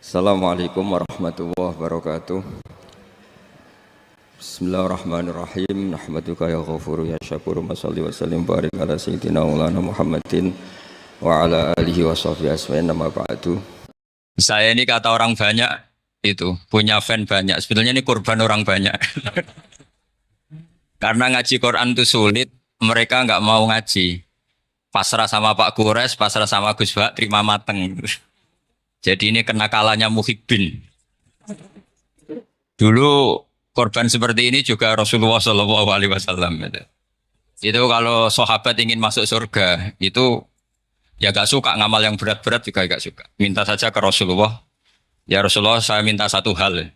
Assalamualaikum warahmatullahi wabarakatuh. Bismillahirrahmanirrahim. Nahmaduka ya ghafuru ya syakuru. Masalli wa sallim barik ala sayyidina maulana Muhammadin wa ala alihi wa sahbihi asma'in nama ba'du. Saya ini kata orang banyak itu punya fan banyak. Sebetulnya ini korban orang banyak. Karena ngaji Quran itu sulit, mereka nggak mau ngaji. Pasrah sama Pak Kures, pasrah sama Gus Bak, terima mateng. Jadi ini kenakalannya Muhibbin. Dulu korban seperti ini juga Rasulullah Shallallahu Alaihi Wasallam. Itu kalau sahabat ingin masuk surga, itu ya gak suka ngamal yang berat-berat juga gak suka. Minta saja ke Rasulullah. Ya Rasulullah, saya minta satu hal.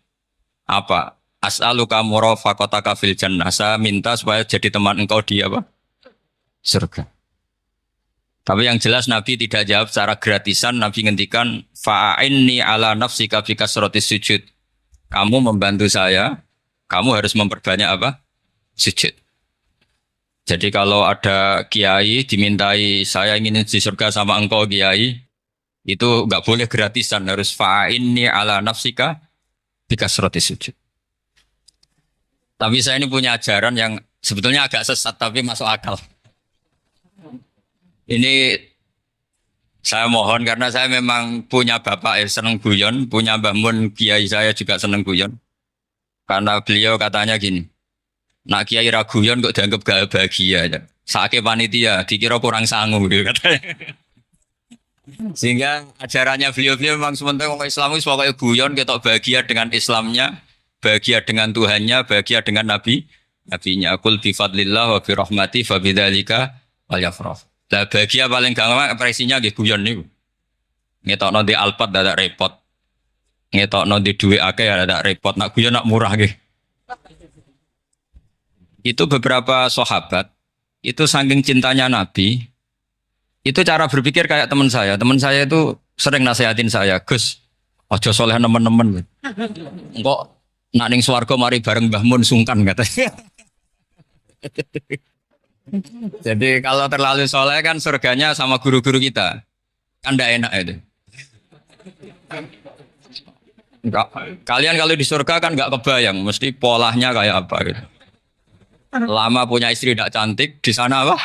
Apa? As'aluka murafaqataka fil jannah. Saya minta supaya jadi teman engkau di apa? Surga. Tapi yang jelas Nabi tidak jawab secara gratisan. Nabi ngendikan fa'inni ala nafsika bi kasratis sujud. Kamu membantu saya, kamu harus memperbanyak apa? Sujud. Jadi kalau ada kiai dimintai saya ingin di surga sama engkau kiai, itu enggak boleh gratisan, harus fa'inni ala nafsika bi kasratis sujud. Tapi saya ini punya ajaran yang sebetulnya agak sesat tapi masuk akal. Ini saya mohon karena saya memang punya bapak seneng guyon, punya Mbah Mun kiai saya juga seneng guyon. Karena beliau katanya gini, nak kiai ra guyon kok dianggap gak bahagia ya. Saake panitia dikira kurang sanggup gitu katanya. Sehingga ajarannya beliau-beliau memang sementara orang Islam itu pokoknya guyon ketok bahagia dengan Islamnya, bahagia dengan Tuhannya, bahagia dengan nabinya. Qul bi fadlillah wa bi rahmati fa bidzalika falyafrah. Lah bahagia paling gampang ekspresinya nggih guyon niku. Ngetokno di Alphard dadak repot. Ngetokno di dhuwit akeh dadak repot. Nak guyon nak murah nggih. Itu beberapa sahabat itu saking cintanya Nabi. Itu cara berpikir kayak teman saya. Teman saya itu sering nasihatin saya, "Gus, aja soleh nemen-nemen." Engko nak ning swarga mari bareng Mbah Mun sungkan katanya. Jadi kalau terlalu soleh kan surganya sama guru-guru kita. Kan tidak enak itu. Enggak. Kalian kalau di surga kan nggak kebayang. Mesti polanya kayak apa gitu. Lama punya istri tidak cantik. Di sana apa?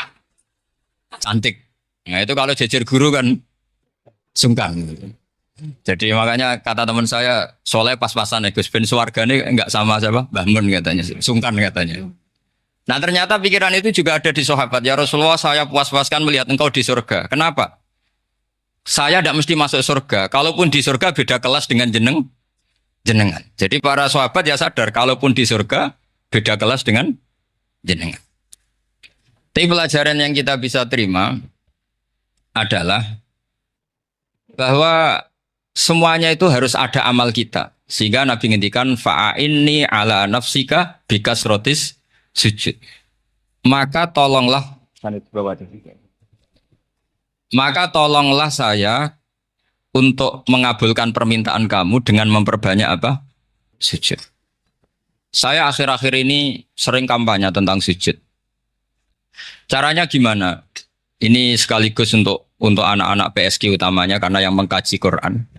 Cantik. Nah itu kalau jejer guru kan sungkan. Jadi makanya kata teman saya, soleh pas-pasan ya Gus. Ben swarga ini nggak sama siapa? Mbah Mun katanya. Sungkan katanya. Nah ternyata pikiran itu juga ada di sahabat. Ya Rasulullah, saya puas-puaskan melihat engkau di surga. Kenapa? Saya tidak mesti masuk surga. Kalaupun di surga beda kelas dengan jenengan. Jadi para sahabat ya sadar, kalaupun di surga beda kelas dengan jenengan. Tapi pelajaran yang kita bisa terima adalah bahwa semuanya itu harus ada amal kita. Sehingga Nabi ngendikan fa'inni ala nafsika bikasrotis sujud. Maka tolonglah saya untuk mengabulkan permintaan kamu dengan memperbanyak apa? Sujud. Saya akhir-akhir ini sering kampanye tentang sujud. Caranya gimana? Ini sekaligus untuk anak-anak PSQ utamanya karena yang mengkaji Quran.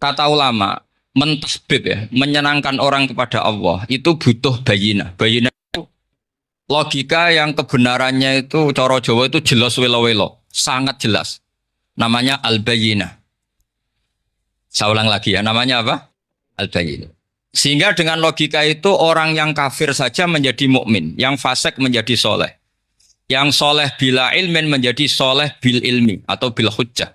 Kata ulama, mentahbib ya, menyenangkan orang kepada Allah itu butuh bayinah. Bayinah itu logika yang kebenarannya itu cara Jawa itu jelas welo-welo, sangat jelas. Namanya al-bayinah. Saya ulang lagi ya, namanya apa? Al-bayinah. Sehingga dengan logika itu orang yang kafir saja menjadi mukmin, yang fasik menjadi soleh. Yang soleh bila ilmin menjadi soleh bil ilmi atau bil hujjah.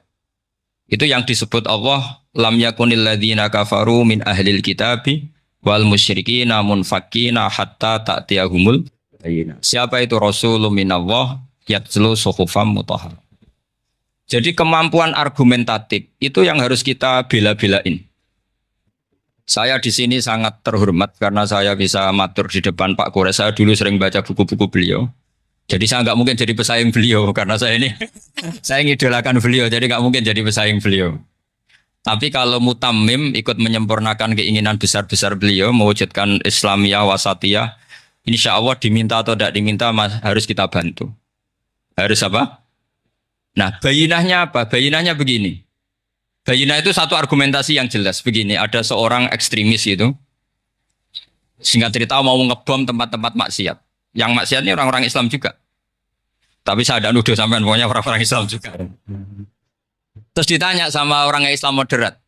Itu yang disebut Allah lam yakunil ladzina kafaru min ahlil kitabi wal musyrikina munfakkina hatta ta'tiyahumul bayyinah. Siapa itu rasulun minallah yatzlu suhufam mutahhar. Jadi kemampuan argumentatif itu yang harus kita bela-belain. Saya di sini sangat terhormat karena saya bisa matur di depan Pak Kures. Saya dulu sering baca buku-buku beliau. Jadi saya nggak mungkin jadi pesaing beliau karena saya ini saya ngidolakan beliau, jadi nggak mungkin jadi pesaing beliau. Tapi kalau mutammim ikut menyempurnakan keinginan besar-besar beliau mewujudkan Islamiyah wasatiyah, insya Allah diminta atau tidak diminta harus kita bantu. Harus apa? Nah bayinahnya apa? Bayinahnya begini. Bayina itu satu argumentasi yang jelas. Begini, ada seorang ekstremis itu, singkat cerita mau ngebom tempat-tempat maksiat. Yang maksiat ini orang-orang Islam juga. Tapi saya tidak nuduh sampean, pokoknya orang-orang Islam juga. Terus ditanya sama orang Islam moderat,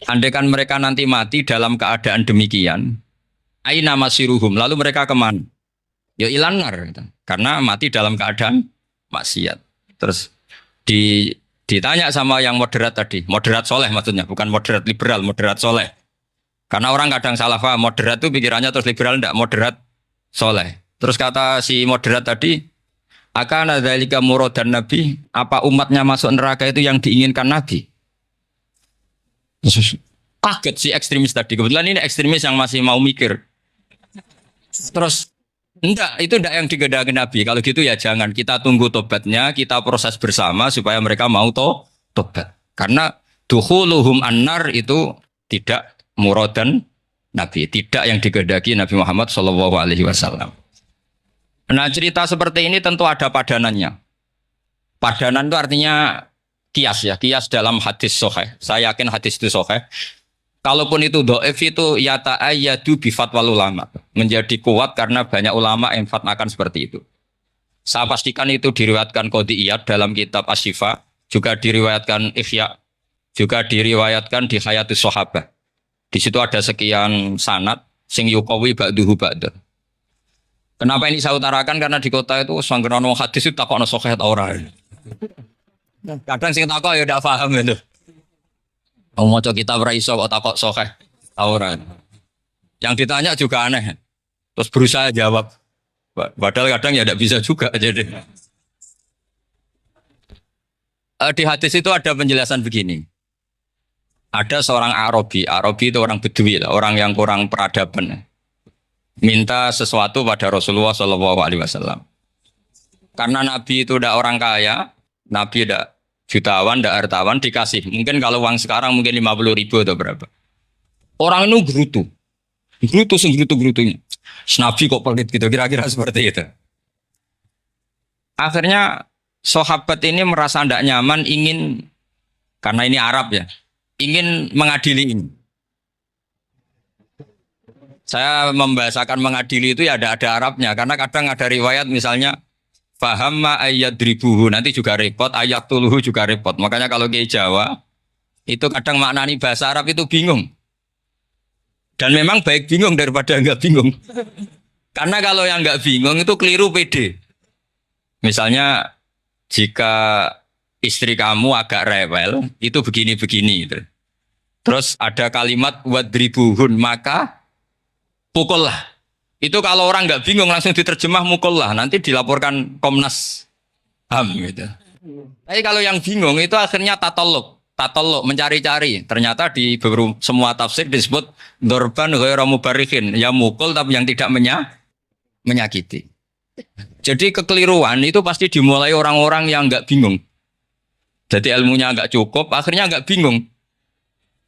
andai kan mereka nanti mati dalam keadaan demikian, aina masiruhum, lalu mereka kemana? Ya ilanar, gitu. Karena mati dalam keadaan maksiat. Terus ditanya sama yang moderat tadi, moderat soleh maksudnya, bukan moderat liberal, moderat soleh. Karena orang kadang salah paham, moderat itu pikirannya terus liberal, tidak moderat soleh. Terus kata si moderat tadi, akan ada lika muradan Nabi, apa umatnya masuk neraka itu yang diinginkan Nabi? Kaget si ekstremis tadi, kebetulan ini ekstremis yang masih mau mikir. Terus, enggak, itu enggak yang digedaki Nabi. Kalau gitu ya jangan, kita tunggu tobatnya, kita proses bersama supaya mereka mau tobat. Karena dukhuluhum annar itu tidak muradan Nabi, tidak yang digedaki Nabi Muhammad SAW. Nah cerita seperti ini tentu ada padanannya. Padanan itu artinya kias ya, kias dalam hadis sahih. Saya yakin hadis itu sahih. Kalaupun itu dhaif itu yata'ayyadu bi fatwal ulama. Menjadi kuat karena banyak ulama yang fatwakan seperti itu. Saya pastikan itu diriwayatkan Qadhi Iyad dalam kitab Asy-Syifa, juga diriwayatkan Ihya, juga diriwayatkan di Hayatus Sahabah. Di situ ada sekian sanad sing yuqawi ba'duhu ba'da. Kenapa ini saya utarakan? Karena di kota itu sanggeran wong hadis itu takokno sahih ta ora. Kadang sing takok ya ndak paham itu. Wong maca kitab ora iso kok takok sahih ta ora. Yang ditanya juga aneh. Terus berusaha jawab. Padahal kadang ya ndak bisa juga jadi. Di hadis itu ada penjelasan begini. Ada seorang Arabi itu orang Bedui lah, orang yang kurang peradaban. Minta sesuatu pada Rasulullah SAW. Karena Nabi itu udah orang kaya, Nabi udah jutawan, udah hartawan, dikasih. Mungkin kalau uang sekarang mungkin 50.000 atau berapa. Orang itu gerutu-gerutunya. Nabi kok pelit gitu, kira-kira seperti itu. Akhirnya sahabat ini merasa tidak nyaman, ingin, karena ini Arab ya, ingin mengadili ini. Saya membahasakan mengadili itu ya ada Arabnya, karena kadang ada riwayat misalnya fahamma ayyadribuhu, nanti juga repot, ayat tuluhu juga repot. Makanya kalau ke Jawa itu kadang maknani bahasa Arab itu bingung. Dan memang baik bingung daripada enggak bingung. Karena kalau yang enggak bingung itu keliru pede. Misalnya jika istri kamu agak rewel, itu begini-begini. Terus ada kalimat wadribuhun, maka pukullah. Itu kalau orang nggak bingung langsung diterjemah mukullah. Nanti dilaporkan Komnas HAM gitu. Tapi kalau yang bingung itu akhirnya tatoluk, mencari-cari. Ternyata di semua tafsir disebut dorban ghairu mubarrihin, ya mukul tapi yang tidak menyakiti. Jadi kekeliruan itu pasti dimulai orang-orang yang nggak bingung. Jadi ilmunya nggak cukup, akhirnya nggak bingung.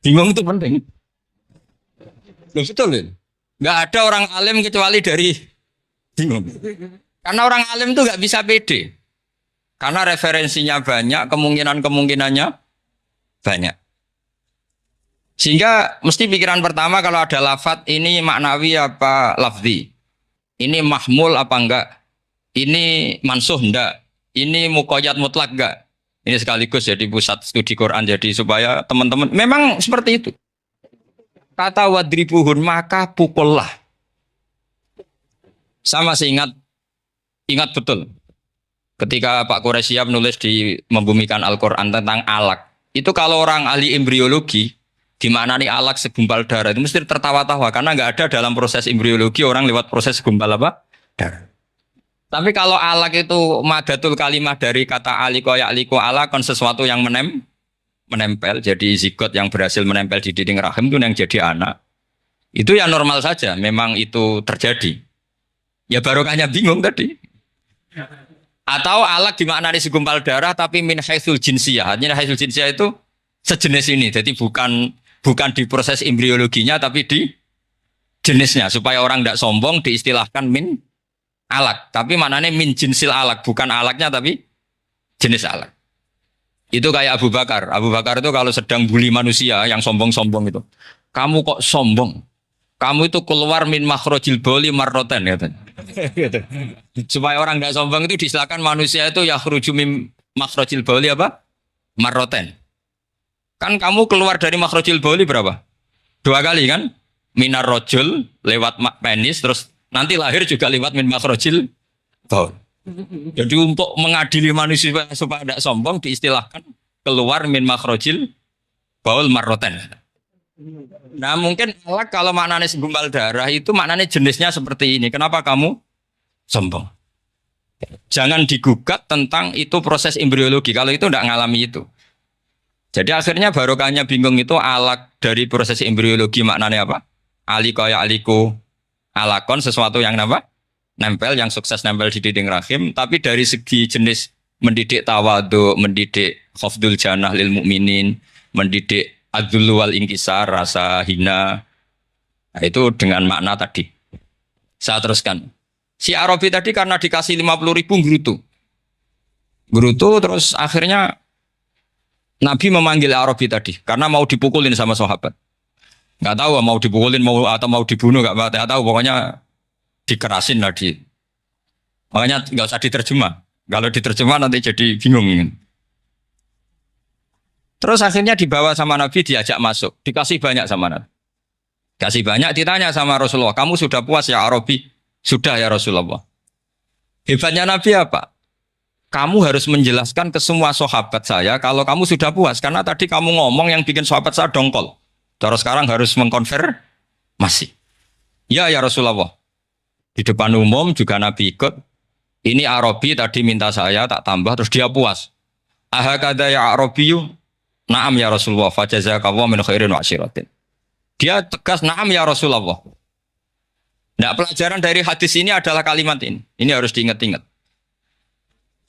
Bingung itu penting. Loh, betul ya? Nggak ada orang alim kecuali dari bingung. Karena orang alim itu nggak bisa pede. Karena referensinya banyak, kemungkinannya banyak. Sehingga mesti pikiran pertama kalau ada lafadz ini maknawi apa lafzi. Ini mahmul apa enggak? Ini mansuh enggak? Ini muqayyad mutlak enggak? Ini sekaligus jadi pusat studi Quran, jadi supaya teman-teman memang seperti itu. Kata wadribuhun, maka pukullah. Saya masih ingat betul. Ketika Pak Quraisyab menulis di Membumikan Al-Quran tentang alak. Itu kalau orang ahli embriologi, dimaknani alak segumpal darah, itu mesti tertawa-tawa. Karena nggak ada dalam proses embriologi orang lewat proses segumpal apa? Darah. Tapi kalau alak itu madatul kalimah dari kata aliko ya'liko alakon, sesuatu yang menempel, jadi zigot yang berhasil menempel di dinding rahim itu yang jadi anak. Itu ya normal saja, memang itu terjadi. Ya barokahnya bingung tadi. Atau alak dimaknani segumpal darah tapi min haitsul jinsiyah. Artinya haitsul jinsiyah itu sejenis ini. Jadi bukan di proses embriologinya tapi di jenisnya, supaya orang tidak sombong diistilahkan min alak. Tapi maknanya min jinsil alak, bukan alaknya tapi jenis alak. Itu kayak Abu Bakar. Abu Bakar itu kalau sedang bully manusia yang sombong-sombong itu. Kamu kok sombong? Kamu itu keluar min makhrajil bauli marroten katanya. Gitu. Supaya orang tidak sombong itu disilakan manusia itu yakhruju min makhrajil bauli apa? Marroten. Kan kamu keluar dari makhrajil bauli berapa? 2 kali kan? Minar rojul lewat penis terus nanti lahir juga lewat min makhrajil baul. Jadi untuk mengadili manusia supaya tidak sombong diistilahkan keluar min makhrajil baul marroten. Nah mungkin alak kalau maknanya segumpal darah itu maknanya jenisnya seperti ini. Kenapa kamu sombong? Jangan digugat tentang itu proses embriologi. Kalau itu tidak ngalami itu. Jadi akhirnya barokahnya bingung itu alak dari proses embriologi maknanya apa? Ali kaya aliku alakon sesuatu yang apa? Nempel, yang sukses nempel di dinding rahim. Tapi dari segi jenis mendidik tawadu, mendidik khafdul janah lil mu'minin, mendidik adzullu wal inkisar, rasa hina. Nah, itu dengan makna tadi. Saya teruskan. Si Arabi tadi karena dikasih 50.000 Gerutu terus akhirnya Nabi memanggil Arabi tadi karena mau dipukulin sama sahabat. Nggak tahu mau dipukulin atau mau dibunuh nggak tahu, pokoknya dikerasin lah di. Makanya nggak usah diterjemah. Kalau diterjemah nanti jadi bingung. Terus akhirnya dibawa sama Nabi, diajak masuk, dikasih banyak sama Nabi. Kasih banyak, ditanya sama Rasulullah, kamu sudah puas ya Arabi? Sudah ya Rasulullah. Hebatnya Nabi apa? Kamu harus menjelaskan ke semua sahabat saya kalau kamu sudah puas. Karena tadi kamu ngomong yang bikin sahabat saya dongkol. Terus sekarang harus mengkonfirmasi. Ya Rasulullah. Di depan umum juga Nabi ikut. Ini Arabi tadi minta saya tak tambah terus dia puas. Ahakada ya Arabiyu? Naam ya Rasulullah. Fajazakallahu min khairin wa asyiratin. Dia tegas naam ya Rasulullah. Nah, pelajaran dari hadis ini adalah kalimat ini. Ini harus diingat-ingat.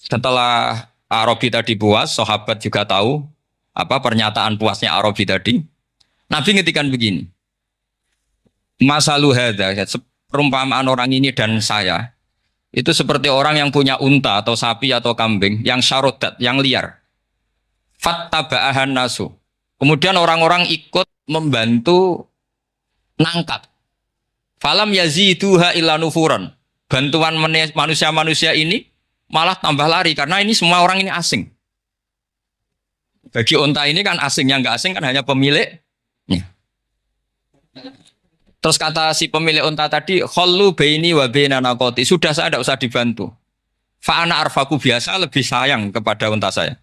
Setelah Arabi tadi puas, sahabat juga tahu apa pernyataan puasnya Arabi tadi. Nabi ngetikan begini. Masalu hadza, perumpamaan orang ini dan saya itu seperti orang yang punya unta atau sapi atau kambing yang syarodat, yang liar. Fattaba'ahan nasu. Kemudian orang-orang ikut membantu nangkap. Falam yaziduha illa nufuran. Bantuan manusia-manusia ini malah tambah lari karena ini semua orang ini asing. Bagi unta ini kan asing, yang nggak asing kan hanya pemiliknya. Terus kata si pemilik unta tadi, khallu baini wa baina naqati. Sudah saya tidak usah dibantu. Fa ana arfaku, biasa lebih sayang kepada unta saya.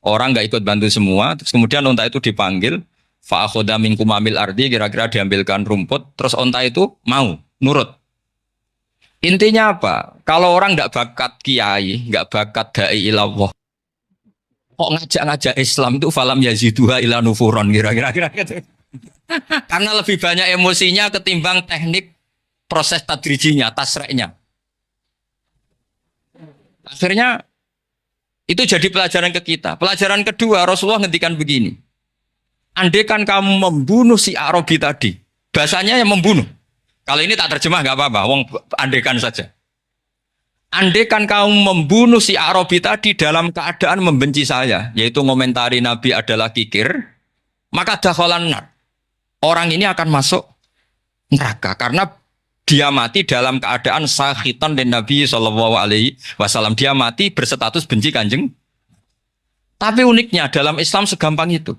Orang nggak ikut bantu semua, terus kemudian unta itu dipanggil, fa akhadha min kumamil ardi, kira-kira diambilkan rumput, terus unta itu mau nurut. Intinya apa? Kalau orang nggak bakat kiai, nggak bakat dai ilallah, kok ngajak-ngajak Islam itu falam yaziduha ila nufuron, kira-kira gitu. Karena lebih banyak emosinya ketimbang teknik proses tadrijinya, tasreknya. Akhirnya itu jadi pelajaran ke kita. Pelajaran kedua, Rasulullah ngendikan begini. Andaikan kamu membunuh si Arabi tadi, bahasanya yang membunuh. Kalau ini tak terjemah nggak apa-apa, wong andaikan saja. Andaikan kamu membunuh si Arabi tadi dalam keadaan membenci saya, yaitu ngomentari Nabi adalah kikir, maka dakhalan nar. Orang ini akan masuk neraka karena dia mati dalam keadaan sakhitan dan Nabi SAW. Dia mati berstatus benci kanjeng. Tapi uniknya dalam Islam segampang itu.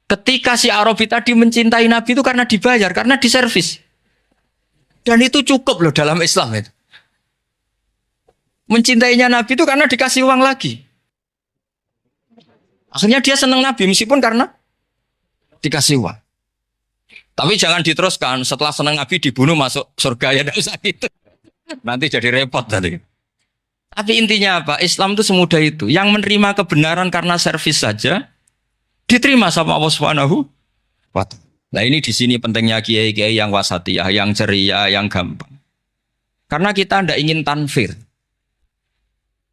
Ketika si Arabi tadi mencintai Nabi itu karena dibayar, karena diservis. Dan itu cukup loh dalam Islam itu. Mencintainya Nabi itu karena dikasih uang lagi. Akhirnya dia senang Nabi meskipun karena dikasih uang. Tapi jangan diteruskan setelah senang Nabi dibunuh masuk surga, ya tidak usah gitu. Nanti jadi repot tadi. Tapi intinya apa? Islam itu semudah itu. Yang menerima kebenaran karena servis saja diterima sama Allah Subhanahu wa ta'ala. Nah ini di sini pentingnya kiai-kiai yang wasatiyah, yang ceria, yang gampang. Karena kita tidak ingin tanfir.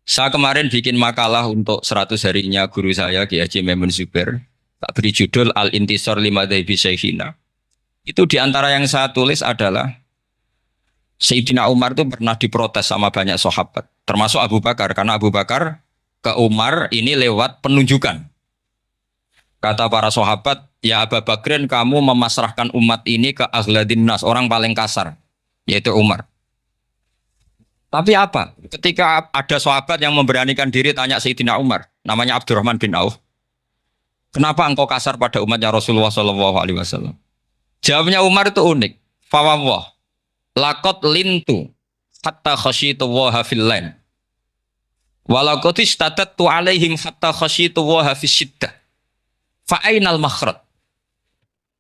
Saya kemarin bikin makalah untuk 100 harinya guru saya Kiai Haji Maimun Zubair. Tak beri judul Al-Intisar Limadhabi Syekhina. Itu diantara yang saya tulis adalah Sayyidina Umar itu pernah diprotes sama banyak sahabat, termasuk Abu Bakar, karena Abu Bakar ke Umar ini lewat penunjukan. Kata para sahabat, ya Abu Bakrin, kamu memasrahkan umat ini ke aghladin nas, orang paling kasar, yaitu Umar. Tapi apa? Ketika ada sahabat yang memberanikan diri tanya Sayyidina Umar, namanya Abdurrahman bin Auf, kenapa engkau kasar pada umatnya Rasulullah SAW? Jawabnya Umar itu unik. Fawwah, laqad lintu hatta khasyitu waha fil lain. Walaqad istatattu alaihim hatta khasyitu waha fis syiddah. Fa'ainal makhraj.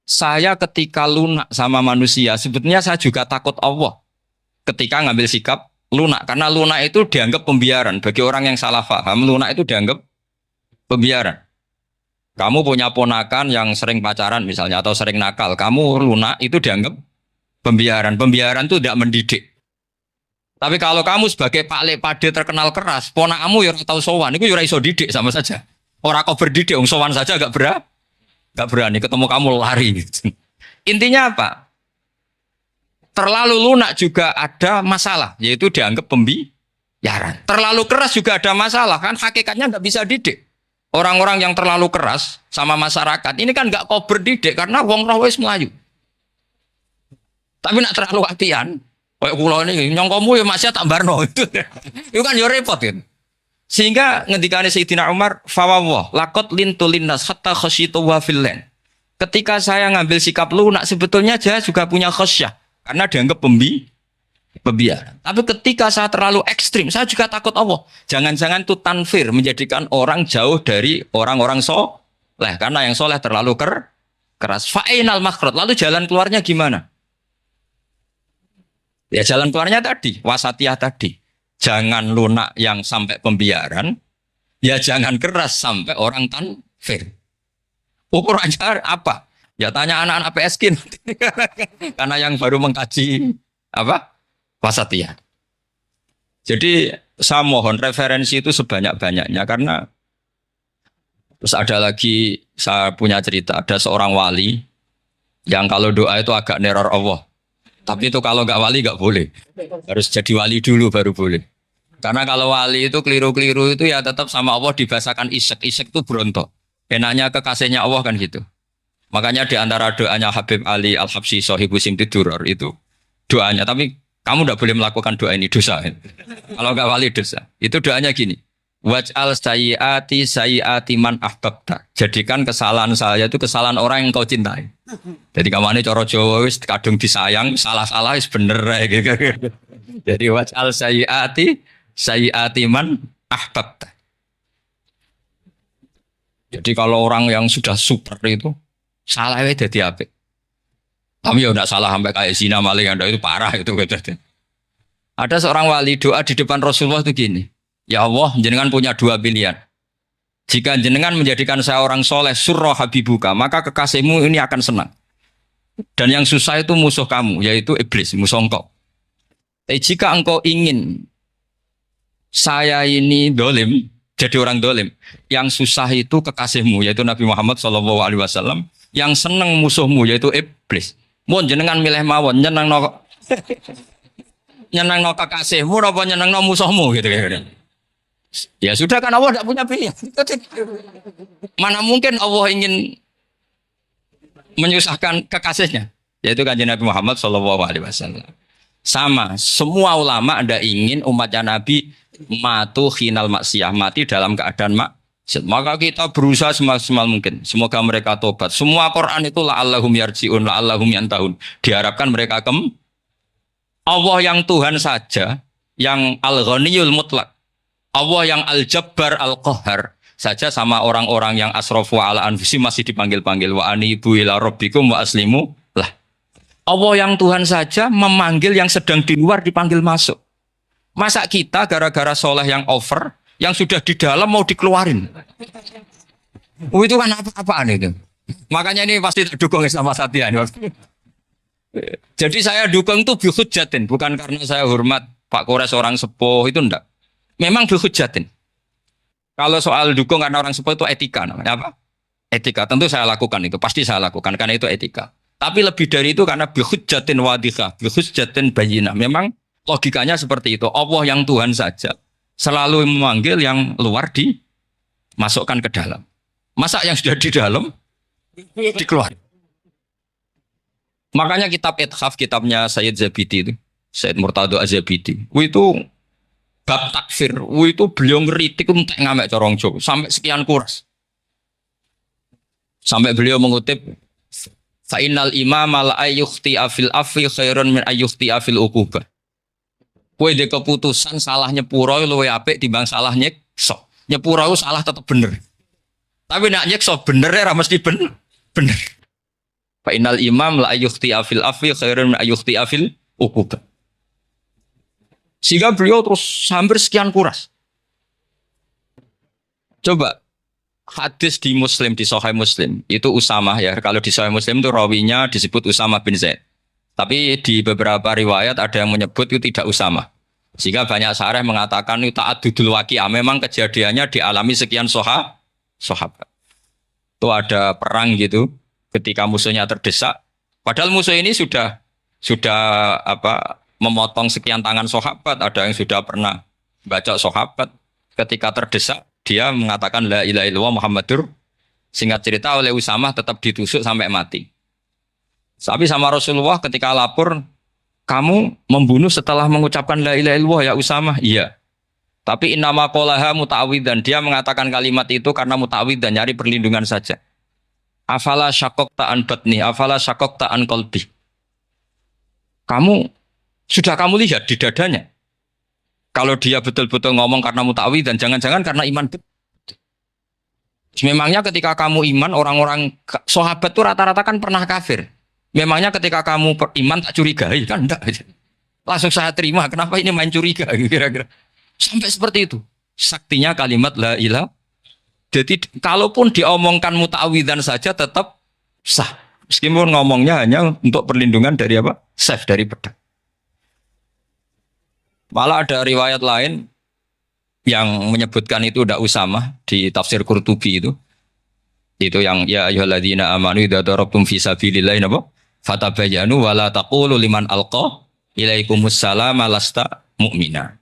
Saya ketika lunak sama manusia, sebetulnya saya juga takut Allah. Ketika ngambil sikap lunak, karena lunak itu dianggap pembiaran. Bagi orang yang salah paham, lunak itu dianggap pembiaran. Kamu punya ponakan yang sering pacaran misalnya, atau sering nakal, kamu lunak itu dianggap pembiaran. Pembiaran itu tidak mendidik. Tapi kalau kamu sebagai Pak Lepade terkenal keras, ponakmu ya tahu sowan, itu ya iso didik sama saja. Orang kau berdidik, sowan saja gak berani, ketemu kamu lari. Intinya apa? Terlalu lunak juga ada masalah, yaitu dianggap pembiaran. Terlalu keras juga ada masalah, kan hakikatnya nggak bisa didik. Orang-orang yang terlalu keras sama masyarakat, ini kan nggak kau berdidik, karena wong roh wis melayu. Tapi nak terlalu hatian, kayak kula ini, nyongkomu ya masih tak barno. Itu kan ya repot kan. Sehingga ngendikane Sayyidina Umar, fawwah laqad lintu linnas hatta khasyitu wa fillan. Ketika saya ngambil sikap lunak, sebetulnya saya juga punya khasyah karena dianggap pembiaran. Tapi ketika saya terlalu ekstrim, saya juga takut Allah. Jangan-jangan itu tanfir, menjadikan orang jauh dari orang-orang soleh, karena yang soleh terlalu keras. Fa'inal makhraj. Lalu jalan keluarnya gimana? Ya jalan keluarnya tadi, wasatiyah tadi. Jangan lunak yang sampai pembiaran, ya jangan keras sampai orang tanfir. Ukurannya apa? Ya tanya anak-anak PSG nanti. Karena yang baru mengkaji apa? Wasatiyah. Jadi saya mohon referensi itu sebanyak-banyaknya, karena terus ada lagi, saya punya cerita, ada seorang wali yang kalau doa itu agak neror Allah. Tapi itu kalau nggak wali nggak boleh. Harus jadi wali dulu baru boleh. Karena kalau wali itu keliru-keliru itu ya tetap sama Allah dibahasakan isek. Isek itu berontok. Enaknya kekasihnya Allah kan gitu. Makanya di antara doanya Habib Ali Al-Habsyi Sohibu Simti Duror itu doanya. Tapi kamu tidak boleh melakukan doa ini, dosa. Kalau nggak wali dosa. Itu doanya gini. Waj'al sayyiati man ahbabta. Jadikan kesalahan saya itu kesalahan orang yang kau cintai. Jadi kamane cara Jawa wis kadung disayang, salah-salah wis bener gitu. Jadi waj'al sayyiati man ahbabta. Jadi kalau orang yang sudah super itu salah ya jadi apik. Tapi ya enggak salah sampai kayak zina maling itu parah itu gitu. Ada seorang wali doa di depan Rasulullah itu gini. Ya Allah, jenengan punya dua pilihan. Jika jenengan menjadikan saya orang soleh, surra habibuka, maka kekasihmu ini akan senang. Dan yang susah itu musuh kamu, yaitu iblis, musuh engkau. Tapi jika engkau ingin saya ini dolim, jadi orang dolim, yang susah itu kekasihmu, yaitu Nabi Muhammad SAW, yang senang musuhmu, yaitu iblis. Mohon jenengan milih mawon, nyenang no kekasihmu, apa nyenang no musuhmu, gitu. Ya sudah kan Allah tidak punya pilihan. Mana mungkin Allah ingin menyusahkan kekasihnya, yaitu kanjeng Nabi Muhammad SAW. Sama, semua ulama ada ingin umatnya Nabi matu khinal maksiyah, mati dalam keadaan maksiat. Maka kita berusaha semaksimal mungkin. Semoga mereka tobat. Semua Quran itu la'allahum yarji'un, la'allahum yantahun. Diharapkan mereka Allah yang Tuhan saja, yang al-ghaniyul mutlak, Allah yang al-jabbar al-qahhar saja sama orang-orang yang asrafu ala anfusi masih dipanggil-panggil wa anibu ila rabbikum wa aslimu lah. Allah yang Tuhan saja memanggil yang sedang di luar dipanggil masuk. Masa kita gara-gara soleh yang over, yang sudah di dalam mau dikeluarin? Itu kan apa-apaan itu? Makanya ini pasti dukung sama Satya. Jadi saya dukung itu bihujjatin, bukan karena saya hormat Pak Kores orang sepuh, itu enggak. Memang bihujjatin. Kalau soal dukung karena orang sepuh itu etika namanya apa? Etika. Tentu saya lakukan itu, pasti saya lakukan karena itu etika. Tapi lebih dari itu karena bihujjatin wadhika, bihujjatin bayyinah. Memang logikanya seperti itu. Allah yang Tuhan saja selalu memanggil yang luar dimasukkan ke dalam. Masa yang sudah di dalam dikeluar. Makanya kitab Ithaf, kitabnya Sayyid Zabidi itu, Sayyid Murtado Az-Zabidi, itu bab takfir, itu beliau ngeritik untuk ngamek corong Jawa sampai sekian kuras. Sampai beliau mengutip Fa'inal imam la ayyukhti afil afi khairun min ayyukhti afil uqubah. Kowe de keputusan salah nyepuro luwih apik timbang salah nyekso. Nyepuro salah tetep bener. Tapi nak nyekso bener ora mesti bener. Fa'inal imam la ayyukhti afil afi khairun min ayyukhti afil uqubah. Sehingga beliau terus hampir sekian kuras. Coba hadis di Muslim, di Sahih Muslim itu Usamah ya. Kalau di Sahih Muslim itu rawinya disebut Usamah bin Zaid. Tapi di beberapa riwayat ada yang menyebut itu tidak Usamah. Sehingga banyak syarah mengatakan itu ta'addudul waqi'ah. Memang kejadiannya dialami sekian sahabat. Itu ada perang gitu ketika musuhnya terdesak. Padahal musuh ini sudah memotong sekian tangan sahabat. Ada yang sudah pernah baca sahabat ketika terdesak. Dia mengatakan la ilaha illallah Muhammadur. Singkat cerita oleh Usamah tetap ditusuk sampai mati. Tapi sama Rasulullah ketika lapor, kamu membunuh setelah mengucapkan la ilaha illallah ya Usamah? Iya. Tapi innama qolaha muta'awidan. Dia mengatakan kalimat itu karena muta'awidan, nyari perlindungan saja. Afala syaqaqta an batni, afala syaqaqta an qalbi. Sudah kamu lihat di dadanya. Kalau dia betul-betul ngomong karena muta'awid dan jangan-jangan karena iman betul. Memangnya ketika kamu iman, orang-orang sahabat itu rata-rata kan pernah kafir. Memangnya ketika kamu iman tak curigai kan enggak. Langsung saya terima, kenapa ini main curiga kira-kira. Sampai seperti itu. Saktinya kalimat la ilaha. Jadi kalaupun diomongkan muta'awidan saja tetap sah. Meskipun ngomongnya hanya untuk perlindungan dari apa? Safe, dari pedang. Malah ada riwayat lain yang menyebutkan itu udah Usamah di tafsir Qurtubi itu. Itu yang ya ayyuhalladzina amanu idza darabtum fi sabilillahi napa? Fatabayyanu wa la taqulu liman alqa ilaikumus salama lasta mu'mina.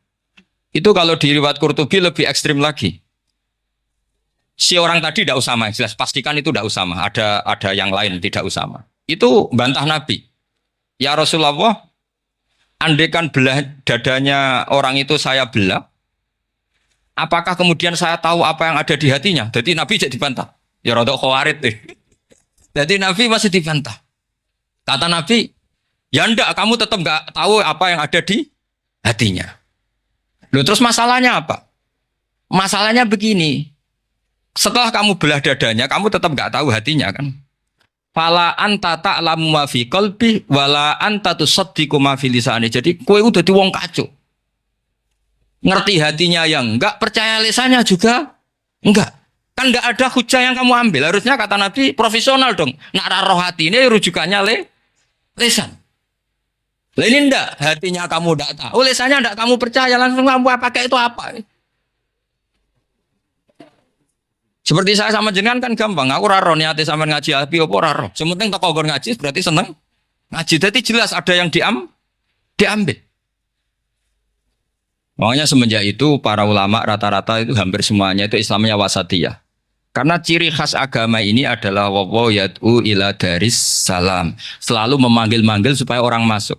Itu kalau di riwayat Qurtubi lebih ekstrim lagi. Si orang tadi tidak Usamah, jelas pastikan itu tidak Usamah. Ada yang lain tidak Usamah. Itu bantah Nabi. Ya Rasulullah, andaikan belah dadanya orang itu saya belah, apakah kemudian saya tahu apa yang ada di hatinya? Jadi Nabi jadi dibantah. Ya rodok khawarid deh. Jadi Nabi masih dibantah. Kata Nabi, ya enggak, kamu tetap enggak tahu apa yang ada di hatinya. Loh, terus masalahnya apa? Masalahnya begini. Setelah kamu belah dadanya, kamu tetap enggak tahu hatinya kan? Fala anta ta'lamu ma fi qalbi wala anta tusaddiqu ma fi lisani. Jadi kowe udah dadi wong kacau. Ngerti hatinya yang enggak, percaya lisannya juga enggak. Kan enggak ada hujah yang kamu ambil. Harusnya kata Nabi profesional dong. Nak roh hati ini rujukannya lisan. Lah ini enggak, hatinya kamu enggak tahu, lisannya enggak kamu percaya, langsung kamu pakai itu apa? Seperti saya sama jenengan kan gampang. Aku raro niate sampean ngaji api apa raro. Sementing teko nggon ngaji berarti seneng ngaji. Jadi jelas ada yang diambil. Makanya semenjak itu para ulama rata-rata itu hampir semuanya itu Islamnya wasatiyah. Karena ciri khas agama ini adalah wa yad'u ila daris salam. Selalu memanggil-manggil supaya orang masuk.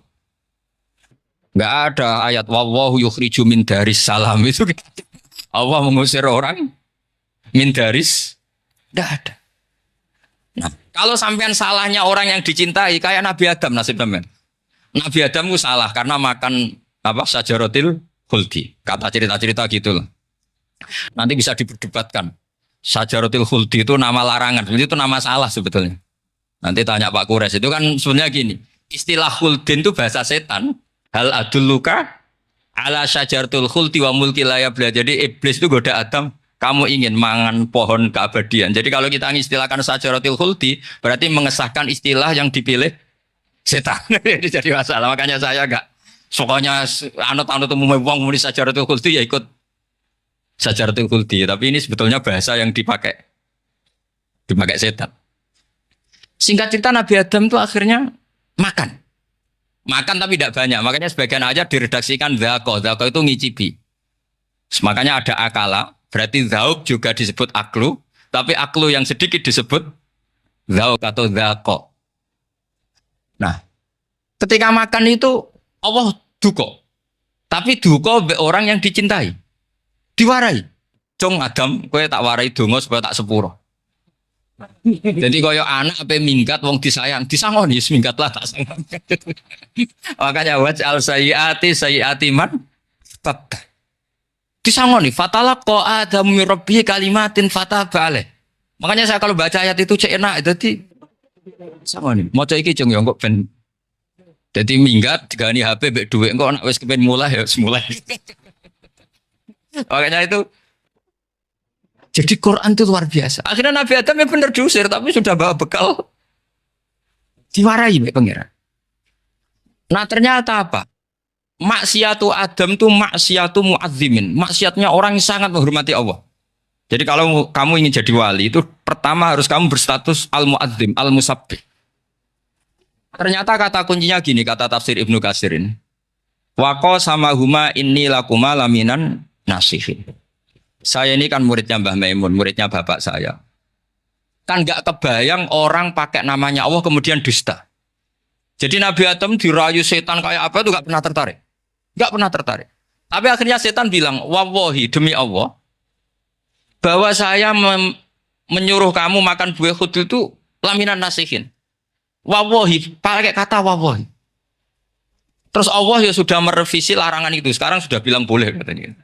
Enggak ada ayat wallahu yukhriju min daris salam itu. Allah mengusir orang min daris, tidak ada. Nah, kalau sampean salahnya orang yang dicintai kayak Nabi Adam nasib sampean. Nabi Adam itu salah karena makan apa sajaratil khuldi. Kata cerita-cerita gitulah. Nanti bisa diperdebatkan. Sajaratil khuldi itu nama larangan, itu nama salah sebetulnya. Nanti tanya Pak Kures, itu kan sebenarnya gini. Istilah khuldin itu bahasa setan. Hal adulluka ala sajaratul khuldi wa mulki la yabla. Jadi iblis itu goda Adam. Kamu ingin mangan pohon keabadian. Jadi kalau kita mengistilahkan sajaratul khuldi, berarti mengesahkan istilah yang dipilih setan. Jadi masalah. Makanya saya enggak, pokoknya anut-anut umum wong muni sajaratul khuldi ya ikut sajaratul khuldi. Tapi ini sebetulnya bahasa yang dipakai setan. Singkat cerita Nabi Adam itu akhirnya makan tapi tidak banyak. Makanya sebagian aja diredaksikan dzaqo itu ngicipi. Makanya ada akala. Berarti zauk juga disebut aklu. Tapi aklu yang sedikit disebut zauk atau zako. Nah, ketika makan itu Allah duko. Tapi duko orang yang dicintai. Diwarai. Cung Adam, kowe tak warai donga supaya tak sepuro. Jadi kaya anak apa minggat wong disayang, disangoni minggatlah tak sangon. Makanya waj'al sayyiati man tabta. Disangoni fatalaqa adamu min rabbih kalimatin fataba alaih. Makanya saya kalau baca ayat itu cek enak dadi sangoni. Maca iki cung yo kok ben dadi minggat digani HP mbek dhuwit engko nek wis kepen mulai ya mulai. Makanya itu jadi Quran itu luar biasa. Akhirnya Nabi Adam yang benar diusir, tapi sudah bawa bekal. Diwarai oleh pangeran. Nah ternyata apa? Maksiatu Adam itu maksiatu mu'azzimin. Maksiatnya orang yang sangat menghormati Allah. Jadi kalau kamu ingin jadi wali, itu pertama harus kamu berstatus al-mu'azzim, al-musabbih. Ternyata kata kuncinya gini, kata tafsir Ibnu Katsirin. Waqo sama huma inni lakuma laminan nasihin. Saya ini kan muridnya Mbah Maimun, muridnya bapak saya. Kan gak kebayang orang pakai namanya Allah kemudian dusta. Jadi Nabi Adam dirayu setan kayak apa itu gak pernah tertarik. Gak pernah tertarik. Tapi akhirnya setan bilang, wallahi demi Allah, bahwa saya menyuruh kamu makan buah khudul itu laminan nasihin. Wallahi, pakai kata wallahi. Terus Allah ya sudah merevisi larangan itu. Sekarang sudah bilang boleh katanya.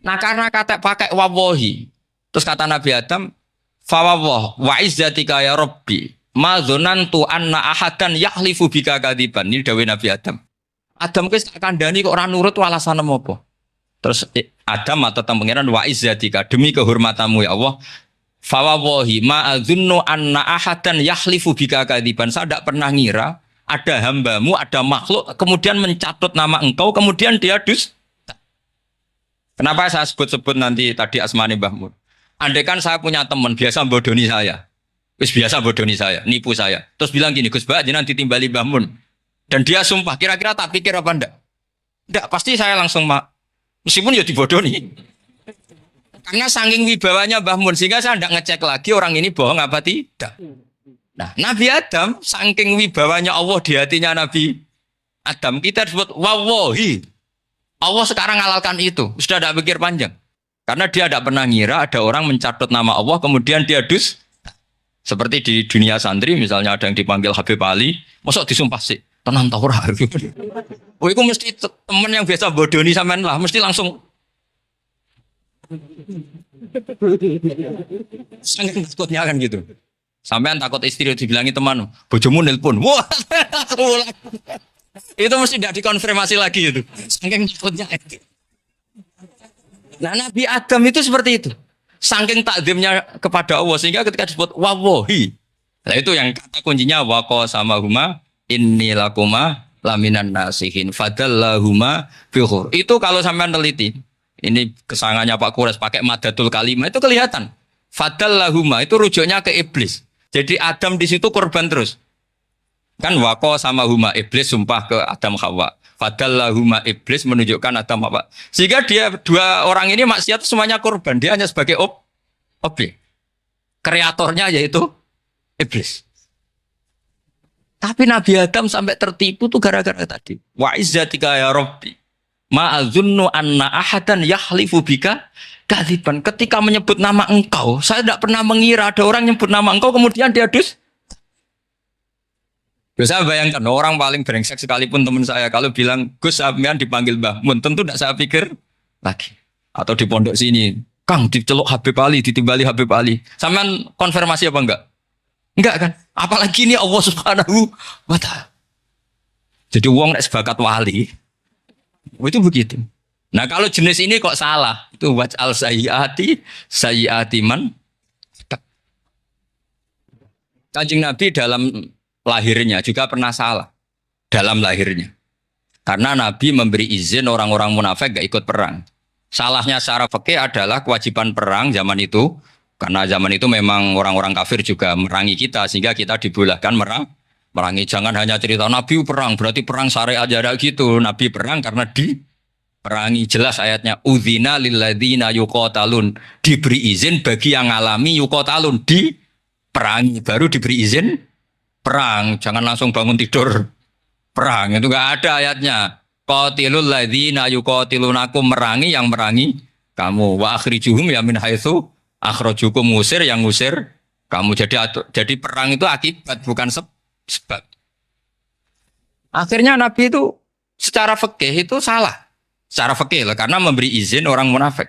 Nah karena kata pakai wawahi, terus kata Nabi Adam, fawawah wa izzatika ya Rabbi, ma dzanantu anna ahadan yahlifu bika kadiban. Ini dawuh Nabi Adam. Adam wis tak kandhani kok ora nurut alasan apa? Terus Adam atau pangeran wa izzatika, demi kehormatanmu ya Allah, fawawahi ma adzunnu anna ahadan yahlifu bika kadiban. Saya tidak pernah ngira ada hambamu, ada makhluk kemudian mencatut nama engkau kemudian dia dus. Kenapa saya sebut-sebut nanti tadi asmane Mbah Mun? Andai kan saya punya teman biasa bodoni saya. Biasa bodoni saya, nipu saya. Terus bilang gini, Gus Bah, jenengan ditimbali Mbah Mun. Dan dia sumpah, kira-kira tak pikir apa enggak? Enggak, pasti saya langsung meskipun ya dibodoni. Karena saking wibawanya Mbah Mun, sehingga saya enggak ngecek lagi orang ini bohong apa tidak. Nah, Nabi Adam, saking wibawanya Allah di hatinya Nabi Adam, kita disebut wawahi. Allah sekarang ngalalkan itu, sudah tidak pikir panjang. Karena dia tidak pernah ngira ada orang mencatut nama Allah, kemudian dia dus. Seperti di dunia santri, misalnya ada yang dipanggil Habib Ali, masuk disumpah sih, tenang taurah. Oh, itu mesti teman yang biasa bodoni sampean lah, mesti langsung. Sangat takutnya kan gitu. Sampean takut istri dibilangi teman, bojomu nelpon. Wah, itu mesti tidak dikonfirmasi lagi itu. Saking takutnya. Nah Nabi Adam itu seperti itu. Saking takzimnya kepada Allah sehingga ketika disebut wawahi. Nah itu yang kata kuncinya waqo sama huma inni lakuma laminan nasihin fadallahuma bihur. Itu kalau sampean teliti. Ini kesangannya Pak Kures pakai madatul kalimah itu kelihatan. Fadallahuma itu rujuknya ke iblis. Jadi Adam di situ korban terus. Kan wako sama huma iblis sumpah ke Adam Hawa. Fadallahuma iblis menunjukkan Adam Hawa. Sehingga dia dua orang ini maksiat semuanya korban. Dia hanya sebagai objek. Kreatornya yaitu iblis. Tapi Nabi Adam sampai tertipu tuh gara-gara tadi. Wa izzatika ya Rabbi. Ma'azunnu anna ahadan yahlifu bika kadziban. Ketika menyebut nama engkau, saya tidak pernah mengira ada orang nyebut nama engkau kemudian dia dus. Saya bayangkan orang paling brengsek sekalipun teman saya kalau bilang Gus sampean dipanggil Mbah Mun, tentu tidak saya pikir lagi. Atau di pondok sini, Kang diceluk Habib Ali, ditimbali Habib Ali. Sampean konfirmasi apa enggak? Enggak kan? Apalagi ini Allah Subhanahu wa ta'ala. Jadi wong nek sebakat wali. Itu begitu. Nah, kalau jenis ini kok salah? Itu waj'al sayyiati man. Kanjeng Nabi dalam lahirnya juga pernah salah dalam lahirnya karena Nabi memberi izin orang-orang munafik gak ikut perang. Salahnya secara fikih adalah kewajiban perang zaman itu karena zaman itu memang orang-orang kafir juga merangi kita sehingga kita dibolehkan merangi. Jangan hanya cerita Nabi perang berarti perang syariat aja gitu. Nabi perang karena perangi. Jelas ayatnya udzina lilladzina yuqatalun, diberi izin bagi yang ngalami yuqatalun, di perangi baru diberi izin perang. Jangan langsung bangun tidur perang, itu enggak ada ayatnya. Qatilul ladzina yuqatilunakum, merangi yang merangi kamu. Wa akhrijuhum ya min haitsu akhrajukum, ngusir yang ngusir kamu. Jadi perang itu akibat bukan sebab. Akhirnya Nabi itu secara fikih itu salah. Secara fikih lah, karena memberi izin orang munafik.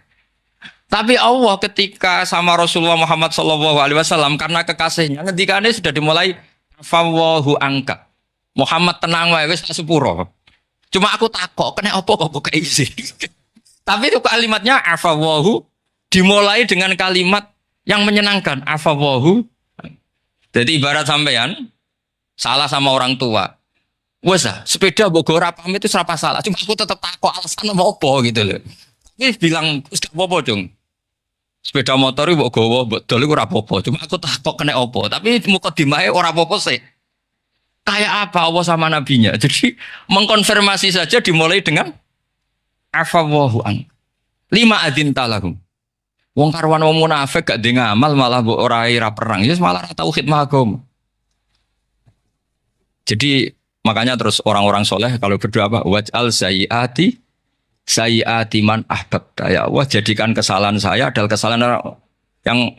Tapi Allah ketika sama Rasulullah Muhammad SAW, karena kekasihnya, ngendikane sudah dimulai fawahu angka. Muhammad tenang wae wis sepuro. Cuma aku takok kena apa kok buka izin. Tapi itu kalimatnya afawahu dimulai dengan kalimat yang menyenangkan, afawahu. Jadi ibarat sampean salah sama orang tua. Wes sepeda mbok ora pamit itu serapa salah. Cuma aku tetap takok alasan apa gitu loh. Wis bilang wis gak apa-apa, Jung. Sepeda motor mbok gowo, mbok dol iku ora apa-apa. Cuma aku takok kena apa. Tapi mukadimahe ora apa-apa sih. Kayak apa Allah sama nabinya. Jadi mengkonfirmasi saja dimulai dengan afawahu an. Lima adin talahum. Wong karwan wong munafik gak ndek ngamal malah mbok ora ira perang. Ya malah ora tau khidmah agama. Jadi makanya terus orang-orang soleh kalau berdoa apa? Waj'al sayyiati man ahbabta. Ya Allah, jadikan kesalahan saya adalah kesalahan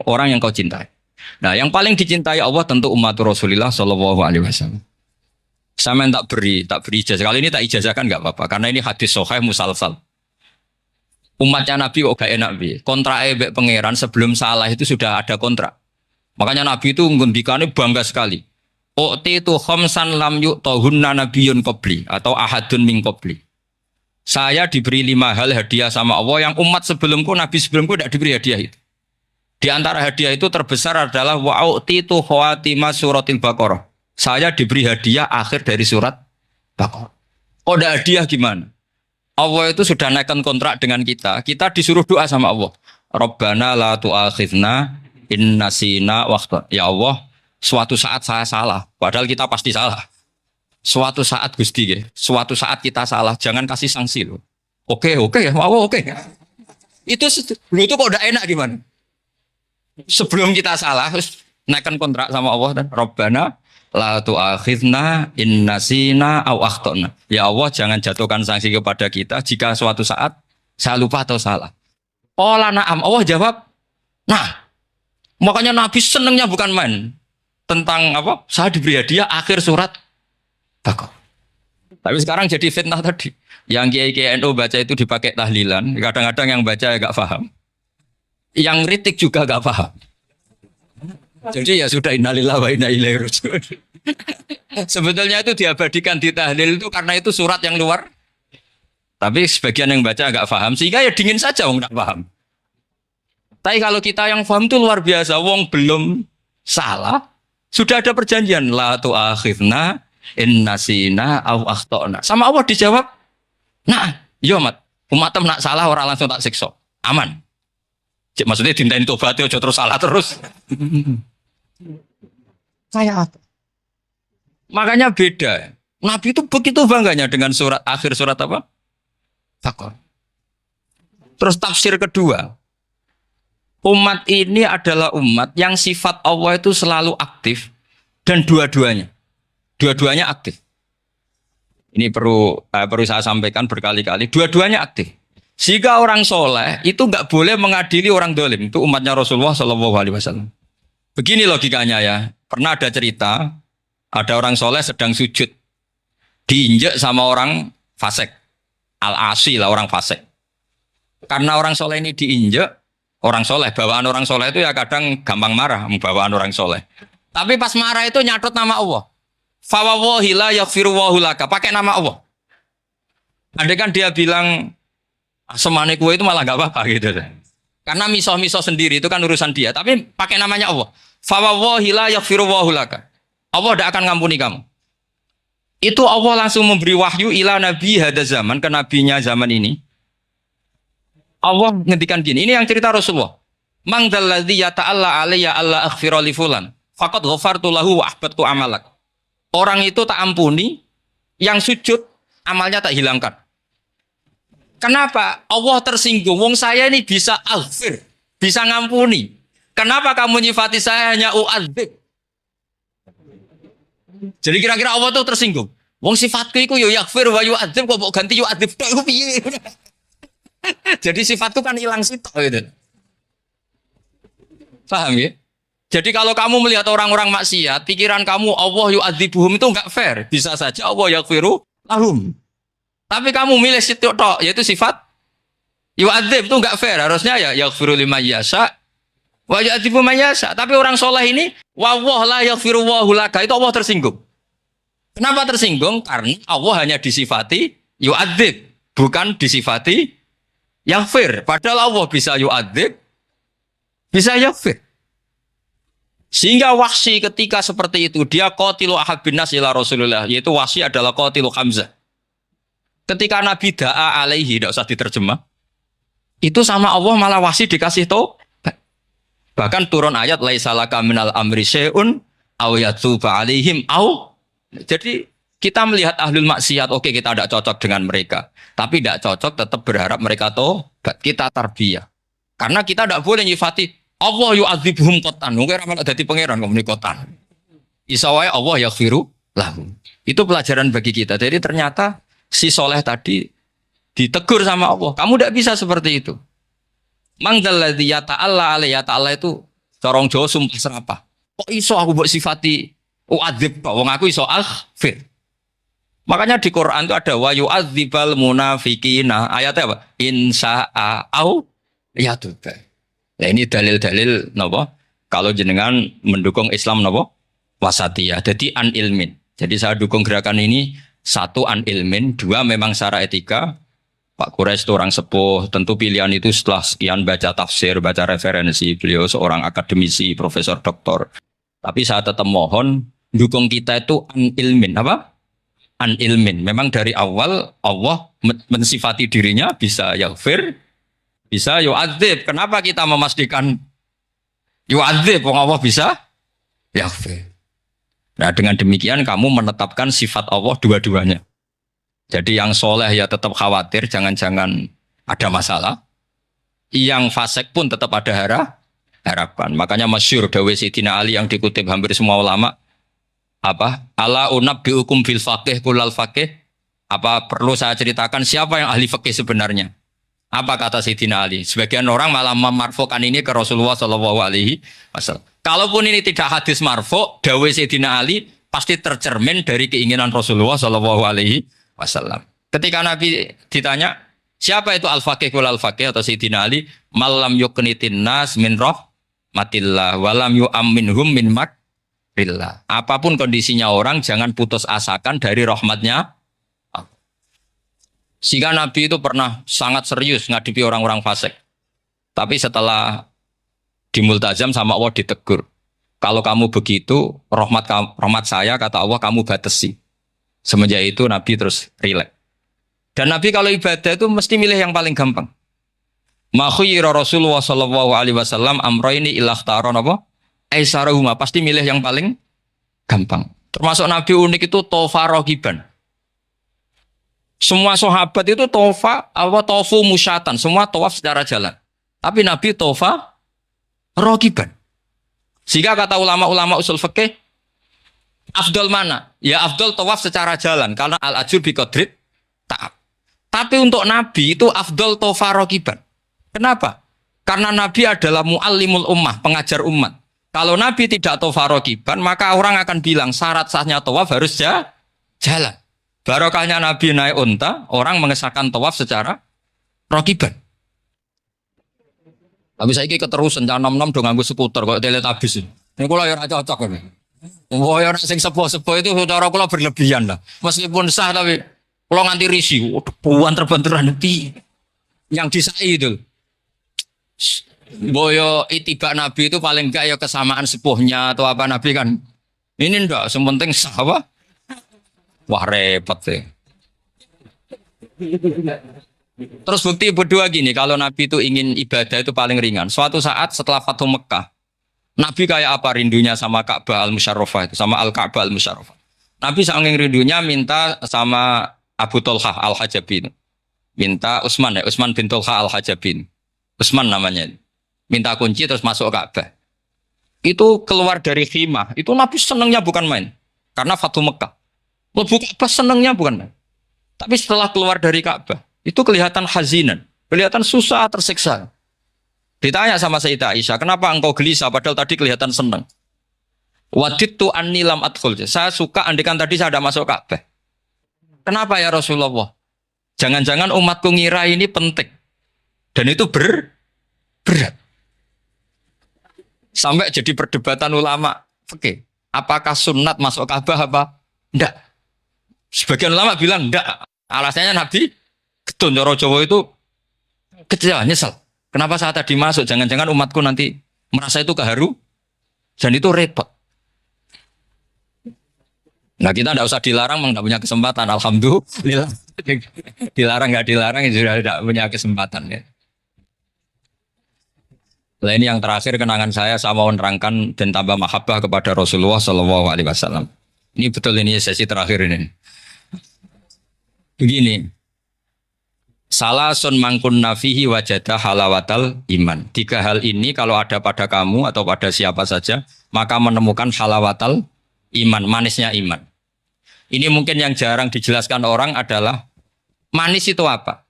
orang yang kau cintai. Nah, yang paling dicintai Allah tentu umat Rasulullah sallallahu alaihi wasallam. Saya tak beri ijazah. Kali ini tak ijazahkan enggak apa-apa karena ini hadis sahih musalsal. Umatnya Nabi kok gak enak bi. Kontrak mbek pangeran sebelum salah itu sudah ada kontrak. Makanya Nabi itu ngendikane bangga sekali. U'titu khamsan lam yu'tahunna nabiyyun qabli atau ahadun min qabli. Saya diberi 5 hal hadiah sama Allah yang umat sebelumku, Nabi sebelumku tidak diberi hadiah itu. Di antara hadiah itu terbesar adalah wa'u'titu khawatimah suratil Baqarah. Saya diberi hadiah akhir dari surat Baqarah. Oh, ada hadiah gimana? Allah itu sudah naikkan kontrak dengan kita. Kita disuruh doa sama Allah. Rabbana la tu'akhidna in nasina waqta. Ya Allah, suatu saat saya salah. Padahal kita pasti salah. Suatu saat Gusti, suatu saat kita salah. Jangan kasih sanksi loh. Oke, mau oke. Itu kok udah enak gimana? Sebelum kita salah, terus naikkan kontrak sama Allah dan Rabbana la tu'akhidna in nasina aw akhtana. Ya Allah, jangan jatuhkan sanksi kepada kita jika suatu saat saya lupa atau salah. Qala na'am. Allah jawab, nah. Makanya Nabi senengnya bukan main tentang apa? Saya diberi hadiah akhir surat Baqarah. Tapi sekarang jadi fitnah tadi. Yang kiai NU baca itu dipakai tahlilan. Kadang-kadang yang baca enggak paham. Yang kritik juga enggak paham. Jadi ya sudah innalillahi wa inna ilaihi raji'un. Sebetulnya itu diabadikan di tahlil itu karena itu surat yang luar. Tapi sebagian yang baca agak paham sehingga ya dingin saja wong enggak paham. Tapi kalau kita yang paham itu luar biasa, wong belum salah sudah ada perjanjian la tu'akhidna in nasina aw akhtana. Sama Allah dijawab, "Nah, yo umatem nak salah orang langsung tak siksa. Aman." Maksudnya dintain tobat aja terus salah terus. Kayak apa? Makanya beda. Nabi itu begitu bangganya dengan surat akhir surat apa? Baqarah. Terus tafsir kedua. Umat ini adalah umat yang sifat Allah itu selalu aktif dan dua-duanya aktif. Ini perlu saya sampaikan berkali-kali. Dua-duanya aktif. Jika orang soleh itu nggak boleh mengadili orang dolim. Itu umatnya Rasulullah SAW. Begini logikanya ya. Pernah ada cerita, ada orang soleh sedang sujud, diinjak sama orang fasik, al-asi lah orang fasik. Karena orang soleh ini diinjak, orang soleh, bawaan orang soleh itu ya kadang gampang marah, bawaan orang soleh. Tapi pas marah itu nyatot nama Allah. Fawawahi la yaghfirullahu laka, pakai nama Allah. Andai kan dia bilang semane kue itu malah gak apa-apa gitu. Karena misoh-misoh sendiri itu kan urusan dia. Tapi pakai namanya Allah. Fawawahi la yaghfirullahu laka. Allah tidak akan ngampuni kamu. Itu Allah langsung memberi wahyu ila nabi hada zaman, ke nabinya zaman ini. Allah ngendikan gini. Ini yang cerita Rasulullah. Mang dzalladzi yata'alla alayya alla aghfira li fulan. Faqad ghafartu lahu wa ahbattu amalak. Orang itu tak ampuni, yang sujud amalnya tak hilangkan. Kenapa? Allah tersinggung. Wong saya ini bisa alfir, bisa ngampuni. Kenapa kamu nyifati saya hanya u'adzib? Jadi kira-kira Allah tuh tersinggung. Wong sifatku iku yo yaghfir wa yu'adzib kok mbok ganti yu'adzib tok iku piye? Jadi sifatku kan hilang sitok gitu. Paham ya? Jadi kalau kamu melihat orang-orang maksiat, pikiran kamu Allah yu'adzibuhum itu enggak fair. Bisa saja Allah yaghfiru lahum. Tapi kamu milih sitok tok, yaitu sifat yu'adzib itu enggak fair. Harusnya ya yaghfiru liman yasha wa yu'adzibu man yasha. Tapi orang soleh ini wallahu la yaghfiru wallahu laka, itu Allah tersinggung. Kenapa tersinggung? Karena Allah hanya disifati yu'adzib, bukan disifati yaghfir. Padahal Allah bisa yu'adzib, bisa yaghfir. Sehingga Wahsy ketika seperti itu, dia qatilu ahabbin nas ila Rasulullah, yaitu Wahsy adalah qatilu Hamzah. Ketika Nabi da'a alaihi, tidak usah diterjemah, itu sama Allah malah Wahsy dikasih tahu. Bahkan turun ayat laisa laka minal amri syai'un aw yatuba alaihim aw. Jadi kita melihat ahlul maksiat, oke kita tidak cocok dengan mereka, tapi tidak cocok tetap berharap mereka tobat. Kita tarbiyah. Karena kita tidak boleh nyifati Allah yu'adzibuhum qatan. Mungkin ramal dadi pangeran ngomong qatan. Isa wae Allah yaghfiru lahum. Itu pelajaran bagi kita. Jadi ternyata si soleh tadi ditegur sama Allah. Kamu tidak bisa seperti itu. Mangdalladzi yata'alla alaihi ta'ala itu corong Jawa sumpah serapah. Kok iso aku mbok sifati u'adzib, wong aku iso aghfir. Makanya di Quran itu ada wa yu'adzibal munafiqina. Ayatnya apa? Insya'a au yatuba. Ya ini dalil-dalil napa? Kalau jenengan mendukung Islam napa? Wasatiyah. Jadi an ilmin. Jadi saya dukung gerakan ini, satu an ilmin, dua memang secara etika. Pak Quraisy itu orang sepuh, tentu pilihan itu setelah sekian baca tafsir, baca referensi, beliau seorang akademisi, profesor doktor. Tapi saya tetap mohon, dukung kita itu an ilmin, apa? An ilmin. Memang dari awal Allah mensifati dirinya bisa yaghfir, bisa yu'adzib. Kenapa kita memastikan yu'adzib? Wong Allah bisa yaghfir. Nah dengan demikian kamu menetapkan sifat Allah dua-duanya. Jadi yang soleh ya tetap khawatir, jangan-jangan ada masalah. Yang fasik pun tetap ada harapan. Makanya masyhur dawuh Sayyidina Ali yang dikutip hampir semua ulama. Apa? Ala unabbiukum fil faqih kullal faqih. Apa perlu saya ceritakan siapa yang ahli fikih sebenarnya? Apa kata Sayyidina Ali? Sebagian orang malah memarfukan ini ke Rasulullah SAW. Kalaupun ini tidak hadis marfu, dawuh Sayyidina Ali pasti tercermin dari keinginan Rasulullah SAW. Ketika Nabi ditanya, siapa itu al-faqih wal al-faqih atau Sayyidina Ali, malam yuknitin nas min rahmatillah walam yu'amminhum min makrillah. Apapun kondisinya orang, jangan putus asakan dari rahmatnya. Sehingga Nabi itu pernah sangat serius ngadepi orang-orang fasik. Tapi setelah di multazam sama Allah ditegur. Kalau kamu begitu, rahmat saya, kata Allah, kamu batasi. Semenjak itu Nabi terus rileks. Dan Nabi kalau ibadah itu mesti milih yang paling gampang. Ma khuyira Rasulullah sallallahu alaihi wasallam amroini ilakhtara apa? Aisarahuma, pasti milih yang paling gampang. Termasuk Nabi unik itu tofa rogiban. Semua sahabat itu tofu musyatan, semua tawaf secara jalan. Tapi Nabi tofa rogiban. Sehingga kata ulama-ulama usul fikih, afdol mana? Ya afdol tawaf secara jalan karena al-ajur biqadrit ta'ab. Tapi untuk Nabi itu afdol tofa rogiban. Kenapa? Karena Nabi adalah muallimul ummah, pengajar umat. Kalau Nabi tidak tofa rogiban, maka orang akan bilang syarat sahnya tawaf harus jalan. Barokahnya Nabi naik unta, orang mengesahkan tawaf secara rogiban. Tapi saya ini keterusan, jangan nom-nom dong nganggo skuter kok teletabis. Ini kalau yang cocok ini. Wah, yang sing sepuh-sepuh itu cara kula berlebihan lah. Meskipun sah tapi kula nganti risih, buan terbenturan nepi. Yang disai itu. Boyo itibak Nabi itu paling enggak ya kesamaan sepuhnya atau apa Nabi kan. Ini ndak, sementing sah apa? Wah repot sih. Terus bukti kedua gini, kalau Nabi itu ingin ibadah itu paling ringan. Suatu saat setelah Fathu Mekah, Nabi kayak apa rindunya sama Ka'bah al-Musyarrafah itu, sama Al-Ka'bah al-Musyarrafah. Nabi saking rindunya minta sama Abu Thalhah al-Hajabi itu. minta Utsman ya, Utsman bin Talha al-Hajabin. Utsman namanya. Minta kunci terus masuk Ka'bah. Itu keluar dari khimah, itu Nabi senangnya bukan main. Karena Fathu Mekah. Lebu Ka'bah senangnya bukan main. Tapi setelah keluar dari Ka'bah, itu kelihatan hazinan, kelihatan susah, tersiksa. Ditanya sama Sayyidah Aisyah, kenapa engkau gelisah padahal tadi kelihatan senang? Wadidtu anni lam adkhul. Saya suka andikan tadi saya ada masuk Ka'bah. Kenapa ya Rasulullah? Jangan-jangan umatku ngira ini penting. Dan itu berat. Sampai jadi perdebatan ulama. Oke, apakah sunat masuk Ka'bah apa? Enggak. Sebagian ulama bilang enggak. Alasannya Nabi ketun cara Jawa itu kecewa, nyesel. Kenapa saat tadi masuk? Jangan-jangan umatku nanti merasa itu keharu dan itu repot. Nah kita tidak usah dilarang, memang tidak punya kesempatan. Alhamdulillah. Dilarang nggak dilarang, sudah tidak punya kesempatan ya. Nah ini yang terakhir kenangan saya mau menerangkan dan tambah mahabbah kepada Rasulullah Shallallahu Alaihi Wasallam. Ini betul ini sesi terakhir ini. Begini, salasun mangkun nafihi wajada halawatal iman. 3 hal ini kalau ada pada kamu atau pada siapa saja, maka menemukan halawatal iman, manisnya iman. Ini mungkin yang jarang dijelaskan orang adalah manis itu apa?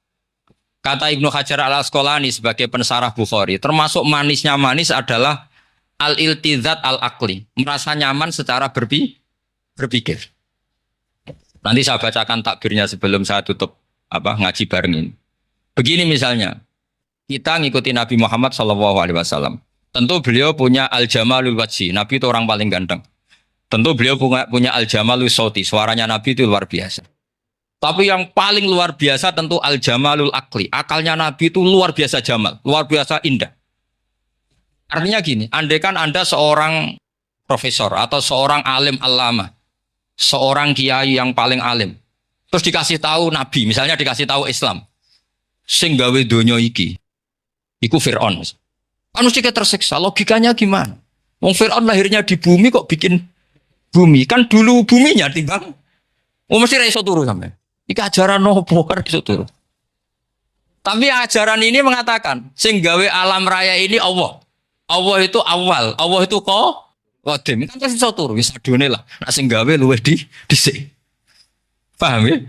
Kata Ibnu Hajar al-Asqalani sebagai pensarah Bukhari, termasuk manisnya manis adalah al-iltizat al-akli, merasa nyaman secara berpikir. Nanti saya bacakan takbirnya sebelum saya tutup ngaji bareng ini. Begini misalnya, kita ngikuti Nabi Muhammad SAW. Tentu beliau punya al-jamalul wajhi, Nabi itu orang paling ganteng. Tentu beliau punya al-jamalul sauti, suaranya Nabi itu luar biasa. Tapi yang paling luar biasa tentu al-jamalul akli. Akalnya Nabi itu luar biasa jamal, luar biasa indah. Artinya gini, andaikan Anda seorang profesor atau seorang alim alama, seorang kiai yang paling alim, terus dikasih tahu Nabi, misalnya dikasih tahu Islam, sing gawe donya iki, iku Fir'aun. Kan mesti tersiksa, logikanya gimana? Wong Fir'aun lahirnya di bumi kok bikin bumi, kan dulu buminya timbang. Mesti ra iso turu sampe. Iki ajaran nopo kan iso turu. Tapi ajaran ini mengatakan sing gawe alam raya ini Allah. Allah itu awal, Allah itu qadim. Kan iso turu wis adone lah. Nek sing gawe luwih dhisik. Paham ya?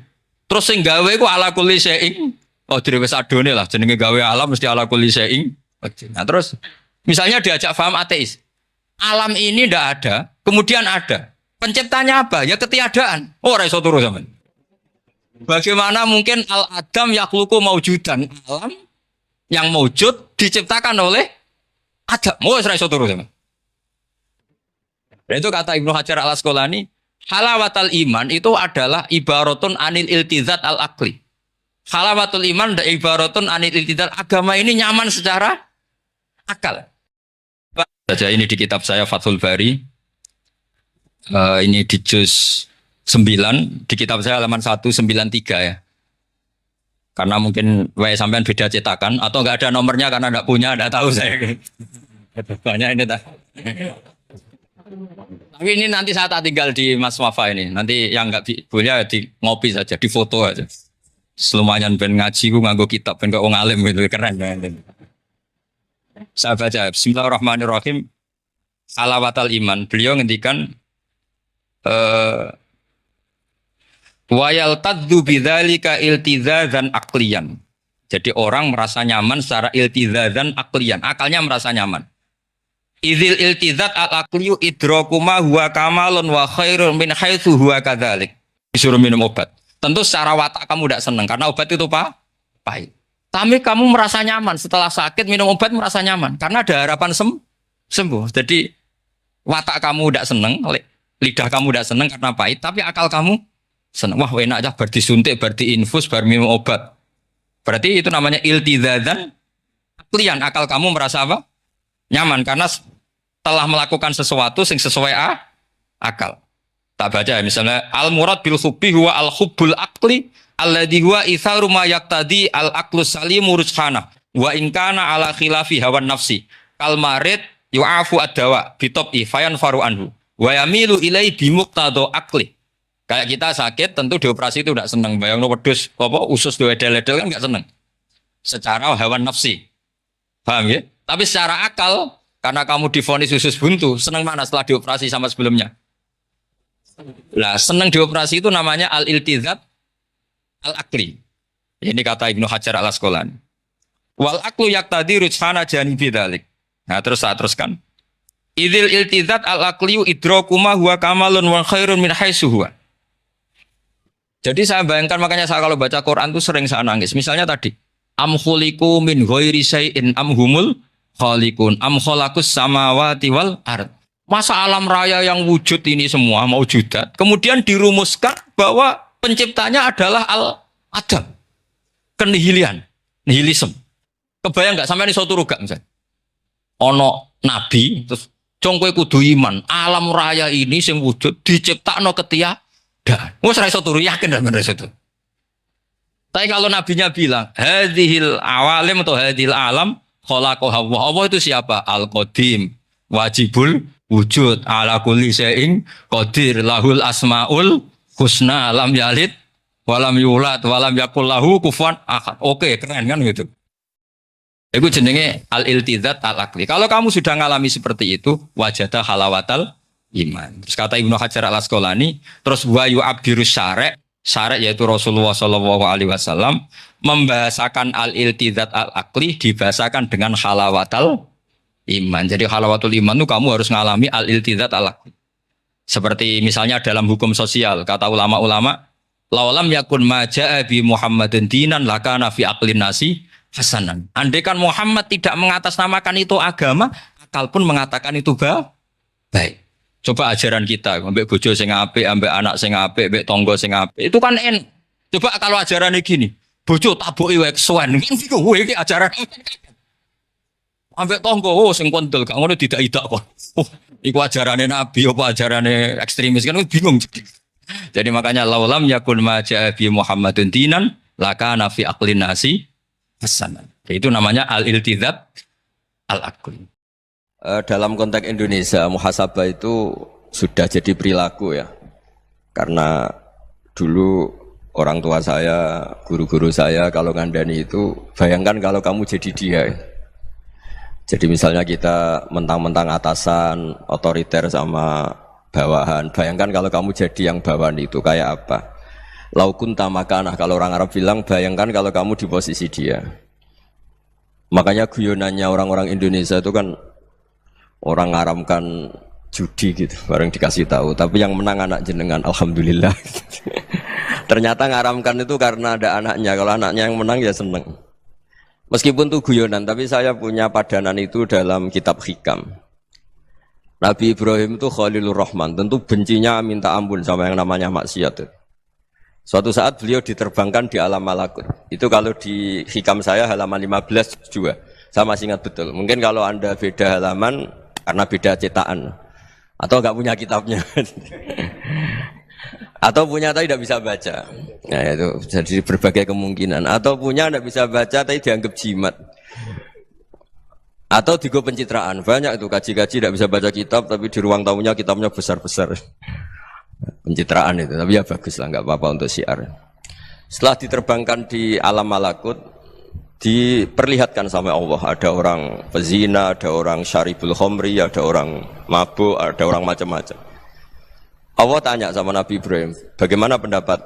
Terus sing gawe iku ala kulli syai'in qadir wis adone lah jenenge gawe alam mesti ala kulli syai'in. Nah terus misalnya diajak paham ateis. Alam ini ndak ada, kemudian ada. Penciptanya apa? Ya ketiadaan. Oh ora iso turu sampean. Bagaimana mungkin al-adam yakhluqu maujudan, alam yang maujud diciptakan oleh Adam. Oh ora iso turu sampean. Dan itu kata Ibnu Hajar al-Asqalani, halawatul iman itu adalah ibaratun anil iltizat al-akli. Halawatul iman dan ibaratun anil iltizat, agama ini nyaman secara akal. Saja ini di kitab saya Fathul Bari. Ini di juz 9, di kitab saya halaman 193 ya. Karena mungkin sampean beda cetakan atau enggak ada nomornya karena enggak punya, enggak tahu saya. Banyak ini tak. Tapi ini nanti saya tak tinggal di Mas Wafa ini. Nanti yang enggak boleh di ngopi saja, di foto aja. Selumayan ben ngaji ku nganggo kitab ben kok wong alim gitu, keren banget. Saya baca Bismillahirrahmanirrahim. Halawatul iman. Beliau ngendikan wayal taddu bidzalika iltizazan aqliyan. Jadi orang merasa nyaman secara iltizazan aqliyan, akalnya merasa nyaman. Idzil iltizat al-aqliyu idrakuma huwa kamalun wa khairun min haitsu huwa kadzalik. Disuruh minum obat. Tentu secara watak kamu tidak senang karena obat itu pahit. Tapi kamu merasa nyaman setelah sakit minum obat merasa nyaman karena ada harapan sembuh. Jadi watak kamu tidak senang, lidah kamu tidak senang karena pahit, tapi akal kamu senang. Wah enak aja berarti suntik, berarti infus, baru minum obat. Berarti itu namanya iltizazan aklian. Akal kamu merasa apa? Nyaman karena telah melakukan sesuatu yang sesuai akal. Tak baca ya, misalnya al murad bil hubbi huwa al hubbul aqli alladhi huwa itharu ma yaqtadi al aqlus salimu rujhana wa in kana ala khilafi hawan nafsi kal marid yu'afu ad-dawa bi tab'i fayan faru anhu wa yamilu ilai bi muqtado aqli Kayak kita sakit tentu dioperasi itu tidak senang. Bayang wedhus apa usus diedel-edel kan nggak senang. Secara hawa nafsi. Paham ya? Tapi secara akal karena kamu divonis usus buntu, senang mana setelah dioperasi sama sebelumnya? Lah, senang dioperasi itu namanya al-iltizat al-akli. Ini kata Ibnu Hajar al-Asqalani. Wal aklu yaqtadi rujhana janibi dzalik. Nah, terus saya teruskan. Idzil iltizat al-aqliyu idrakuma huwa kamalun wa khairun min haitsu huwa. Jadi saya bayangkan, makanya saya kalau baca Quran itu sering saya nangis. Misalnya tadi, am khuliqu min ghairi syai'in am humul khaliqun am khalaqus samawati wal ard. Masa alam raya yang wujud ini semua maujudat, kemudian dirumuskan bahwa penciptanya adalah al-adam. Kenihilian, nihilisme. Kebayang enggak sampai ini suatu ruga misalnya. Ono nabi terus congkoe kudu iman, alam raya ini sing wujud diciptakno ketiadaan. Wes ra iso turu yakin dan bener itu. Tapi kalau nabinya bilang, hadhil awalim atau hadhil alam khalaqaha Allah. Allah itu siapa? Al-Qadim, wajibul wujud, ala kulli syai'in qadir, lahul asmaul husna, lam yalid walam yulad walam yakul lahu kufuwan ahad. Oke, keren kan gitu. Itu jenenge al-iltizat al-aqli. Kalau kamu sudah ngalami seperti itu, wajada halawatal iman. Terus kata Ibnu Hajar al-Asqalani, terus wa yu'abdirus syara', syara' yaitu Rasulullah sallallahu alaihi wasallam membahasakan al-iltizat al-aqli dibahasakan dengan halawatal iman. Jadi halawatul iman itu kamu harus ngalami al-iltizat al-aqli. Seperti misalnya dalam hukum sosial, kata ulama-ulama, laulam yakun ma ja'a bi Muhammadin dinan lakana fi aqlin nasi hasanan. Andai kan Muhammad tidak mengatasnamakan itu agama, akal pun mengatakan itu baik. Coba ajaran kita, ambek bojo sing apik, ambek anak sing apik, ambek tangga sing apik. Itu kan Coba kalau ajarannya gini, bojo taboki wae kesuwen. Kan iku kowe iki ajaran. Ambek tangga sing kondel, gak ngono tidak kok. Iku ajarane nabi apa ajarane ekstremis kan bingung. Jadi makanya laulam yakun ma ja'a bi Muhammadun dinan lakana fi aqlin nasi hasanan. Itu namanya al-iltizat al-aqli. Dalam konteks Indonesia, muhasabah itu sudah jadi perilaku ya. Karena dulu orang tua saya, guru-guru saya kalau ngandani itu, bayangkan kalau kamu jadi dia. Jadi misalnya kita mentang-mentang atasan, otoriter sama bawahan. Bayangkan kalau kamu jadi yang bawahan itu kayak apa? Laukun tamakanah, kalau orang Arab bilang, bayangkan kalau kamu di posisi dia. Makanya guyonannya orang-orang Indonesia itu kan orang ngaramkan judi gitu, bareng dikasih tahu. Tapi yang menang anak jenengan, alhamdulillah. Ternyata ngaramkan itu karena ada anaknya. Kalau anaknya yang menang ya seneng. Meskipun itu guyonan, tapi saya punya padanan itu dalam kitab Hikam. Nabi Ibrahim itu Khalilur Rahman, tentu bencinya minta ampun sama yang namanya maksiat. Suatu saat beliau diterbangkan di alam malakut. Itu kalau di Hikam saya halaman 15 juga. Saya masih ingat betul. Mungkin kalau Anda beda halaman karena beda cetakan atau enggak punya kitabnya. Atau punya tapi tidak bisa baca. Nah itu jadi berbagai kemungkinan. Atau punya tidak bisa baca tapi dianggap jimat. Atau digo pencitraan. Banyak itu kaji-kaji tidak bisa baca kitab tapi di ruang tamunya kitabnya besar-besar. Pencitraan itu. Tapi ya bagus lah, nggak apa-apa untuk syiar. Setelah diterbangkan di alam malakut, diperlihatkan sama Allah. Ada orang pezina, ada orang syaribul khomri, ada orang mabuk, ada orang macam-macam. Allah tanya sama Nabi Ibrahim, bagaimana pendapat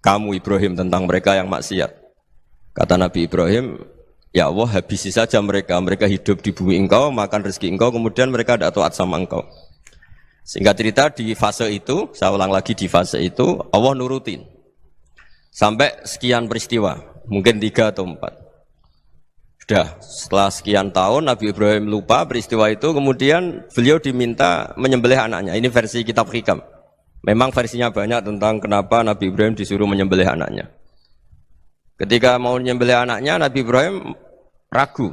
kamu Ibrahim tentang mereka yang maksiat? Kata Nabi Ibrahim, ya Allah habisi saja mereka. Mereka hidup di bumi engkau, makan rezeki engkau, kemudian mereka tidak taat sama engkau. Singkat cerita di fase itu, saya ulang lagi di fase itu, Allah nurutin. Sampai sekian peristiwa, mungkin 3 atau 4. Sudah, setelah sekian tahun Nabi Ibrahim lupa peristiwa itu, kemudian beliau diminta menyembelih anaknya. Ini versi kitab Hikam. Memang versinya banyak tentang kenapa Nabi Ibrahim disuruh menyembelih anaknya. Ketika mau menyembelih anaknya, Nabi Ibrahim ragu.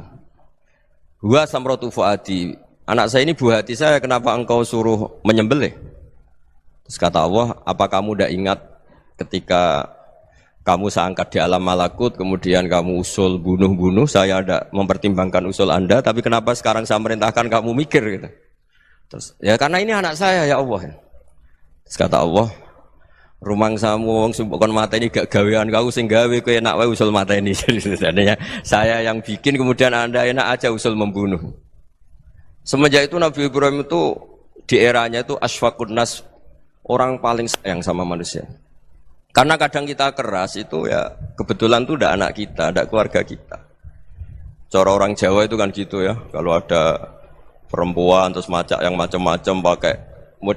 Huwa samratu fuadi. Anak saya ini buah hati saya, kenapa engkau suruh menyembelih? Terus kata Allah, apa kamu tidak ingat ketika kamu saya angkat di alam malakut, kemudian kamu usul bunuh-bunuh, saya tidak mempertimbangkan usul Anda, tapi kenapa sekarang saya merintahkan kamu mikir gitu? Terus, ya karena ini anak saya ya Allah. Terus kata Allah, rumangsamu wong sing kon mateni gak gawean kau sing gawe kowe enak wae usul mateni. Sebenarnya saya yang bikin kemudian Anda enak aja usul membunuh. Semenjak itu Nabi Ibrahim itu di eranya itu asfaqun nas, orang paling sayang sama manusia. Karena kadang kita keras itu ya kebetulan tuh udah anak kita, ada keluarga kita. Cara orang Jawa itu kan gitu ya, kalau ada perempuan terus macak yang macam-macam pakai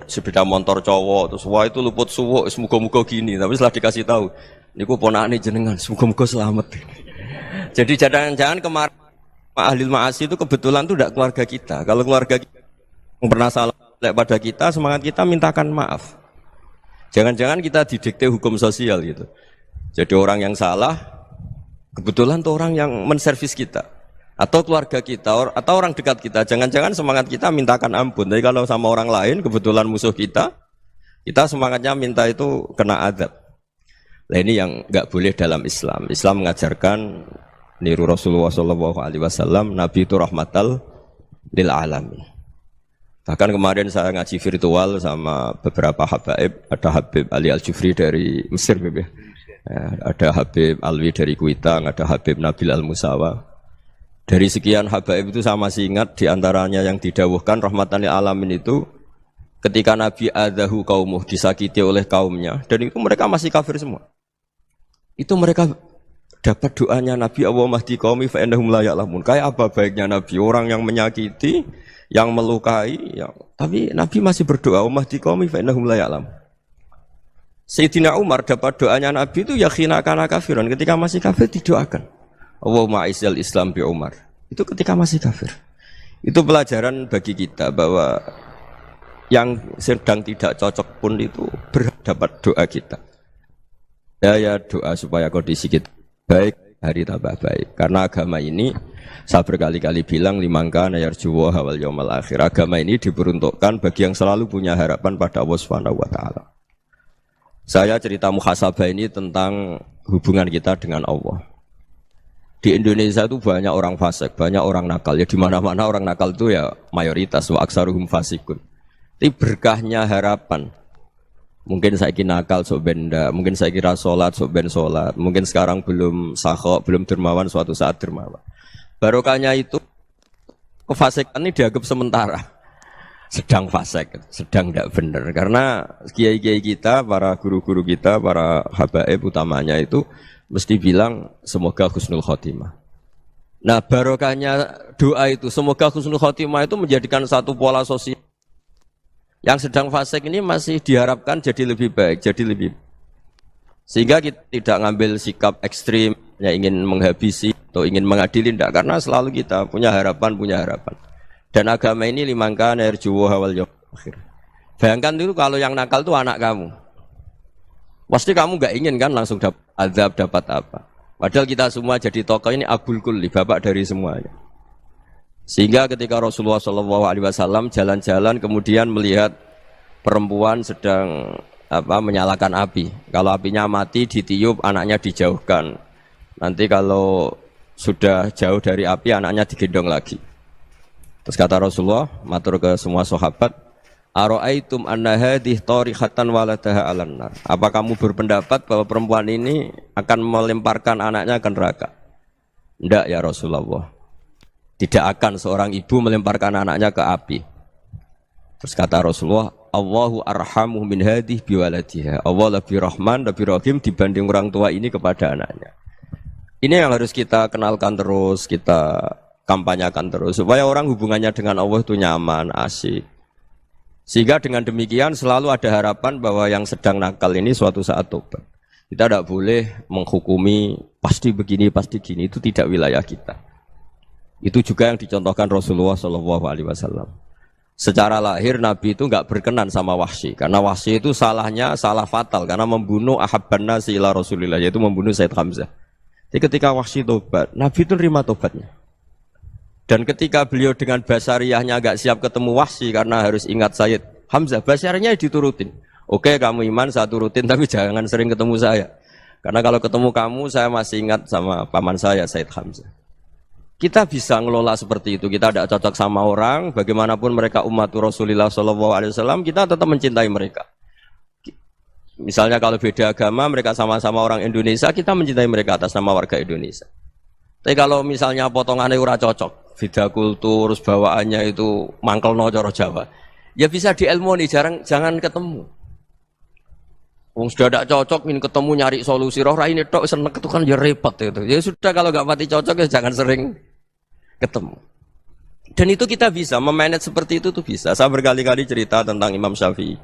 sepeda motor cowok terus wah itu luput suwuk semoga-moga gini, tapi setelah dikasih tahu niku ponakane jenengan semoga-moga selamat. Jadi jangan-jangan kemarin ahlil ma'asi itu kebetulan tuh tidak keluarga kita. Kalau keluarga kita yang pernah salah pada kita, semangat kita mintakan maaf. Jangan-jangan kita didikte hukum sosial gitu. Jadi orang yang salah kebetulan tuh orang yang menservis kita, atau keluarga kita, atau orang dekat kita. Jangan-jangan semangat kita mintakan ampun. Tapi kalau sama orang lain kebetulan musuh kita semangatnya minta itu kena adab. Nah ini yang nggak boleh dalam Islam. Islam mengajarkan niru Rasulullah SAW, Nabi itu rahmatal lil alamin. Bahkan kemarin saya ngaji virtual sama beberapa habaib, ada Habib Ali Al-Jufri dari Mesir, ya, ada Habib Alwi dari Kuitang, ada Habib Nabil Al-Musawa. Dari sekian habaib itu saya masih ingat diantaranya yang didawuhkan rahmatan lil alamin itu ketika Nabi adahu kaumuh, disakiti oleh kaumnya, dan itu mereka masih kafir semua. Itu mereka dapat doanya Nabi Allahumma hdi qaumi fa innahum la ya'lamun. Kayak apa baiknya Nabi, orang yang menyakiti, yang melukai, tapi Nabi masih berdoa Allahumma hdi qaumi fa innahum la ya'lamun. Sayyidina Umar dapat doanya Nabi itu yakhina kana kafiran, ketika masih kafir didoakan Allahumma aizzal Islam bi Umar. Itu ketika masih kafir. Itu pelajaran bagi kita bahwa yang sedang tidak cocok pun itu berdapat doa kita. Ya doa supaya kondisi kita baik, hari tambah baik. Karena agama ini saya berkali-kali bilang limangka nayarjuwa hawal yaumal akhir. Agama ini diperuntukkan bagi yang selalu punya harapan pada Allah Subhanahu wa taala. Saya cerita muhasabah ini tentang hubungan kita dengan Allah. Di Indonesia itu banyak orang fasik, banyak orang nakal. Ya di mana-mana orang nakal itu ya mayoritas, wa aksaruhum fasikun. Tapi berkahnya harapan. Mungkin saya kira nakal sok benda, mungkin saya kira sholat sok ben sholat, mungkin sekarang belum sakhok, belum dermawan, suatu saat dermawan. Barokahnya itu kefasikan ini dianggap sementara, sedang fasik, sedang tidak benar. Karena kiai-kiai kita, para guru-guru kita, para habaib utamanya itu mesti bilang semoga husnul khotimah. Nah barokahnya doa itu semoga husnul khotimah itu menjadikan satu pola sosial. Yang sedang fasik ini masih diharapkan jadi lebih baik, jadi lebih. Sehingga kita tidak ngambil sikap ekstrim, ya ingin menghabisi atau ingin mengadili, tidak. Karena selalu kita punya harapan. Dan agama ini limangka nerjuwa hawal yaumil akhir. Bayangkan dulu kalau yang nakal itu anak kamu. Pasti kamu nggak ingin kan langsung dapat azab, dapat apa. Padahal kita semua jadi tokoh ini abul kulli, bapak dari semuanya. Sehingga ketika Rasulullah SAW jalan-jalan kemudian melihat perempuan sedang menyalakan api. Kalau apinya mati ditiup, anaknya dijauhkan. Nanti kalau sudah jauh dari api, anaknya digendong lagi. Terus kata Rasulullah, matur ke semua sahabat, Aro'aitum anna hadih tarihatan waladaha alan nar. Apa kamu berpendapat bahwa perempuan ini akan melemparkan anaknya ke neraka? Tidak ya Rasulullah. Tidak akan seorang ibu melemparkan anaknya ke api. Terus kata Rasulullah, Allahu arhamu min hadih biwaladiha. Allah lebih rahman, lebih rahim dibanding orang tua ini kepada anaknya. Ini yang harus kita kenalkan terus, kita kampanyakan terus, supaya orang hubungannya dengan Allah itu nyaman, asik. Sehingga dengan demikian selalu ada harapan bahwa yang sedang nakal ini suatu saat tobat. Kita tidak boleh menghukumi pasti begini, pasti gini, itu tidak wilayah kita. Itu juga yang dicontohkan Rasulullah SAW. Secara lahir Nabi itu nggak berkenan sama Wahsy, karena Wahsy itu salahnya salah fatal karena membunuh ahabban nasi ila Rasulillah, yaitu membunuh Sayyid Hamzah. Jadi ketika Wahsy tobat, Nabi itu terima tobatnya. Dan ketika beliau dengan basariyahnya nggak siap ketemu Wahsy karena harus ingat Sayyid Hamzah, basariyahnya diturutin. Oke, kamu iman saya turutin, tapi jangan sering ketemu saya. Karena kalau ketemu kamu saya masih ingat sama paman saya Sayyid Hamzah. Kita bisa ngelola seperti itu. Kita tidak cocok sama orang, bagaimanapun mereka umat Rasulullah SAW, kita tetap mencintai mereka. Misalnya kalau beda agama, mereka sama-sama orang Indonesia, kita mencintai mereka atas nama warga Indonesia. Tapi kalau misalnya potongannya ora cocok, beda kultur, bawaannya itu mangkelno cara Jawa, ya bisa diilmoni, jangan ketemu. Wong sudah tidak cocok, ingin ketemu nyari solusi. Roh ini tok seneng itu kan ya repot itu. Ya sudah kalau nggak mati cocok ya jangan sering ketemu. Dan itu kita bisa memanage seperti itu tuh bisa. Saya berkali-kali cerita tentang Imam Syafi'i.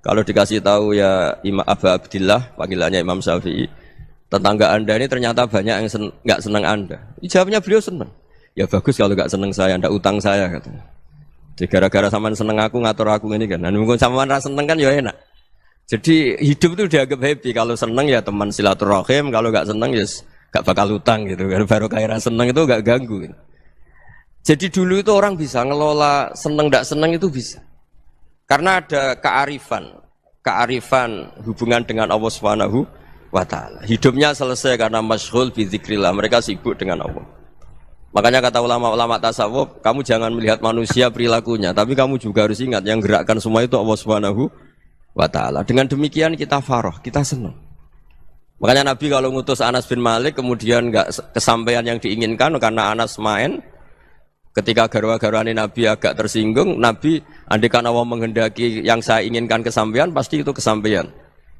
Kalau dikasih tahu ya Imam Aba Abdillah, panggilannya Imam Syafi'i, tetangga anda ini ternyata banyak yang nggak senang anda. Jawabnya beliau senang. Ya bagus kalau nggak senang saya, ndak utang saya katanya. Jadi gara-gara sampean seneng aku ngatur aku ini kan. Dan mungkin sampean rasa seneng kan ya enak. Jadi hidup itu dianggap happy. Kalau seneng ya teman silaturahim, kalau nggak seneng ya nggak bakal utang gitu. Baru kaya seneng itu nggak ganggu. Gitu. Jadi dulu itu orang bisa ngelola seneng ndak seneng itu bisa. Karena ada kearifan hubungan dengan Allah Subhanahu wa taala. Hidupnya selesai karena masyghul bi dzikrillah, mereka sibuk dengan Allah. Makanya kata ulama-ulama tasawuf, kamu jangan melihat manusia perilakunya, tapi kamu juga harus ingat yang gerakkan semua itu Allah Subhanahu wa taala. Dengan demikian kita farah, kita senang. Makanya Nabi kalau ngutus Anas bin Malik kemudian enggak kesampaian yang diinginkan karena Anas main. Ketika garwa-garwani Nabi agak tersinggung, Nabi andaikan Allah menghendaki yang saya inginkan kesampaian, pasti itu kesampaian.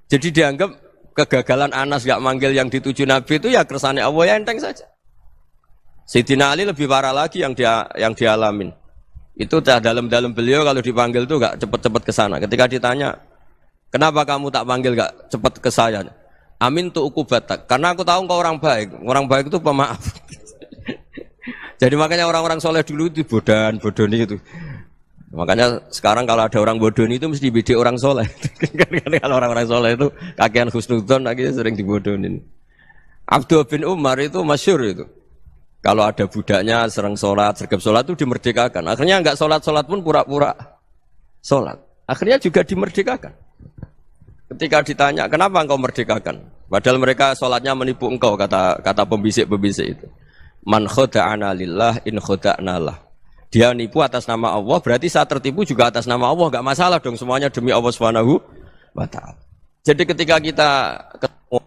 Jadi dianggap kegagalan Anas gak manggil yang dituju Nabi itu ya kersane Allah, ya enteng saja. Sayyidina Ali lebih parah lagi yang dialamin. Itu dalam beliau kalau dipanggil itu gak cepet-cepet ke sana. Ketika ditanya, kenapa kamu tak panggil gak cepet ke saya? Amin tu ukubatak. Karena aku tahu engkau orang baik. Orang baik itu pemaaf. Jadi makanya orang-orang soleh dulu itu bodoni itu. Makanya sekarang kalau ada orang bodoni itu mesti beda orang soleh. Kalau orang-orang soleh itu kakean husnudzon akhirnya sering dibodonin. Abdul bin Umar itu masyhur itu. Kalau ada budaknya sering sholat, sergap sholat itu dimerdekakan. Akhirnya enggak sholat pun pura-pura sholat. Akhirnya juga dimerdekakan. Ketika ditanya kenapa engkau merdekakan? Padahal mereka sholatnya menipu engkau, kata pembisik-pembisik itu. Man khoda'ana lillah in khoda'na lah. Dia nipu atas nama Allah, berarti saat tertipu juga atas nama Allah, enggak masalah dong, semuanya demi Allah Subhanahu wa taala. Jadi ketika kita ketemu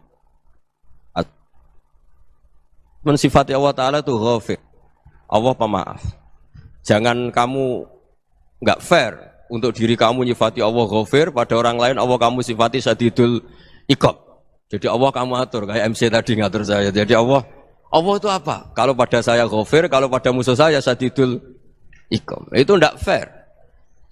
mensifati Allah taala itu ghafir. Allah pemaaf. Jangan kamu enggak fair untuk diri kamu nyifati Allah ghafir, pada orang lain Allah kamu sifati syadidul iqab. Jadi Allah kamu atur kayak MC tadi ngatur saya. Jadi Allah itu apa? Kalau pada saya ghafir, kalau pada musuh saya syadidul iqam. Itu tidak fair.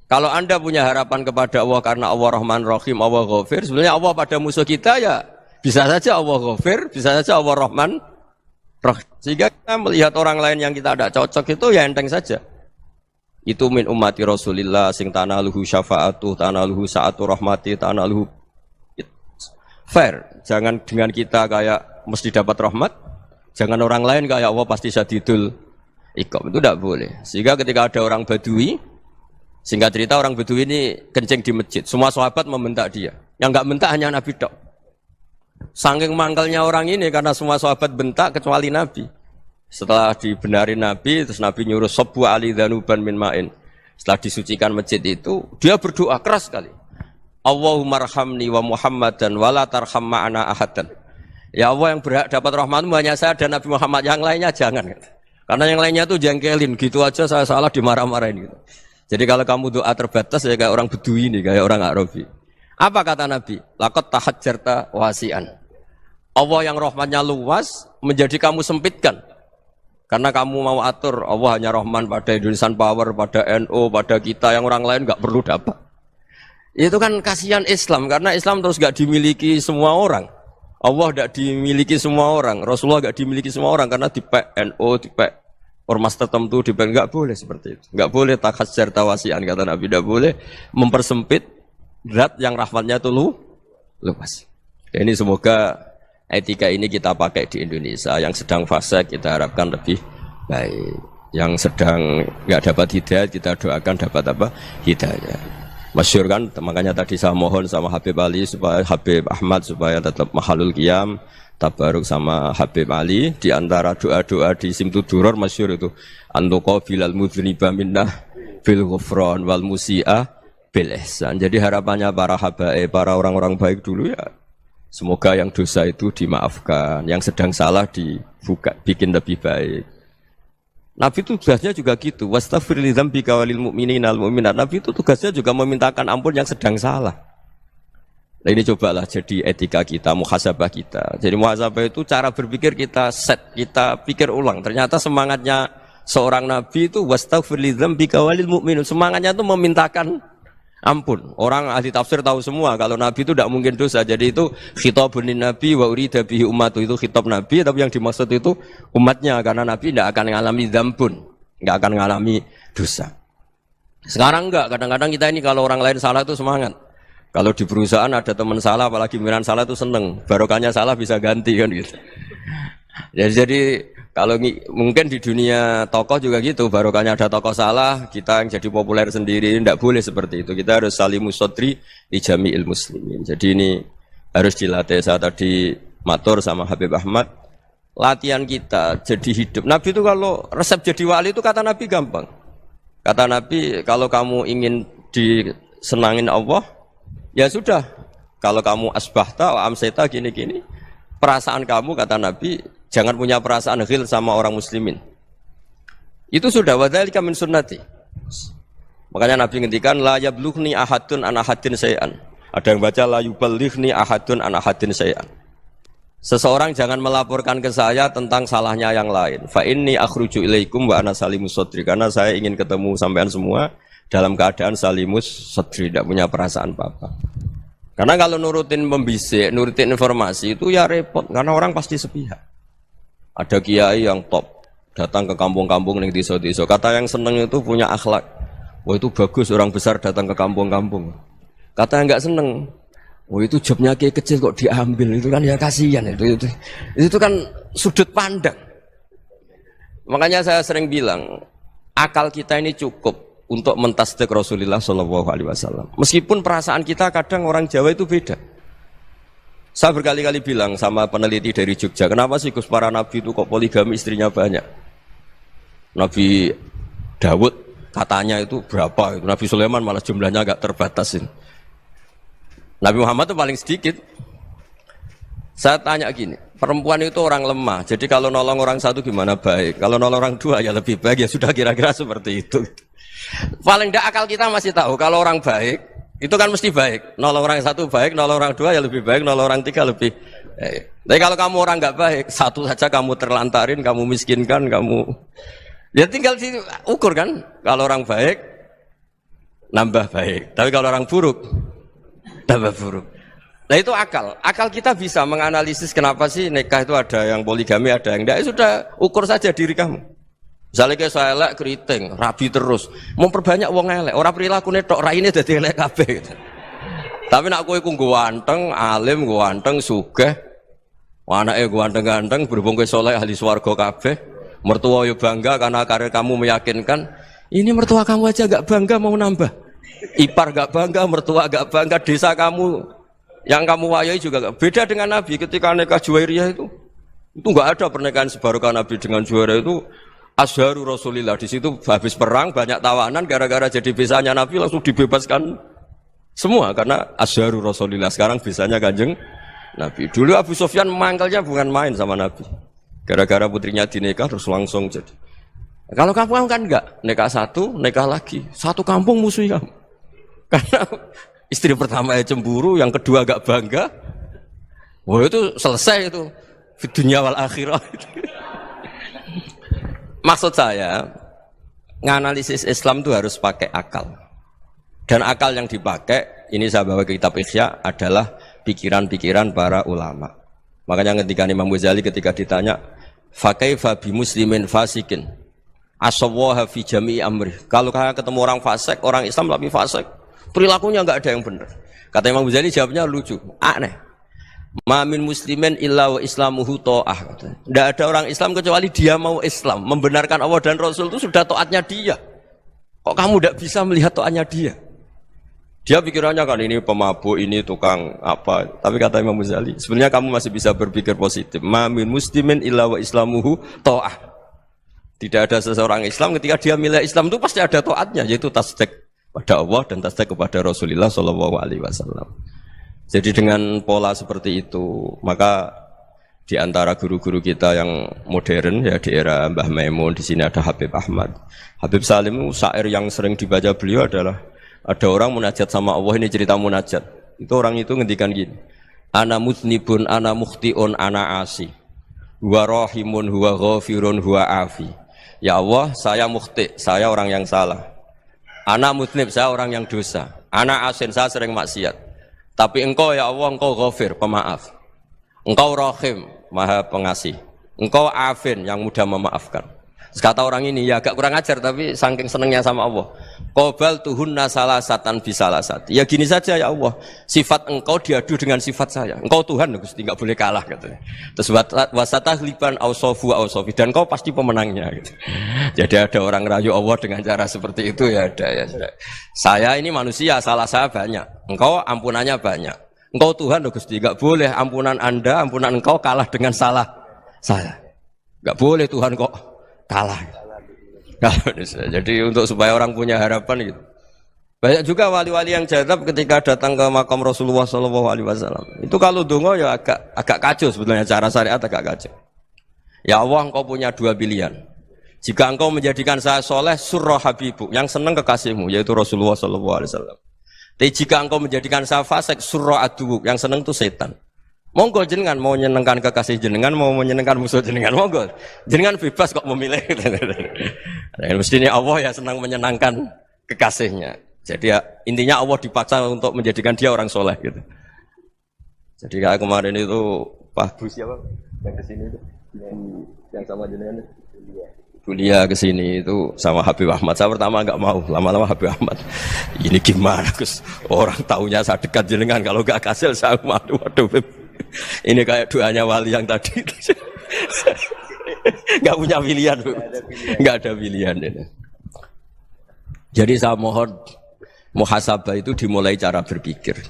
Kalau Anda punya harapan kepada Allah karena Allah Rahman Rahim, Allah ghafir, sebenarnya Allah pada musuh kita ya bisa saja Allah ghafir, bisa saja Allah Rahman Rahim. Sehingga kita melihat orang lain yang kita tidak cocok itu ya enteng saja. Itu min ummati Rasulillah sing tanaluhu syafa'atuh, tanaluhu sa'atu rahmati, tanaluhu fair. Jangan dengan kita kayak mesti dapat rahmat. Jangan orang lain kayak Allah pasti syadidul iqam, itu tidak boleh. Sehingga ketika ada orang Badui, singkat cerita orang Badui ini kencing di masjid, semua sahabat membentak dia. Yang enggak bentak hanya Nabi tok. Saking mangkalnya orang ini karena semua sahabat bentak kecuali Nabi. Setelah dibenarin Nabi, terus Nabi nyuruh sabbu ali dhanuban min ma'in. Setelah disucikan masjid itu, dia berdoa keras sekali. Allahumma arhamni wa Muhammadan wa la tarham ma'ana ahadan. Ya Allah yang berhak dapat rahmatmu hanya saya dan Nabi Muhammad, yang lainnya jangan. Karena yang lainnya tuh jengkelin, gitu aja saya salah dimarah-marahin gitu. Jadi kalau kamu doa terbatas ya kayak orang Bedui ini, kayak orang Arabi. Apa kata Nabi? Laqad tahajjarta wasi'an. Allah yang rahmatnya luas menjadi kamu sempitkan. Karena kamu mau atur Allah hanya Rahman pada Indonesian Power, pada NU, pada kita yang orang lain nggak perlu dapat. Itu kan kasihan Islam, karena Islam terus nggak dimiliki semua orang. Allah tidak dimiliki semua orang, Rasulullah tidak dimiliki semua orang karena dipek NU, dipek ormas tertentu, dipek nggak boleh seperti itu, nggak boleh takhasyar tawasian kata Nabi, tidak boleh mempersempit zat yang rahmatnya itu luas. Ini semoga etika ini kita pakai di Indonesia. Yang sedang fase kita harapkan lebih baik, yang sedang nggak dapat hidayah kita doakan dapat apa hidayah. Masyhur kan, makanya tadi saya mohon sama Habib Ali supaya Habib Ahmad supaya tetap mahalul qiyam, tabaruk sama Habib Ali. Di antara doa-doa di Simtuduror masyhur itu antuqa bilal mudhniba minnah bil ghufran wal musi'ah bil ihsan. Jadi harapannya para habaib, para orang-orang baik dulu ya, semoga yang dosa itu dimaafkan, yang sedang salah dibuka, bikin lebih baik. Nabi itu tugasnya juga gitu. Wastaghfir li dzambika walil mu'minina wal mu'minat. Nabi itu tugasnya juga memintakan ampun yang sedang salah. Nah ini cobalah jadi etika kita, muhasabah kita. Jadi muhasabah itu cara berpikir kita set, kita pikir ulang. Ternyata semangatnya seorang nabi itu wastaghfir li dzambika walil mu'minun. Semangatnya itu memintakan ampun. Orang ahli tafsir tahu semua kalau nabi itu tidak mungkin dosa. Jadi itu khitabun nabi wa urida bihi ummatu, itu khitab nabi, tapi yang dimaksud itu umatnya, karena nabi tidak akan mengalami dzambun, tidak akan mengalami dosa. Sekarang enggak, kadang-kadang kita ini kalau orang lain salah itu semangat. Kalau di perusahaan ada teman salah, apalagi miran salah itu seneng. Barokahnya salah bisa ganti kan gitu. Jadi kalau mungkin di dunia tokoh juga gitu, barokahnya ada tokoh salah, kita yang jadi populer sendiri, tidak boleh seperti itu. Kita harus salimus sodri di jami'il muslimin. Jadi ini harus dilatih. Saya tadi matur sama Habib Ahmad, latihan kita jadi hidup. Nabi itu kalau resep jadi wali itu kata Nabi gampang. Kata Nabi, kalau kamu ingin disenangin Allah, ya sudah, kalau kamu asbahta wa amseta gini-gini, perasaan kamu, kata Nabi, jangan punya perasaan ghil sama orang muslimin. Itu sudah, wadzalika min sunnati. Makanya Nabi ngendikan la yablughni ahadun an ahadin syai'an. Ada yang baca la yuballighni ahadun an ahadin syai'an. Seseorang jangan melaporkan ke saya tentang salahnya yang lain. Fa inni akhruju ilaikum wa ana salimus sodri. Karena saya ingin ketemu sampean semua dalam keadaan salimus sadri, tidak punya perasaan apa-apa. Karena kalau nurutin membisik, nurutin informasi itu ya repot, karena orang pasti sepihak. Ada kiai yang top, datang ke kampung-kampung ning desa-desa. Kata yang seneng itu punya akhlak. Wah itu bagus, orang besar datang ke kampung-kampung. Kata yang enggak seneng, wah itu jobnya kiai kecil kok diambil, itu kan ya kasihan itu kan sudut pandang. Makanya saya sering bilang, akal kita ini cukup untuk mentasdik Rasulullah Shallallahu Alaihi Wasallam. Meskipun perasaan kita kadang orang Jawa itu beda. Saya berkali-kali bilang sama peneliti dari Jogja, kenapa sih Gus para nabi itu kok poligami istrinya banyak? Nabi Dawud katanya itu berapa? Nabi Sulaiman malah jumlahnya agak terbatasin. Nabi Muhammad itu paling sedikit. Saya tanya gini, perempuan itu orang lemah, jadi kalau nolong orang satu gimana baik? Kalau nolong orang dua ya lebih baik, ya sudah kira-kira seperti itu. Paling tidak akal kita masih tahu kalau orang baik itu kan mesti baik. Nolong orang satu baik, nolong orang dua ya lebih baik, nolong orang tiga lebih baik. Tapi kalau kamu orang nggak baik, satu saja kamu terlantarin, kamu miskinkan, kamu ya tinggal diukur kan. Kalau orang baik nambah baik, tapi kalau orang buruk tambah buruk. Nah itu akal. Akal kita bisa menganalisis kenapa sih nikah itu ada yang poligami, ada yang enggak. Ya sudah, ukur saja diri kamu. Misalnya kayak saya elek keriting, rabi terus, memperbanyak wong elek, orang perilaku netok, raine dadi elek kabeh. Tapi nak kowe ku ganteng, alim, ganteng, sugih, anake ganteng-ganteng, berhubung kowe saleh ahli swarga kabeh, mertua yo bangga karena karir kamu meyakinkan. Ini mertua kamu aja enggak bangga mau nambah. Ipar enggak bangga, mertua enggak bangga, desa kamu yang kamu wayai juga enggak. Beda dengan Nabi ketika nikah Juwairiyah itu enggak ada pernikahan sebarokah Nabi dengan Juwairiyah itu. Azharu Rasulillah, di situ habis perang banyak tawanan, gara-gara jadi bisanya Nabi langsung dibebaskan semua karena Azharu Rasulillah. Sekarang bisanya Kanjeng Nabi. Dulu Abu Sufyan mangkalnya bukan main sama Nabi, gara-gara putrinya dinikah terus langsung jadi. Kalau kamu kan enggak, nikah satu, nikah lagi, satu kampung musuh kamu. Karena istri pertama ya cemburu, yang kedua agak bangga. Wah itu selesai itu, di dunia wal akhirah. Maksud saya, nganalisis Islam itu harus pakai akal. Dan akal yang dipakai, ini saya bawa ke kitab Ihya, adalah pikiran-pikiran para ulama. Makanya ketika Imam Ghazali ketika ditanya, fakaifa bi muslimin fasikin asawwaha fi jami'i amri. Kalau kalian ketemu orang fasik, orang Islam tapi fasik, perilakunya enggak ada yang benar. Kata Imam Ghazali jawabnya lucu, aneh. Ma min muslimin illa wa islamuhu ta'ah. Tidak ada orang Islam kecuali dia mau Islam, membenarkan Allah dan Rasul itu sudah taatnya dia. Kok kamu tidak bisa melihat taatnya dia? Dia pikirannya kan ini pemabuk, ini tukang apa. Tapi kata Imam Ghazali, sebenarnya kamu masih bisa berpikir positif. Ma min muslimin illa wa islamuhu ta'ah. Tidak ada seseorang Islam ketika dia milih Islam itu pasti ada taatnya, yaitu tasdik pada Allah dan tasdik kepada Rasulullah Shallallahu Alaihi Wasallam. Jadi dengan pola seperti itu, maka di antara guru-guru kita yang modern ya di era Mbah Maimun, di sini ada Habib Ahmad, Habib Salim, syair yang sering dibaca beliau adalah ada orang munajat sama Allah, ini cerita munajat. Itu orang itu ngendikan gini, ana mutnibun, ana mukhtiun, ana asi, huwa rahimun, huwa ghafirun, huwa afi. Ya Allah, saya mukhti, saya orang yang salah. Ana mutnib, saya orang yang dosa. Ana asin, saya sering maksiat. Tapi engkau ya Allah, engkau ghafir, pemaaf. Engkau rahim, maha pengasih. Engkau afin, yang mudah memaafkan. Kata orang ini, ya agak kurang ajar, tapi saking senengnya sama Allah. Qobal tuhunna salasatan bisalasat. Ya gini saja ya Allah, sifat engkau diadu dengan sifat saya. Engkau Tuhan, Gusti, enggak boleh kalah katanya. Terus wasatahliban ausofu ausofi, dan engkau pasti pemenangnya gitu. Jadi ada orang rayu Allah dengan cara seperti itu ya ada ya. Saya ini manusia, salah saya banyak. Engkau ampunannya banyak. Engkau Tuhan, Gusti, enggak boleh ampunan Anda, ampunan engkau kalah dengan salah saya. Enggak boleh Tuhan kok kalah. Jadi untuk supaya orang punya harapan gitu. Banyak juga wali-wali yang jadab ketika datang ke makam Rasulullah SAW. Itu kalau dongo ya agak kacau sebetulnya, cara syariat agak kacau. Ya Allah, engkau punya dua pilihan. Jika engkau menjadikan saya soleh, surah habibu, yang senang kekasihmu, yaitu Rasulullah SAW. Tapi jika engkau menjadikan saya fasik, surah aduuk, yang senang itu setan. Monggo jenengan mau menyenangkan kekasih jenengan, mau menyenangkan musuh jenengan, monggo. Jenengan bebas kok memilih. Nah, mestinya Allah ya senang menyenangkan kekasihnya. Jadi ya, intinya Allah dipaksa untuk menjadikan dia orang soleh gitu. Jadi kayak kemarin itu Pak Bu siapa yang kesini itu, yang sama jenengan Bulia kesini itu sama Habib Ahmad. Saya pertama nggak mau, lama-lama Habib Ahmad. Ini gimana Gus? Orang taunya saya dekat jenengan, kalau nggak kasil saya waduh. Ini kayak doanya wali yang tadi. Nggak punya pilihan, nggak ada pilihan. Jadi saya mohon muhasabah itu dimulai cara berpikir.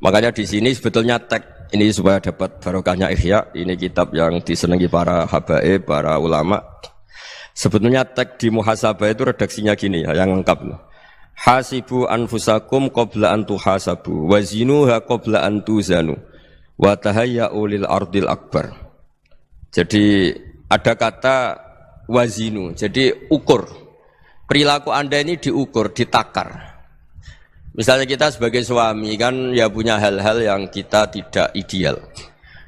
Makanya di sini sebetulnya tag ini supaya dapat barokahnya Ihya. Ini kitab yang disenangi para habaib, para ulama. Sebetulnya tag di muhasabah itu redaksinya gini ya, yang lengkap. Hasibu anfusakum qabla an tuhasabu, wazinuha qabla an tuzanu, wa tahayya'u lil ardil akbar. Jadi ada kata wazinu, jadi ukur. Perilaku Anda ini diukur, ditakar. Misalnya kita sebagai suami kan ya punya hal-hal yang kita tidak ideal.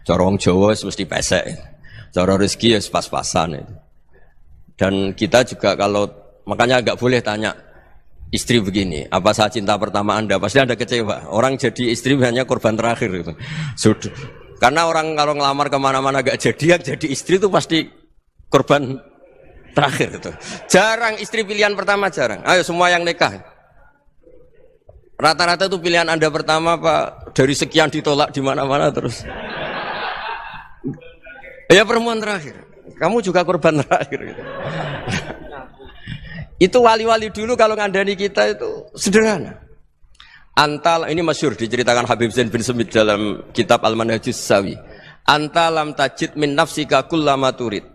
Corong Jawa mesti pesek, cara rezeki ya pas-pasan. Dan kita juga kalau, makanya nggak boleh tanya istri begini, apa saya cinta pertama Anda? Pasti Anda kecewa. Orang jadi istri hanya korban terakhir gitu. Sudah. Karena orang kalau ngelamar kemana-mana gak jadi, yang jadi istri itu pasti korban terakhir gitu. Jarang istri pilihan pertama, jarang. Ayo semua yang nikah. Rata-rata itu pilihan Anda pertama Pak, dari sekian ditolak di mana-mana terus. Ya perempuan terakhir. Kamu juga korban terakhir gitu. Itu wali-wali dulu kalau ngandani kita itu sederhana. Antal, ini masyhur diceritakan Habib Zain bin Semit dalam kitab Al-Manhajus Sawi. Anta lam tajid min nafsika kullama turid,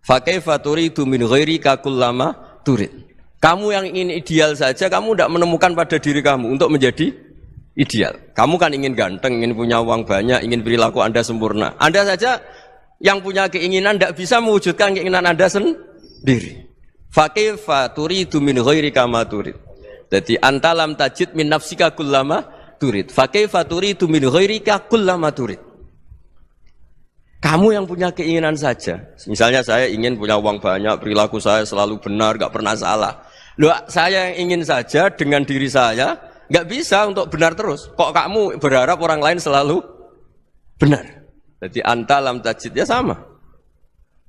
fa kaifa turidu min ghairika kullama turid. Kamu yang ingin ideal saja, kamu tidak menemukan pada diri kamu untuk menjadi ideal. Kamu kan ingin ganteng, ingin punya uang banyak, ingin perilaku Anda sempurna. Anda saja yang punya keinginan tidak bisa mewujudkan keinginan Anda sendiri. Fa kaifa turidu min ghairika ma turid. Jadi anta lam tajid min nafsika kullama turid, fa kaifa turidu min ghairika kullama turid. Kamu yang punya keinginan saja. Misalnya saya ingin punya uang banyak, perilaku saya selalu benar, enggak pernah salah. Loh, saya yang ingin saja dengan diri saya enggak bisa untuk benar terus. Kok kamu berharap orang lain selalu benar? Jadi anta lam tajid ya sama.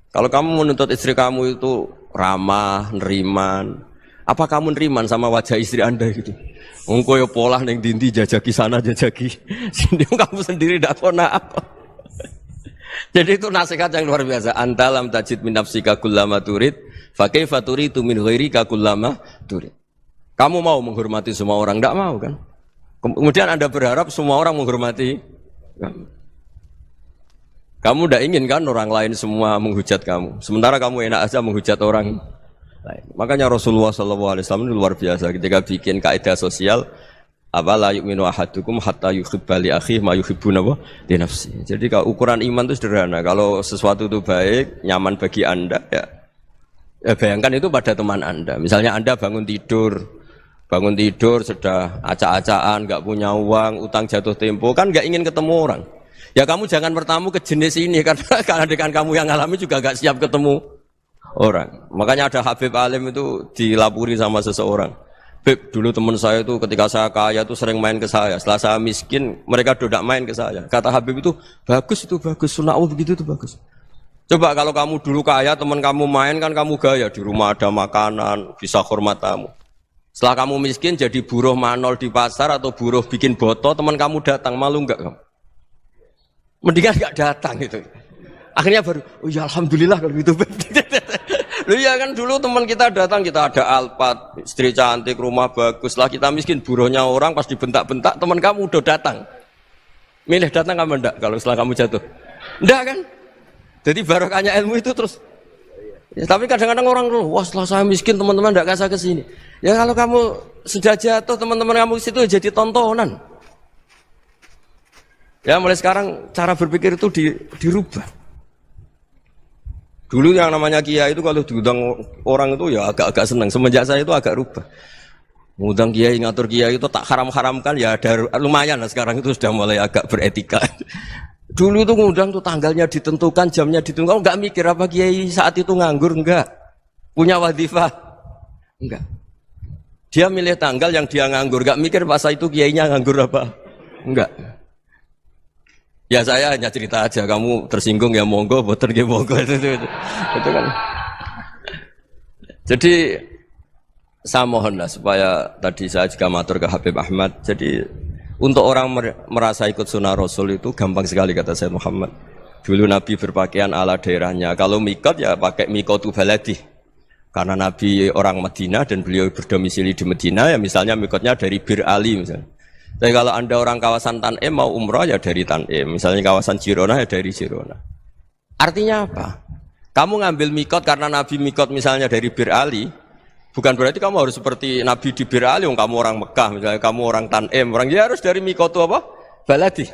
Kalau kamu menuntut istri kamu itu ramah, neriman, apa kamu neriman sama wajah istri Anda gitu? Engkau ya pola neng dindi jajaki sana jajaki sini, kamu sendiri tidak kona apa. Jadi itu nasihat yang luar biasa. Anta lam tajid min nafsika kullama turid, fa kaifa turidu min ghairika kullama turid. Kamu mau menghormati semua orang? Tidak mau kan? Kemudian Anda berharap semua orang menghormati kamu. Kamu tidak ingin kan orang lain semua menghujat kamu. Sementara kamu enak aja menghujat orang Makanya Rasulullah SAW ini luar biasa ketika bikin kaidah sosial apa la yu'minu ahadukum hatta yuhibba li akhihi ma yuhibbu li nafsi. Jadi kalau ukuran iman itu sederhana. Kalau sesuatu itu baik, nyaman bagi Anda ya bayangkan itu pada teman Anda. Misalnya Anda bangun tidur sudah acak-acakan, enggak punya uang, utang jatuh tempo, kan enggak ingin ketemu orang. Ya kamu jangan bertamu ke jenis ini karena dengan kamu yang alami juga enggak siap ketemu orang. Makanya ada Habib Alim itu dilapuri sama seseorang. Beb, dulu teman saya itu ketika saya kaya itu sering main ke saya. Setelah saya miskin, mereka tidak main ke saya. Kata Habib itu bagus, sunnah Allah begitu itu bagus. Coba kalau kamu dulu kaya, teman kamu main kan kamu gaya. Di rumah ada makanan, bisa hormat tamu. Setelah kamu miskin jadi buruh manol di pasar atau buruh bikin boto, teman kamu datang, malu enggak kamu? Mendingan enggak datang itu. Akhirnya baru, oh ya alhamdulillah kalau gitu. Lu ya kan dulu teman kita datang, kita ada Alphard, istri cantik, rumah bagus. Lah kita miskin, buruhnya orang pas dibentak-bentak, teman kamu udah datang. Milih datang kamu enggak kalau setelah kamu jatuh? Enggak kan? Jadi barokahnya ilmu itu terus. Ya, tapi kadang-kadang orang tuh, wah setelah saya miskin teman-teman enggak kasih ke sini. Ya kalau kamu sudah jatuh, teman-teman kamu di situ jadi tontonan. Ya mulai sekarang cara berpikir itu dirubah. Dulu yang namanya kiai itu kalau diundang orang itu ya agak-agak senang. Semenjak saya itu agak rubah. Ngundang kiai, ngatur kiai itu tak haram-haramkan ya ada lumayan lah sekarang itu sudah mulai agak beretika. Dulu itu ngundang tuh tanggalnya ditentukan, jamnya ditentukan. Enggak mikir apa kiai saat itu nganggur, enggak. Punya wadifah, enggak. Dia milih tanggal yang dia nganggur, enggak mikir masa itu kiainya nganggur apa. Enggak. Ya saya hanya cerita aja, kamu tersinggung ya monggo, boten nggih monggo itu kan. Jadi saya mohonlah supaya tadi saya juga matur ke Habib Ahmad. Jadi untuk orang merasa ikut sunnah Rasul itu gampang sekali kata Sayyid Muhammad. Dulu Nabi berpakaian ala daerahnya. Kalau mikot ya pakai mikotu baladi. Karena Nabi orang Madinah dan beliau berdomisili di Madinah ya misalnya mikotnya dari Bir Ali misalnya. Tapi kalau Anda orang kawasan Tanim mau umrah ya dari Tanim. Misalnya kawasan Jirona ya dari Jirona. Artinya apa? Kamu ngambil mikot karena Nabi mikot misalnya dari Bir Ali, bukan berarti kamu harus seperti Nabi di Bir Ali, kamu orang Mekah, misalnya kamu orang Tanim, orang dia harus dari mikot itu apa? Baladi.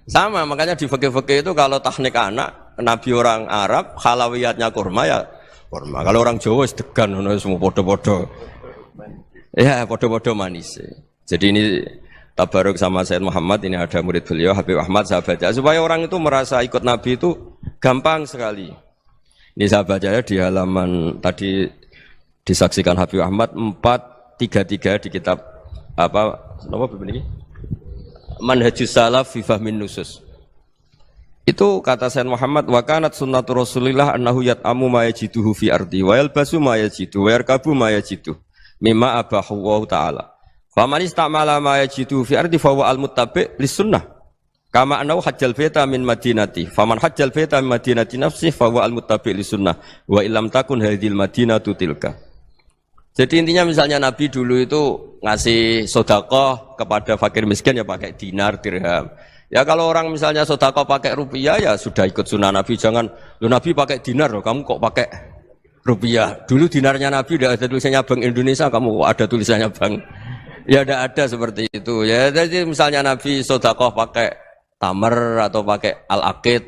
Sama, makanya di fikih-fikih itu kalau tahnik anak, Nabi orang Arab, halawiyatnya kurma ya kurma. Kalau orang Jawa sedegan, semua podo-podo. Ya, podo-podo manis. Jadi ini tabaruk sama Sayyid Muhammad, ini ada murid beliau Habib Ahmad, saya baca supaya orang itu merasa ikut Nabi itu gampang sekali. Ini saya baca ya di halaman tadi disaksikan Habib Ahmad 433 di kitab apa begini? Manhajus Salaf fi Fahmin Nusus. Itu kata Sayyid Muhammad wa kanat sunnatu Rasulillah annahu yat'amu ma yajiduhu fi ardi wa yalbasu ma yajidu wa yarkabu ma yajidu mimma abahu wa ta'ala. Faman istamala ma yajidu fi ardi fa huwa al-muttabi' lis-sunnah. Kama annahu hajjal baita min madinati. Faman hajjal baita min madinati nafsi fa huwa al-muttabi' lis-sunnah. Wa illam takun hadhil madinatu tilka. Jadi intinya misalnya Nabi dulu itu ngasih sedekah kepada fakir miskin ya pakai dinar, dirham. Ya kalau orang misalnya sedekah pakai rupiah ya sudah ikut sunnah Nabi. Jangan lu Nabi pakai dinar loh, kamu kok pakai rupiah. Dulu dinarnya Nabi udah ada tulisannya Bank Indonesia, kamu kok ada tulisannya Bank. Ya tidak ada seperti itu. Ya jadi misalnya Nabi sedekah pakai tamar atau pakai al-aqid,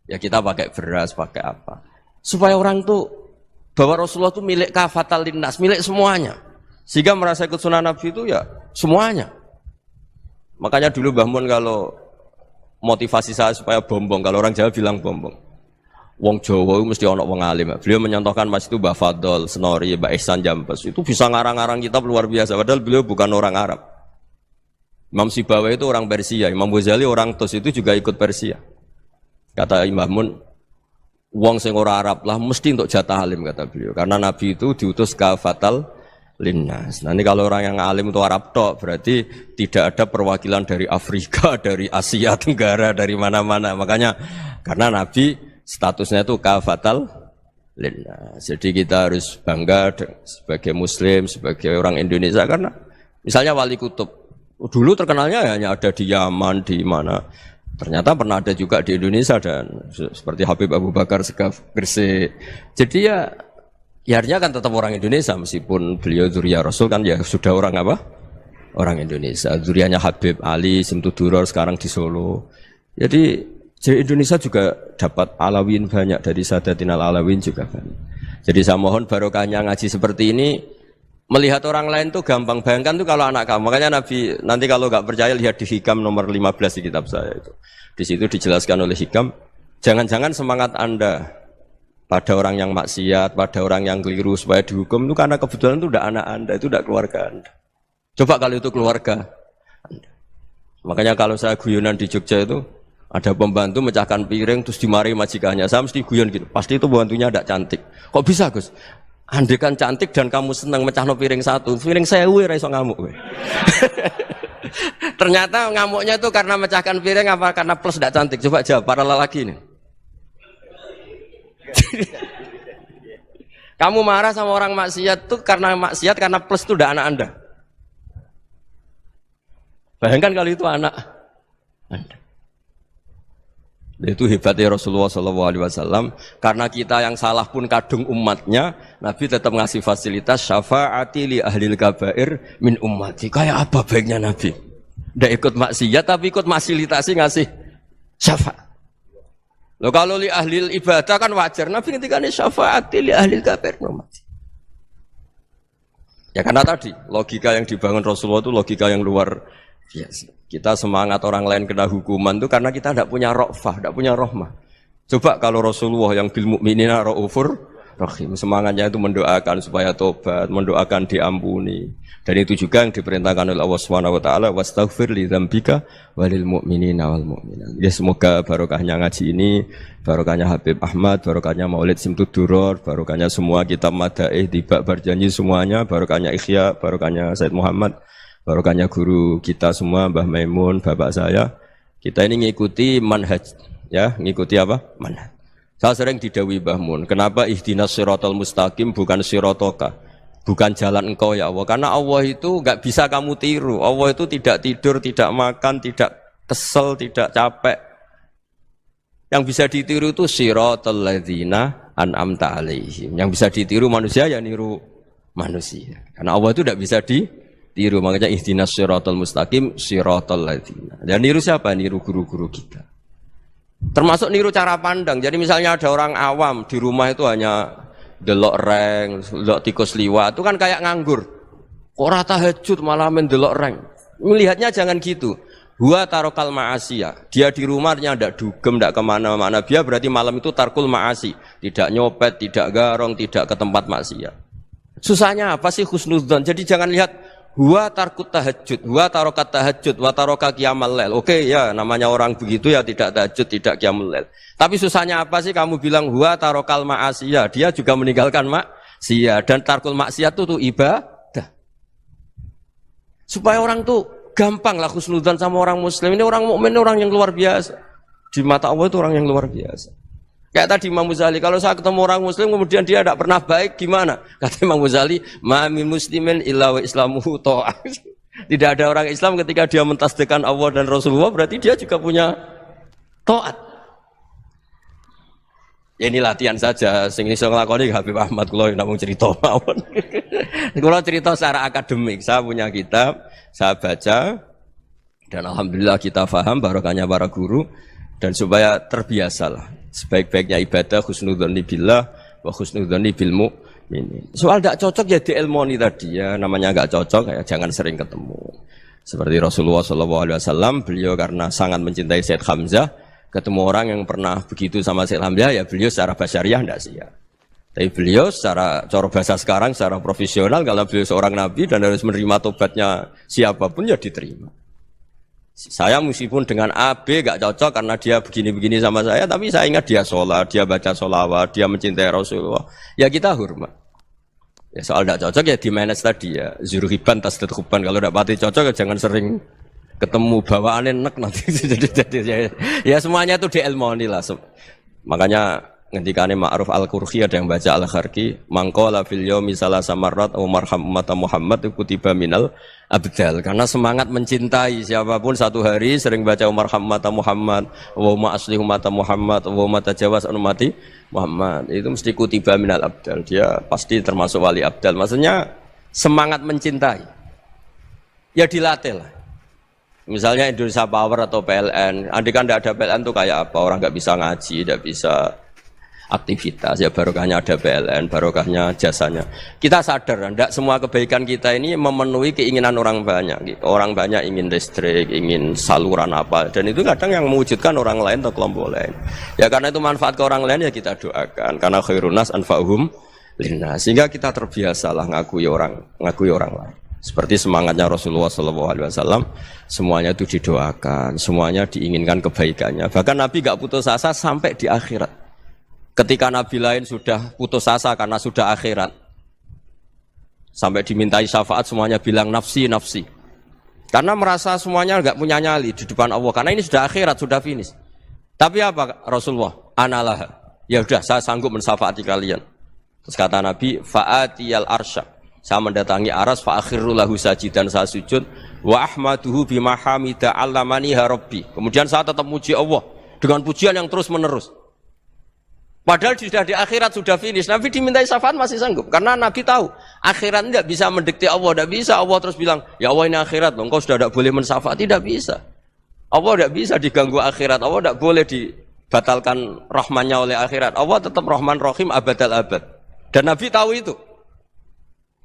ya kita pakai beras, pakai apa? Supaya orang tuh bahwa Rasulullah itu milik kafatal linnas, milik semuanya. Sehingga merasa ikut sunnah Nabi itu ya semuanya. Makanya dulu Mbah Mun kalau motivasi saya supaya bombong, kalau orang Jawa bilang bombong. Wong Jawa itu mesti ono wong alim. Beliau menyontohkan Mas itu Mbah Fadol, Senori, Mbah Ihsan Jambes. Itu bisa ngarang-ngarang kitab luar biasa. Padahal beliau bukan orang Arab. Imam Sibawa itu orang Persia. Imam Ghazali orang Tus itu juga ikut Persia. Kata Imam Mun, wong sing ora Arab lah mesti untuk jatah alim kata beliau. Karena Nabi itu diutus kafatal linnas. Nah ini kalau orang yang alim itu Arab tok berarti tidak ada perwakilan dari Afrika, dari Asia Tenggara, dari mana-mana. Makanya karena Nabi statusnya itu kafatal linnas. Jadi kita harus bangga sebagai Muslim, sebagai orang Indonesia karena misalnya Wali Kutub dulu terkenalnya hanya ada di Yaman, di mana. Ternyata pernah ada juga di Indonesia dan seperti Habib Abu Bakar Segaf Gresik. Jadi ya Ya artinya kan tetap orang Indonesia meskipun beliau dzurriyyah Rasul kan ya sudah orang apa? Orang Indonesia. Dzurriyyahnya Habib Ali Simtuduror sekarang di Solo. Jadi Indonesia juga dapat Alawin banyak dari Sadatinal Alawin juga banyak. Jadi saya mohon barokahnya ngaji seperti ini. Melihat orang lain tuh gampang, bayangkan tuh kalau anak kamu. Makanya Nabi nanti kalau nggak percaya lihat di Hikam nomor 15 di kitab saya itu. Di situ dijelaskan oleh Hikam, jangan-jangan semangat Anda pada orang yang maksiat, pada orang yang keliru supaya dihukum itu karena kebetulan itu udah anak Anda, itu udah keluarga Anda. Coba kalau itu keluarga Anda. Makanya kalau saya guyonan di Jogja itu ada pembantu mecahkan piring terus dimarahi majikannya, saya mesti guyon gitu. Pasti itu pembantunya tidak cantik. Kok bisa Gus? Andai kan cantik dan kamu senang mecahno piring satu, piring 1000 ra iso ngamuk kowe. Ternyata ngamuknya itu karena mecahkan piring apa karena plus tidak cantik? Coba jawab para lelaki ini. Kamu marah sama orang maksiat tuh karena maksiat karena plus itu udah anak Anda. Bayangkan kalau itu anak Anda. Itu hebatnya Rasulullah SAW. Karena kita yang salah pun kadung umatnya, Nabi tetap ngasih fasilitas syafaati li ahlil kabair min ummati. Kayak apa baiknya Nabi? Tidak ikut maksiat tapi ikut fasilitasi ngasih syafaat. Loh kalau li ahlil ibadah kan wajar. Nabi ketika ini syafaati li ahlil kabair min ummati. Ya karena tadi logika yang dibangun Rasulullah itu logika yang luar biasa. Kita semangat orang lain kena hukuman itu karena kita tidak punya ra'fah, tidak punya rahmah. Coba kalau Rasulullah yang bil mu'minina ra'ufur rahim, semangatnya itu mendoakan supaya tobat, mendoakan diampuni. Dan itu juga yang diperintahkan oleh Allah Subhanahu wa taala, wastaghfir li dzambika walil mu'minina wal mu'minat. Ya semoga barokahnya ngaji ini, barokahnya Habib Ahmad, barokahnya Maulid Simtuduror, barokahnya semua kitab Madaih, Tiba Berjanji semuanya, barokahnya Ikhya, barokahnya Said Muhammad, barokahnya guru kita semua, Mbah Maimun, bapak saya. Kita ini ngikuti manhaj, ya, ngikuti apa? Manhaj. Saya sering didhawuhi Mbah Mun, kenapa ihdinas siratal mustaqim bukan siratoka? Bukan jalan engkau ya Allah. Karena Allah itu enggak bisa kamu tiru. Allah itu tidak tidur, tidak makan, tidak kesel, tidak capek. Yang bisa ditiru itu siratal ladzina an'amta alaihim. Yang bisa ditiru manusia ya niru manusia. Karena Allah itu tidak bisa ditiru, makanya ihdinas siratal mustaqim siratal ladzina. Dan niru siapa? Niru guru-guru kita. Termasuk niru cara pandang. Jadi misalnya ada orang awam di rumah itu hanya delok reng, delok tikus liwat, itu kan kayak nganggur. Kok ora tahajud malah mendelok reng. Melihatnya jangan gitu. Huwa tarokal ma'asiyah. Dia di rumahnya tidak dugem, tidak kemana-mana. Dia berarti malam itu tarkul ma'asi. Tidak nyopet, tidak garong, tidak ke tempat maksiat. Susahnya apa sih husnudzon? Jadi jangan lihat huwa tarkut tahajud, huwa tarokat tahajud, wa taroka qiyamal lail. Oke ya, namanya orang begitu ya tidak tahajud, tidak qiyamul lail. Tapi susahnya apa sih kamu bilang huwa tarokal ma'asiyah? Dia juga meninggalkan maksiat, dan tarkul maksiat itu ibadah. Supaya orang tuh gampang lah husnudzon sama orang muslim. Ini orang mukmin, orang yang luar biasa. Di mata Allah itu orang yang luar biasa. Kayak tadi Imam Ghazali, kalau saya ketemu orang muslim kemudian dia tidak pernah baik, gimana? Kata Imam Ghazali, ma min muslimin illa wa islamuhu ta'ah. Tidak ada orang Islam ketika dia mentasdihkan Allah dan Rasulullah, berarti dia juga punya taat. Ya ini latihan saja, sing iso nglakoni Habib Ahmad kula namung cerita mawon. Kula cerita secara akademik, saya punya kitab, saya baca dan alhamdulillah kita paham barokahnya para guru dan supaya terbiasalah. Sebaik-baiknya ibadah husnudzoni billah wa husnudzoni bil mu'minin. Soal tidak cocok ya diilmoni tadi ya, namanya enggak cocok ya jangan sering ketemu. Seperti Rasulullah SAW, beliau karena sangat mencintai Said Hamzah, ketemu orang yang pernah begitu sama Said Hamzah ya beliau secara basyariah tidak siap. Tapi beliau secara cara bahasa sekarang, secara profesional, kalau beliau seorang nabi dan harus menerima tobatnya siapapun ya diterima. Saya meskipun dengan A, B gak cocok karena dia begini-begini sama saya, tapi saya ingat dia sholat, dia baca sholawat, dia mencintai Rasulullah. Ya kita hormat. Ya soal gak cocok ya di manage tadi ya. Zuruhiban tasdid huban. Kalau gak pati cocok ya jangan sering ketemu, bawaannya enak nanti. Ya semuanya itu diilmoni lah. Makanya ngendikane Ma'ruf Al-Qurhi, ada yang baca Al-Kharqi, mangqala fil yaumi salasa marrat aw marham ummata Muhammad kutiba minal abdal. Karena semangat mencintai siapapun satu hari sering baca marham ummata Muhammad, wa ma asli ummata Muhammad, wa ma tajawaz an ummati Muhammad, itu mesti kutiba minal abdal. Dia pasti termasuk wali abdal. Maksudnya semangat mencintai. Ya dilatih lah. Misalnya Indonesia Power atau PLN, andai kan tidak ada PLN tuh kayak apa? Orang nggak bisa ngaji, tidak bisa aktivitas. Ya barokahnya ada PLN, barokahnya jasanya. Kita sadar, tidak semua kebaikan kita ini memenuhi keinginan orang banyak. Orang banyak ingin listrik, ingin saluran apa, dan itu kadang yang mewujudkan orang lain atau kelompok lain. Ya karena itu manfaat ke orang lain ya kita doakan. Karena khairun nas anfa'uhum linnas. Sehingga kita terbiasalah ngakui orang lain. Seperti semangatnya Rasulullah SAW, semuanya itu didoakan, semuanya diinginkan kebaikannya. Bahkan Nabi gak putus asa sampai di akhirat. Ketika Nabi lain sudah putus asa karena sudah akhirat, sampai dimintai syafaat semuanya bilang nafsi, nafsi. Karena merasa semuanya gak punya nyali di depan Allah. Karena ini sudah akhirat, sudah finish. Tapi apa Rasulullah? Analah. Ya udah, saya sanggup mensyafaati kalian. Terus kata Nabi, fa'atiyal arsya. Saya mendatangi aras fa akhiru lahu sajidan, saya sujud wa ahmaduhu bima hamida 'allamani rabbi. Kemudian saya tetap muji Allah dengan pujian yang terus menerus. Padahal sudah di akhirat sudah finish. Nabi dimintai syafaat masih sanggup karena Nabi tahu akhirat tidak bisa mendikte Allah, tidak bisa Allah terus bilang, "Ya Allah ini akhirat loh, engkau sudah tidak boleh mensyafaat." Tidak bisa. Allah tidak bisa diganggu akhirat. Allah tidak boleh dibatalkan rahmannya oleh akhirat. Allah tetap Rahman Rahim abadal abad. Dan Nabi tahu itu.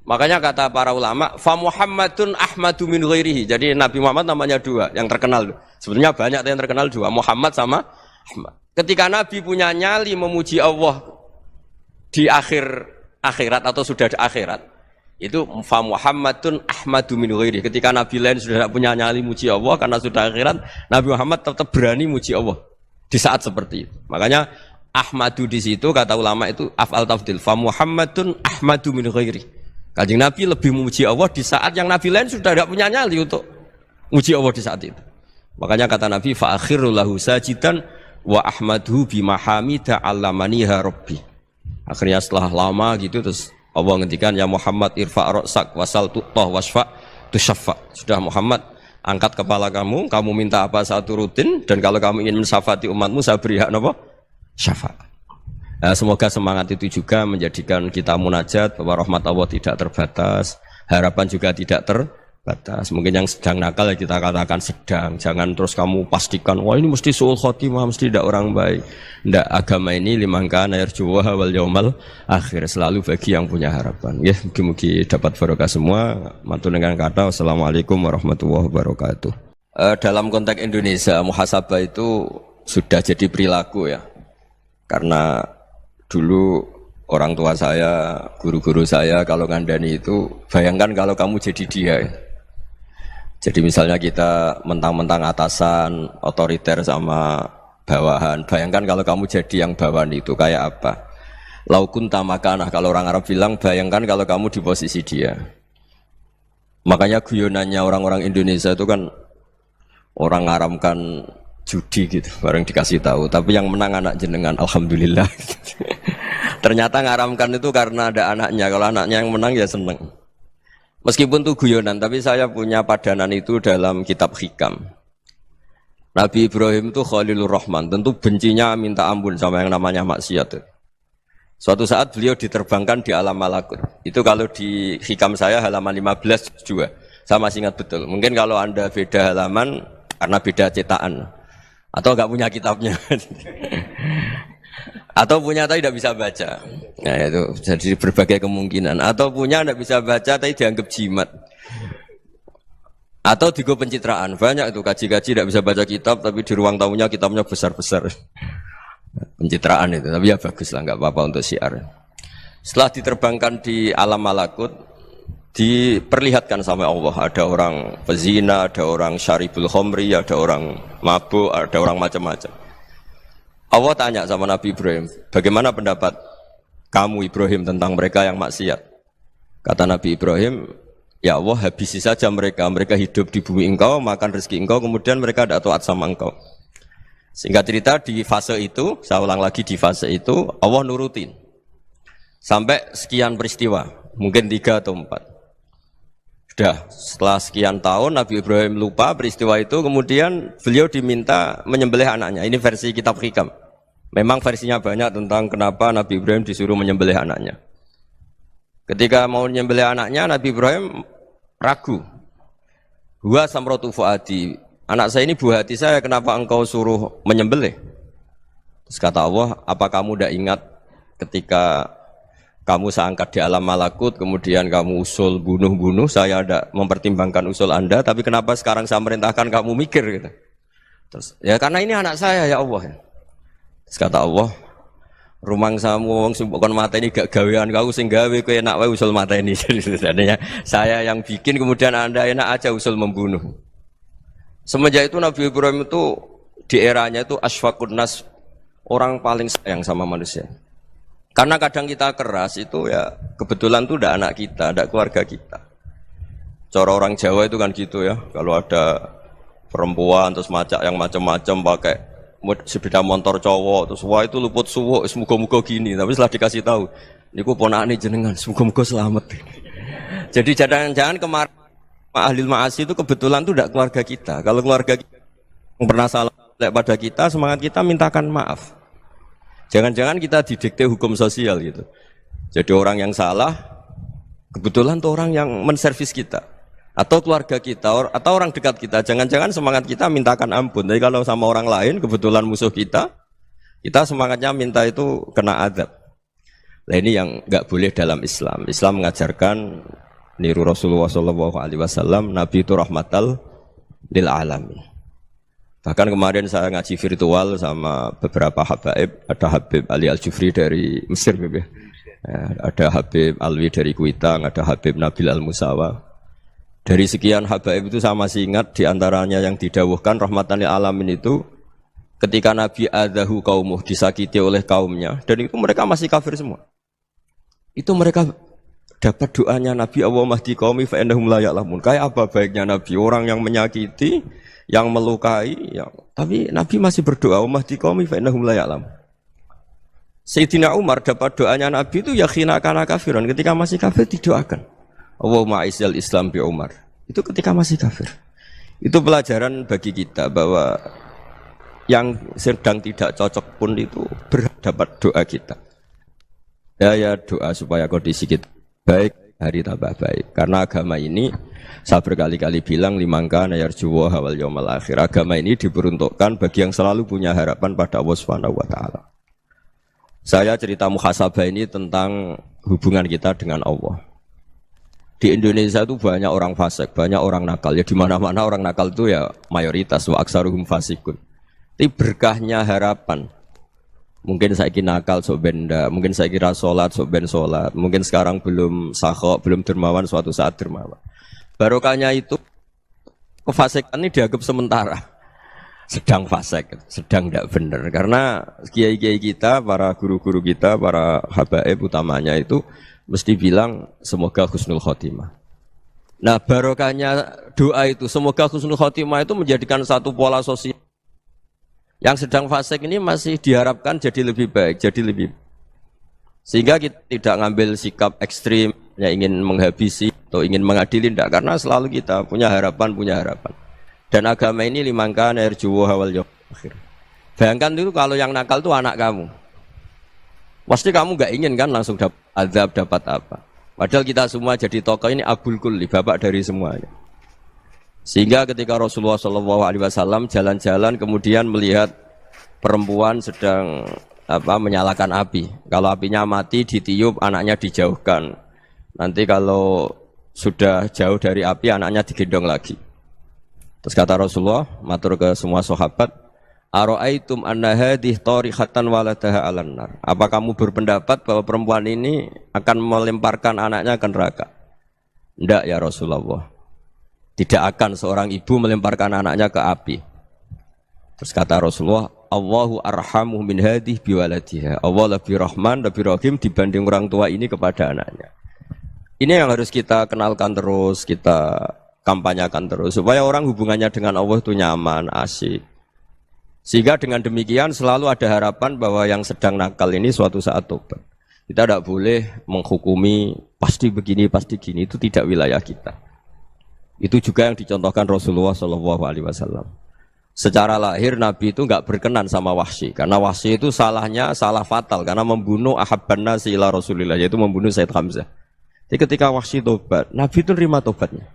Makanya kata para ulama, fa Muhammadun ahmadu min ghairihi. Jadi Nabi Muhammad namanya dua, yang terkenal. Sebenarnya banyak yang terkenal dua, Muhammad sama Ahmad. Ketika Nabi punya nyali memuji Allah di akhirat atau sudah di akhirat, itu fa Muhammadun ahmadu min ghairihi. Ketika Nabi lain sudah tidak punya nyali muji Allah karena sudah akhirat, Nabi Muhammad tetap berani muji Allah di saat seperti itu. Makanya Ahmadu di situ kata ulama itu af'al tafdil, fa Muhammadun ahmadu min ghairihi. Kanjeng Nabi lebih memuji Allah di saat yang Nabi lain sudah tidak punya nyali untuk muji Allah di saat itu. Makanya kata Nabi fa akhiru lahu sajidan wa ahmaduhu bima hamida 'allamaniha rabbi. Akhirnya setelah lama gitu terus Allah ngendikan ya Muhammad irfa' ra'sak wasal tu'tah wasfa' tusyaffa. Sudah Muhammad, angkat kepala kamu minta apa saya turutin, dan kalau kamu ingin mensyafaati umatmu saya beri hak apa? Syafaat. Semoga semangat itu juga menjadikan kita munajat bahwa rahmat Allah tidak terbatas, harapan juga tidak terbatas. Mungkin yang sedang nakal ya kita katakan sedang, jangan terus kamu pastikan wah ini mesti suul khotimah, mesti tidak orang baik. Tidak, agama ini liman kana yarjuwaha wal yaumal akhir, selalu bagi yang punya harapan. Ya, mugi-mugi dapat barokah semua. Mantul dengan kata wassalamualaikum warahmatullahi wabarakatuh. Dalam konteks Indonesia, muhasabah itu sudah jadi perilaku ya. Karena dulu orang tua saya, guru-guru saya kalau ngandani itu, bayangkan kalau kamu jadi dia. Jadi misalnya kita mentang-mentang atasan, otoriter sama bawahan. Bayangkan kalau kamu jadi yang bawahan itu kayak apa? Laukun tamakanah, kalau orang Arab bilang, bayangkan kalau kamu di posisi dia. Makanya guyonannya orang-orang Indonesia itu kan orang ngaramkan judi gitu, bareng dikasih tahu. Tapi yang menang anak jenengan, alhamdulillah. Ternyata ngaramkan itu karena ada anaknya. Kalau anaknya yang menang ya seneng. Meskipun itu guyonan, tapi saya punya padanan itu dalam kitab Hikam. Nabi Ibrahim itu Khalilur Rahman, tentu bencinya minta ampun sama yang namanya maksiat. Suatu saat beliau diterbangkan di alam malakut. Itu kalau di Hikam saya halaman 15 juga. Saya masih ingat betul. Mungkin kalau Anda beda halaman karena beda cetakan. Atau enggak punya kitabnya. Atau punya tapi tidak bisa baca. Nah itu jadi berbagai kemungkinan. Atau punya tidak bisa baca tapi dianggap jimat. Atau digo pencitraan. Banyak itu kaji-kaji tidak bisa baca kitab tapi di ruang tamunya kitabnya besar-besar. Pencitraan itu. Tapi ya bagus lah, enggak apa-apa untuk syiar. Setelah diterbangkan di alam malakut, diperlihatkan sama Allah, ada orang pezina, ada orang syaribul khomri, ada orang mabuk, ada orang macam-macam. Allah tanya sama Nabi Ibrahim, bagaimana pendapat kamu Ibrahim tentang mereka yang maksiat? Kata Nabi Ibrahim, ya Allah habisi saja mereka, mereka hidup di bumi engkau, makan rezeki engkau, kemudian mereka tidak taat sama engkau. Singkat cerita di fase itu, saya ulang lagi di fase itu, Allah nurutin. Sampai sekian peristiwa, mungkin 3 atau 4. Sudah, setelah sekian tahun Nabi Ibrahim lupa peristiwa itu, kemudian beliau diminta menyembelih anaknya. Ini versi kitab Hikam. Memang versinya banyak tentang kenapa Nabi Ibrahim disuruh menyembelih anaknya. Ketika mau menyembelih anaknya, Nabi Ibrahim ragu. Huwa samratu fuadi. Anak saya ini buah hati saya, kenapa engkau suruh menyembelih? Terus kata Allah, apa kamu tidak ingat ketika kamu saya angkat di alam malakut, kemudian kamu usul bunuh-bunuh, saya tidak mempertimbangkan usul Anda, tapi kenapa sekarang saya merintahkan kamu mikir gitu. Terus, ya karena ini anak saya ya Allah. Terus kata Allah, rumang samu wong sing kon mateni gak gawean kau sing gawe kowe enak wae usul mateni. Jadi saya yang bikin kemudian Anda enak aja usul membunuh. Semenjak itu Nabi Ibrahim itu di eranya itu asfaqun nas, orang paling sayang sama manusia. Karena kadang kita keras itu ya kebetulan itu udah anak kita, ada keluarga kita. Cara orang Jawa itu kan gitu ya, kalau ada perempuan terus macak yang macam-macam pakai sepeda motor cowok terus wah itu luput suwo, semoga-moga gini. Tapi setelah dikasih tahu, niku ponakane jenengan, semoga-moga selamat. Jadi jangan-jangan kemarin ahli ma'asi itu kebetulan itu tidak keluarga kita. Kalau keluarga kita yang pernah salah pada kita, semangat kita mintakan maaf. Jangan-jangan kita didikte hukum sosial gitu. Jadi orang yang salah kebetulan itu orang yang menservis kita, atau keluarga kita, atau orang dekat kita. Jangan-jangan semangat kita mintakan ampun. Tapi kalau sama orang lain kebetulan musuh kita semangatnya minta itu kena adab. Nah ini yang nggak boleh dalam Islam. Islam mengajarkan niru Rasulullah SAW, Nabi itu rahmatal lil alamin. Bahkan kemarin saya ngaji virtual sama beberapa habaib, ada Habib Ali Al-Jufri dari Mesir, ada Habib Alwi dari Kuitang, ada Habib Nabil Al-Musawa. Dari sekian habaib itu saya masih ingat diantaranya yang didawuhkan rahmatan lil alamin itu ketika Nabi adahu kaumuh, disakiti oleh kaumnya, dan itu mereka masih kafir semua. Itu mereka dapat doanya Nabi, Allah mahdi qaumi fa innahum la ya'lamun. Kayak apa baiknya Nabi, orang yang menyakiti, yang melukai, tapi Nabi masih berdoa, Allah mahdi qaumi fa innahum la ya'lamun. Sayyidina Umar dapat doanya Nabi itu yakhina kana kafiran, ketika masih kafir didoakan. Allahumma aizzal Islam bi Umar. Itu ketika masih kafir. Itu pelajaran bagi kita bahwa yang sedang tidak cocok pun itu berdapat doa kita. Ya doa supaya kondisi kita baik, hari tambah baik. Karena agama ini saya berkali-kali bilang limangka nayarjuwa hawal yawmal akhir. Agama ini diperuntukkan bagi yang selalu punya harapan pada Allah Subhanahu wa taala. Saya cerita muhasabah ini tentang hubungan kita dengan Allah. Di Indonesia itu banyak orang fasik, banyak orang nakal. Ya di mana-mana orang nakal itu ya mayoritas, wa aksaruhum fasikun. Tapi berkahnya harapan. Mungkin saya kira nakal sok benda, mungkin saya kira sholat sok ben sholat, mungkin sekarang belum sakhok, belum dermawan, suatu saat dermawan. Barokahnya itu kefasikan ini dianggap sementara, sedang fasik, sedang tidak benar. Karena kiai-kiai kita, para guru-guru kita, para habaib utamanya itu mesti bilang semoga husnul khotimah. Nah barokahnya doa itu semoga husnul khotimah itu menjadikan satu pola sosial. Yang sedang fasik ini masih diharapkan jadi lebih baik, jadi lebih. Sehingga kita tidak ngambil sikap ekstrim, yang ingin menghabisi atau ingin mengadili, tidak. Karena selalu kita punya harapan. Dan agama ini limangka nerjuwa hawal yawmal akhir. Bayangkan itu kalau yang nakal itu anak kamu. Pasti kamu nggak ingin kan langsung dapat azab, dapat apa. Padahal kita semua jadi tokoh ini abul kulli, bapak dari semuanya. Sehingga ketika Rasulullah SAW jalan-jalan kemudian melihat perempuan sedang menyalakan api. Kalau apinya mati ditiup, anaknya dijauhkan. Nanti kalau sudah jauh dari api, anaknya digendong lagi. Terus kata Rasulullah, matur ke semua sahabat, Aro'aitum anna hadih tarihatan waladaha alan nar. Apa kamu berpendapat bahwa perempuan ini akan melemparkan anaknya ke neraka? Tidak ya Rasulullah. Tidak akan seorang ibu melemparkan anaknya ke api. Terus kata Rasulullah, Allahu arhamu min hadih biwaladiha. Allah lebih rahman, lebih rahim dibanding orang tua ini kepada anaknya. Ini yang harus kita kenalkan terus, kita kampanyakan terus. Supaya orang hubungannya dengan Allah itu nyaman, asik. Sehingga dengan demikian selalu ada harapan bahwa yang sedang nakal ini suatu saat tobat. Kita tidak boleh menghukumi pasti begini, pasti gini, itu tidak wilayah kita. Itu juga yang dicontohkan Rasulullah SAW. Secara lahir Nabi itu nggak berkenan sama Wahsy, karena Wahsy itu salahnya salah fatal, karena membunuh ahabban nasi ila Rasulillah, yaitu membunuh Sayyid Hamzah. Jadi ketika Wahsy tobat, Nabi itu nerima tobatnya.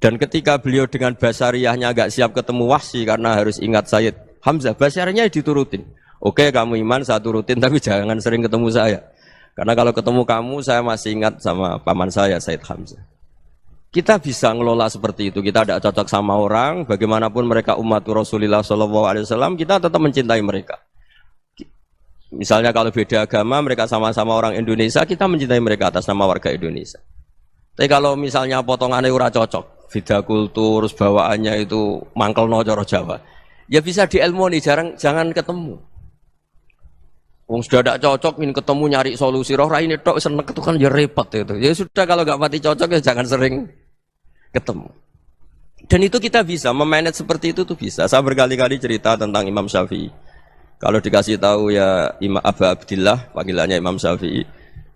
Dan ketika beliau dengan basariyahnya agak siap ketemu Wahsy karena harus ingat Sayyid Hamzah, basariyahnya diturutin. Oke, kamu iman, saya turutin, tapi jangan sering ketemu saya. Karena kalau ketemu kamu, saya masih ingat sama paman saya, Sayyid Hamzah. Kita bisa ngelola seperti itu. Kita tidak cocok sama orang, bagaimanapun mereka umat Rasulullah SAW, kita tetap mencintai mereka. Misalnya kalau beda agama, mereka sama-sama orang Indonesia, kita mencintai mereka atas nama warga Indonesia. Tapi kalau misalnya potongannya ora cocok, beda kultur, bawaannya itu mangkel no coro Jawa, ya bisa diilmoni, jangan ketemu. Wong sudah tidak cocok, ingin ketemu nyari solusi, roh ini tok seneng itu kan ya repot itu. Ya sudah kalau nggak mati cocok ya jangan sering ketemu. Dan itu kita bisa memanage seperti itu tuh bisa. Saya berkali-kali cerita tentang Imam Syafi'i. Kalau dikasih tahu ya Imam Aba Abdillah, panggilannya Imam Syafi'i,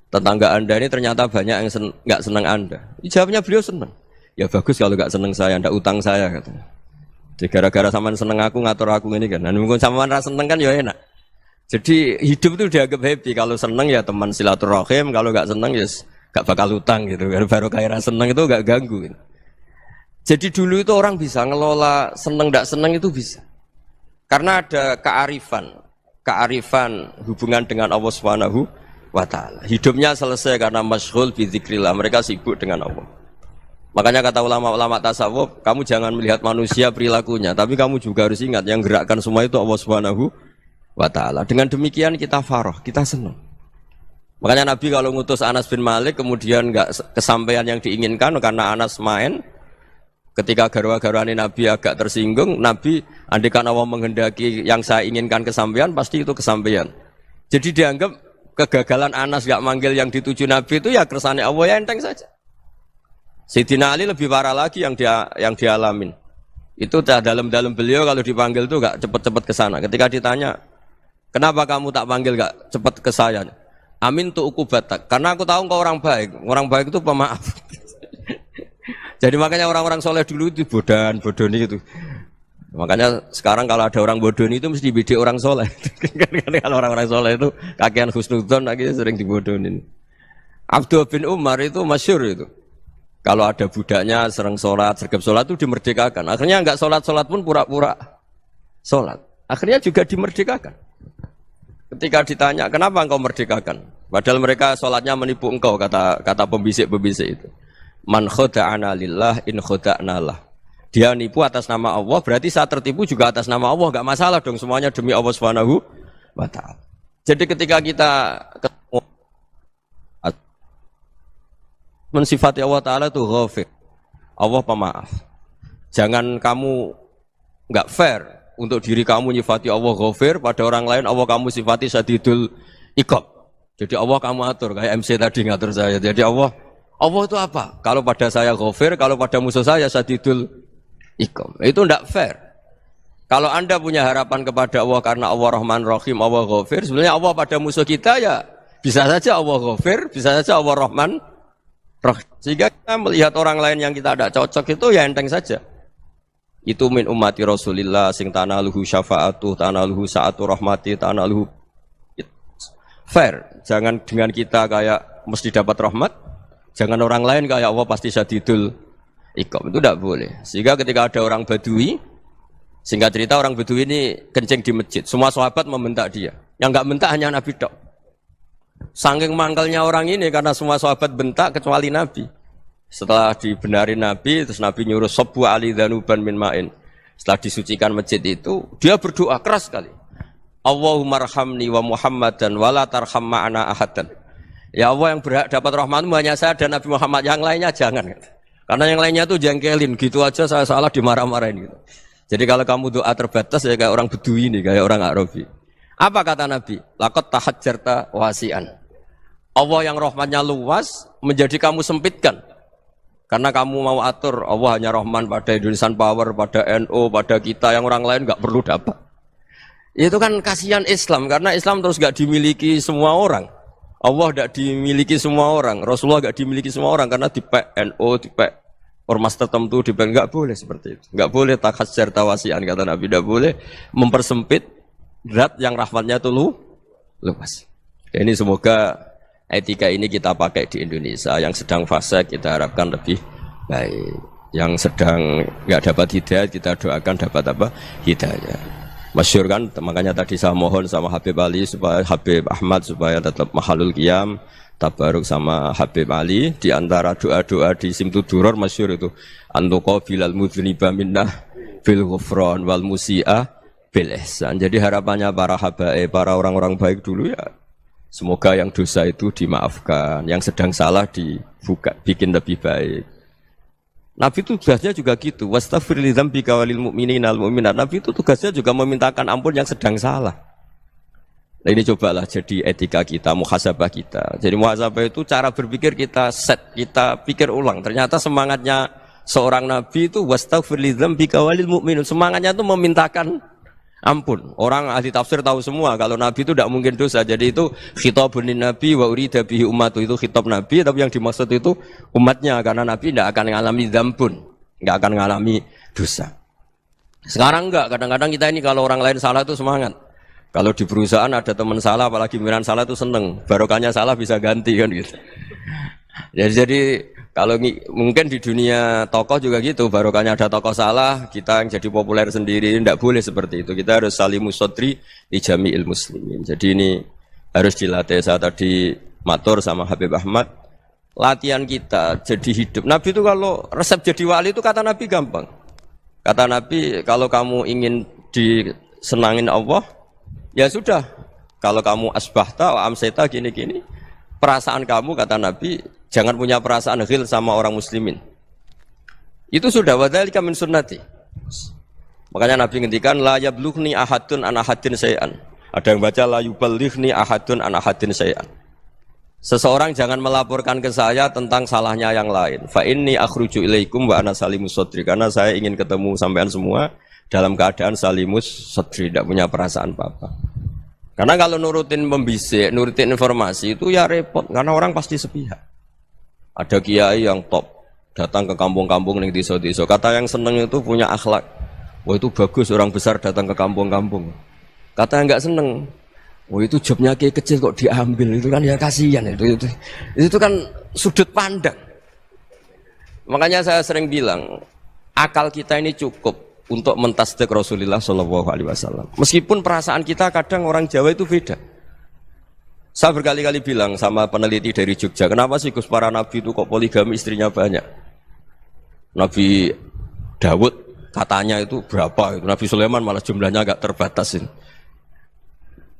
tetangga Anda ini ternyata banyak yang nggak senang Anda. Jawabnya beliau senang. Ya bagus kalau nggak senang saya, ndak utang saya katanya. Jadi gara-gara sampean seneng aku ngatur aku ini kan. Dan mungkin sampean ra seneng kan ya enak. Jadi hidup itu dianggap happy. Kalau seneng ya teman silaturahim, kalau nggak seneng ya nggak bakal utang gitu. Baru kayak seneng itu nggak ganggu. Gitu. Jadi dulu itu orang bisa ngelola seneng ndak seneng itu bisa. Karena ada kearifan hubungan dengan Allah Subhanahu wa ta'ala. Hidupnya selesai karena masyghul bi dzikrillah. Mereka sibuk dengan Allah. Makanya kata ulama-ulama tasawuf, kamu jangan melihat manusia perilakunya, tapi kamu juga harus ingat yang gerakkan semua itu Allah Subhanahu wa ta'ala. Dengan demikian kita farah, kita senang. Makanya Nabi kalau ngutus Anas bin Malik kemudian enggak kesampaian yang diinginkan karena Anas main, ketika garwa-garwani Nabi agak tersinggung, Nabi andikan Allah menghendaki yang saya inginkan kesampaian, pasti itu kesampaian. Jadi dianggap kegagalan Anas enggak manggil yang dituju Nabi itu ya kersane Allah, ya enteng saja. Sayyidina Ali lebih parah lagi yang dialamin. Itu dalam beliau kalau dipanggil itu enggak cepat-cepat ke sana. Ketika ditanya, "Kenapa kamu tak panggil enggak cepat ke saya?" "Amin tu ukubatak." Karena aku tahu engkau orang baik. Orang baik itu pemaaf. Jadi makanya orang-orang soleh dulu itu bodoni itu. Makanya sekarang kalau ada orang bodoni itu mesti bidik orang soleh. Kalau orang-orang soleh itu kakean husnudzon lagi sering dibodonin. Abdullah bin Umar itu masyhur itu. Kalau ada budaknya sering sholat, sergap sholat itu dimerdekakan. Akhirnya enggak sholat pun pura-pura sholat. Akhirnya juga dimerdekakan. Ketika ditanya, kenapa engkau merdekakan? Padahal mereka sholatnya menipu engkau, kata pembisik-pembisik itu. Man khoda'ana lillah in khoda'na lah. Dia nipu atas nama Allah, berarti saat tertipu juga atas nama Allah. Enggak masalah dong, semuanya demi Allah Subhanahu wa ta'ala. Jadi ketika kita ketemu mensifati Allah Ta'ala itu ghafir, Allah pemaaf. Jangan kamu enggak fair untuk diri kamu nyifati Allah ghafir, pada orang lain Allah kamu sifati syadidul iqab. Jadi Allah kamu atur, kayak MC tadi ngatur saya. Jadi Allah itu apa? Kalau pada saya ghafir, kalau pada musuh saya syadidul iqab. Itu enggak fair. Kalau Anda punya harapan kepada Allah karena Allah Rahman Rahim, Allah ghafir, sebenarnya Allah pada musuh kita ya bisa saja Allah ghafir, bisa saja Allah Rahman Rahim. Sehingga kita melihat orang lain yang kita tidak cocok itu ya enteng saja. Itu min ummati Rasulillah sing tanaluhu syafa'atuh, tanaluhu sa'atu rahmati, tanaluhu fair. Jangan dengan kita kayak mesti dapat rahmat, jangan orang lain kayak Allah pasti syadidul iqab. Itu tidak boleh. Sehingga ketika ada orang Badui, singkat cerita orang Badui ini kencing di masjid, semua sahabat membentak dia. Yang enggak bentak hanya Nabi tok. Saking mangkelnya orang ini karena semua sahabat bentak kecuali Nabi. Setelah dibenarin Nabi, terus Nabi nyuruh sabbu ali dhanuban min ma'in. Setelah disucikan masjid itu, dia berdoa keras sekali. Allahumma arhamni wa Muhammadan wa la tarham ma'ana ahadan. Ya Allah, yang berhak dapat rahmatmu hanya saya dan Nabi Muhammad, yang lainnya jangan. Karena yang lainnya tuh jengkelin, gitu aja saya salah dimarah-marahin gitu. Jadi kalau kamu doa terbatas ya kayak orang Bedui ini, kayak orang Arabi. Apa kata Nabi? Laqad tahajjarta wasi'an. Allah yang rahmatnya luas menjadi kamu sempitkan. Karena kamu mau atur Allah hanya Rahman pada Indonesian Power, pada NU, pada kita, yang orang lain enggak perlu dapat. Itu kan kasihan Islam, karena Islam terus gak dimiliki semua orang. Allah gak dimiliki semua orang, Rasulullah gak dimiliki semua orang, karena dipek NU, dipek ormas tertentu, dipek, gak boleh seperti itu. Gak boleh takhasyar tawasian, kata Nabi, gak boleh mempersempit zat yang rahmatnya itu luas. Ini semoga etika ini kita pakai di Indonesia. Yang sedang fase kita harapkan lebih baik. Yang sedang nggak dapat hidayah kita doakan dapat apa? Hidayah. Masyhur kan, makanya tadi saya mohon sama Habib Ali supaya Habib Ahmad supaya tetap mahalul qiyam, tabaruk sama Habib Ali. Di antara doa-doa di Simtuduror masyhur itu antuqabilal mudhniba minnah bil ghufran wal musi'ah bil ihsan. Jadi harapannya para habaib, para orang-orang baik dulu ya, semoga yang dosa itu dimaafkan, yang sedang salah dibuka, bikin lebih baik. Nabi itu tugasnya juga gitu. Wastaghfir li dzambika walil mu'minina wal mu'minat. Nabi itu tugasnya juga memintakan ampun yang sedang salah. Nah ini cobalah jadi etika kita, muhasabah kita. Jadi muhasabah itu cara berpikir kita set, kita pikir ulang. Ternyata semangatnya seorang nabi itu wastaghfir li dzambika walil mu'minun. Semangatnya itu memintakan ampun. Orang ahli tafsir tahu semua kalau Nabi itu tidak mungkin dosa. Jadi itu khitabun Nabi wa urida bihi ummatu, itu khitab Nabi, tapi yang dimaksud itu umatnya, karena Nabi tidak akan mengalami dzambun, tidak akan mengalami dosa. Sekarang enggak, kadang-kadang kita ini kalau orang lain salah itu semangat. Kalau di perusahaan ada teman salah, apalagi pimpinan salah itu seneng. Barokahnya salah bisa ganti kan gitu. Jadi kalau mungkin di dunia tokoh juga gitu, barokahnya ada tokoh salah, kita yang jadi populer sendiri, tidak boleh seperti itu. Kita harus salimus sodri di jami'il muslimin. Jadi ini harus dilatih. Saya tadi matur sama Habib Ahmad, latihan kita jadi hidup. Nabi itu kalau resep jadi wali itu kata Nabi gampang. Kata Nabi, kalau kamu ingin disenangin Allah, ya sudah. Kalau kamu asbahta wa amseta gini-gini, perasaan kamu, kata Nabi, jangan punya perasaan ghil sama orang muslimin. Itu sudah wadzalika min sunnati. Makanya Nabi ngendikan la yablughni ahadun an ahadin syai'an. Ada yang baca la yuballighni ahadun an ahadin syai'an. Seseorang jangan melaporkan ke saya tentang salahnya yang lain. Fa inni akhruju ilaikum wa ana salimus sadri. Karena saya ingin ketemu sampean semua dalam keadaan salimus sadri, tidak punya perasaan apa-apa. Karena kalau nurutin membisik, nurutin informasi itu ya repot, karena orang pasti sepihak. Ada kiai yang top, datang ke kampung-kampung ning desa-desa. Kata yang seneng itu punya akhlak. Wah itu bagus, orang besar datang ke kampung-kampung. Kata yang enggak seneng, wah itu jobnya kiai kecil kok diambil, itu kan ya kasihan itu kan sudut pandang. Makanya saya sering bilang, akal kita ini cukup untuk mentasdik Rasulullah Shallallahu Alaihi Wasallam. Meskipun perasaan kita kadang orang Jawa itu beda. Saya berkali-kali bilang sama peneliti dari Jogja, kenapa sih Gus para nabi itu kok poligami istrinya banyak? Nabi Dawud katanya itu berapa? Nabi Sulaiman malah jumlahnya agak terbatas.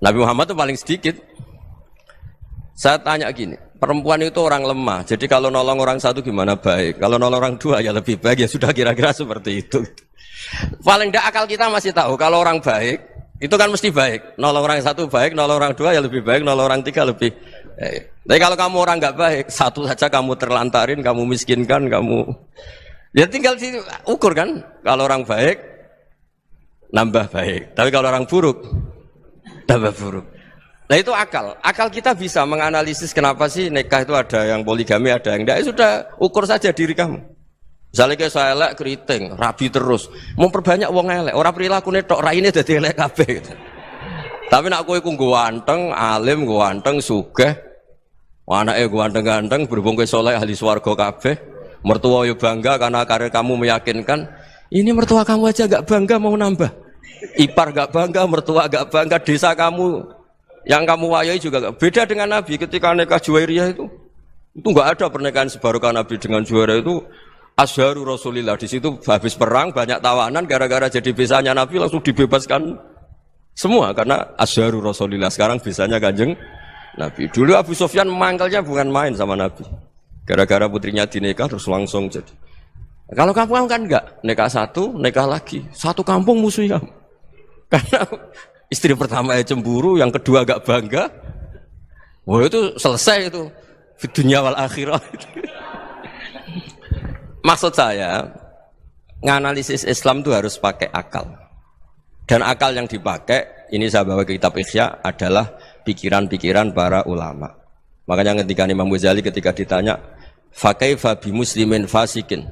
Nabi Muhammad itu paling sedikit. Saya tanya gini, perempuan itu orang lemah, jadi kalau nolong orang satu gimana baik? Kalau nolong orang dua ya lebih baik, ya sudah kira-kira seperti itu. Paling tidak akal kita masih tahu kalau orang baik itu kan mesti baik. Nolong orang satu baik, nolong orang dua ya lebih baik, nolong orang tiga lebih baik. Tapi kalau kamu orang nggak baik, satu saja kamu terlantarin, kamu miskinkan, kamu ya tinggal diukur kan. Kalau orang baik nambah baik, tapi kalau orang buruk tambah buruk. Nah itu akal. Akal kita bisa menganalisis kenapa sih nikah itu ada yang poligami, ada yang enggak. Ya sudah, ukur saja diri kamu. Misalnya kayak saya elek keriting, rabi terus, mau perbanyak wong elek, orang perilaku netok raine dadi elek kabeh gitu. Tapi nak kowe ku ganteng, alim, ganteng, sugih, anake ganteng-ganteng, berhubung kowe saleh ahli swarga kabeh, mertua yo bangga karena karir kamu meyakinkan. Ini mertua kamu aja gak bangga mau nambah. Ipar gak bangga, mertua gak bangga, desa kamu yang kamu wayai juga gak. Beda dengan Nabi ketika nikah Juwairiyah itu gak ada pernikahan sebarokah Nabi dengan Juwairiyah itu. Azharu Rasulillah, di situ habis perang banyak tawanan, gara-gara jadi besanya Nabi langsung dibebaskan semua karena Azharu Rasulillah. Sekarang besanya Kanjeng Nabi. Dulu Abu Sufyan mangkelnya bukan main sama Nabi, gara-gara putrinya dinikah terus langsung jadi. Kalau kamu kan enggak, nikah satu, nikah lagi, satu kampung musuhnya. Karena istri pertama ya cemburu, yang kedua agak bangga. Wah itu selesai itu, di dunia wal akhirah. Maksud saya, nganalisis Islam itu harus pakai akal. Dan akal yang dipakai ini saya bawa ke kitab Ihya adalah pikiran-pikiran para ulama. Makanya ketika Imam Ghazali ketika ditanya, fa kaifa bi muslimin fasikin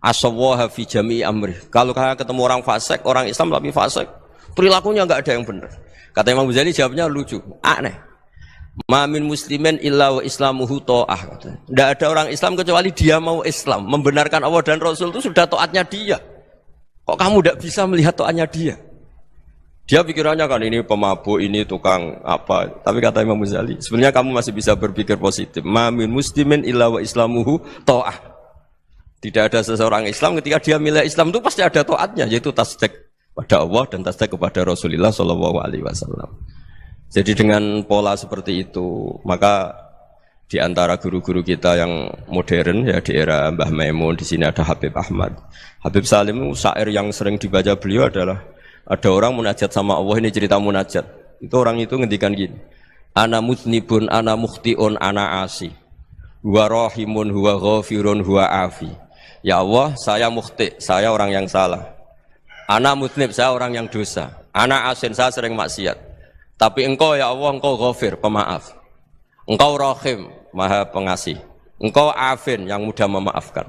asawaha fi jami'i amri. Kalau kalian ketemu orang fasik, orang Islam tapi fasik, perilakunya enggak ada yang benar. Kata Imam Ghazali jawabnya lucu, aneh. Ma min muslimin illa wa islamuhu ta'ah. Tidak ada orang Islam kecuali dia mau Islam, membenarkan Allah dan Rasul itu sudah taatnya dia. Kok kamu tidak bisa melihat taatnya dia? Dia pikirannya kan ini pemabuk, ini tukang apa. Tapi kata Imam Ghazali, sebenarnya kamu masih bisa berpikir positif. Ma min muslimin illa wa islamuhu ta'ah. Tidak ada seseorang Islam ketika dia milih Islam itu pasti ada taatnya, yaitu tasdik pada Allah dan tasdik kepada Rasulullah sallallahu alaihi wasallam. Jadi dengan pola seperti itu, maka di antara guru-guru kita yang modern ya di era Mbah Maimun, di sini ada Habib Ahmad. Habib Salim syair yang sering dibaca beliau adalah ada orang munajat sama Allah, ini cerita munajat. Itu orang itu ngendikan gini. Ana mutnibun, ana mukhtiun, ana asi. Huwa rahimun, huwa ghafirun, huwa afi. Ya Allah, saya mukhti, saya orang yang salah. Ana mutnib, saya orang yang dosa. Ana asin, saya sering maksiat. Tapi engkau ya Allah, engkau ghafir, pemaaf. Engkau rahim, maha pengasih. Engkau afin, yang mudah memaafkan.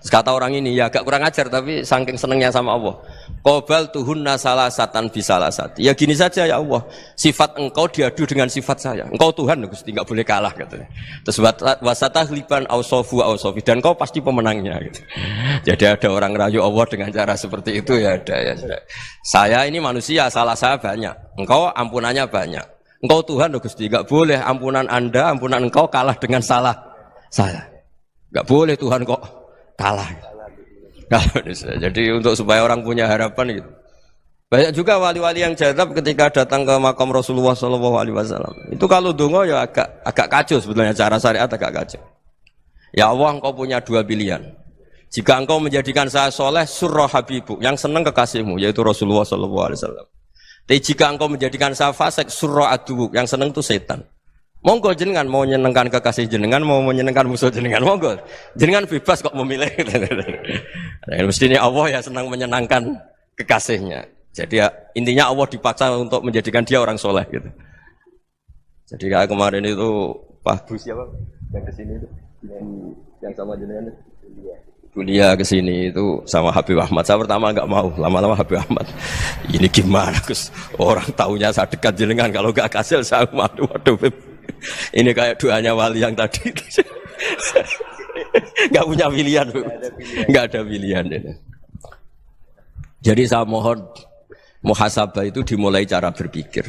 Kata orang ini, ya agak kurang ajar, tapi saking senengnya sama Allah. Qobal tuhunna salasatan bisalasati. Ya gini saja ya Allah, sifat engkau diadu dengan sifat saya. Engkau Tuhan, Gusti, enggak boleh kalah katanya. Terus wasatahliban ausofu ausofi, dan engkau pasti pemenangnya gitu. Jadi ada orang rayu Allah dengan cara seperti itu ya ada ya. Saya ini manusia, salah saya banyak. Engkau ampunannya banyak. Engkau Tuhan, Gusti, enggak boleh ampunan Anda, ampunan engkau kalah dengan salah saya. Enggak boleh Tuhan kok kalah. Jadi untuk supaya orang punya harapan gitu. Banyak juga wali-wali yang jadab ketika datang ke makam Rasulullah SAW. Itu kalau dongo ya agak kacau sebetulnya, cara syariat agak kacau. Ya Allah, engkau punya dua pilihan. Jika engkau menjadikan saya soleh, surah habibu, yang senang kekasihmu, yaitu Rasulullah SAW. Tapi jika engkau menjadikan saya fasik, surah adubu, yang senang itu setan. Monggo jenengan mau menyenangkan kekasih jenengan, mau menyenangkan musuh jenengan, monggo. Jenengan bebas kok memilih. Mestinya Allah ya senang menyenangkan kekasihnya. Jadi ya, intinya Allah dipaksa untuk menjadikan dia orang soleh gitu. Jadi kayak kemarin itu Pak Bu siapa yang kesini itu, yang sama jenengan kuliah kesini itu sama Habib Ahmad. Saya pertama nggak mau, lama-lama Habib Ahmad. Ini gimana Gus? Orang taunya saya dekat jenengan, kalau nggak kasih saya waduh. Ini kayak doanya wali yang tadi. Nggak punya pilihan, nggak ada pilihan. Jadi saya mohon muhasabah itu dimulai cara berpikir.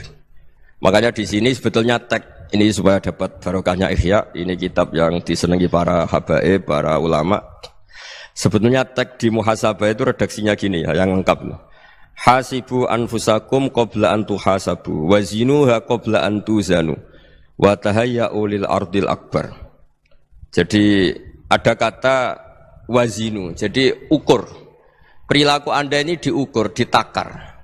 Makanya di sini sebetulnya tag ini supaya dapat barokahnya Ihya. Ini kitab yang disenangi para habaib, para ulama. Sebetulnya tag di muhasabah itu redaksinya gini ya, yang lengkap. Hasibu anfusakum qabla an tuhasabu, wazinuha qabla an tuzanu. Wa tahayya'u lil ardil akbar. Jadi ada kata wazinu, jadi ukur. Perilaku Anda ini diukur, ditakar.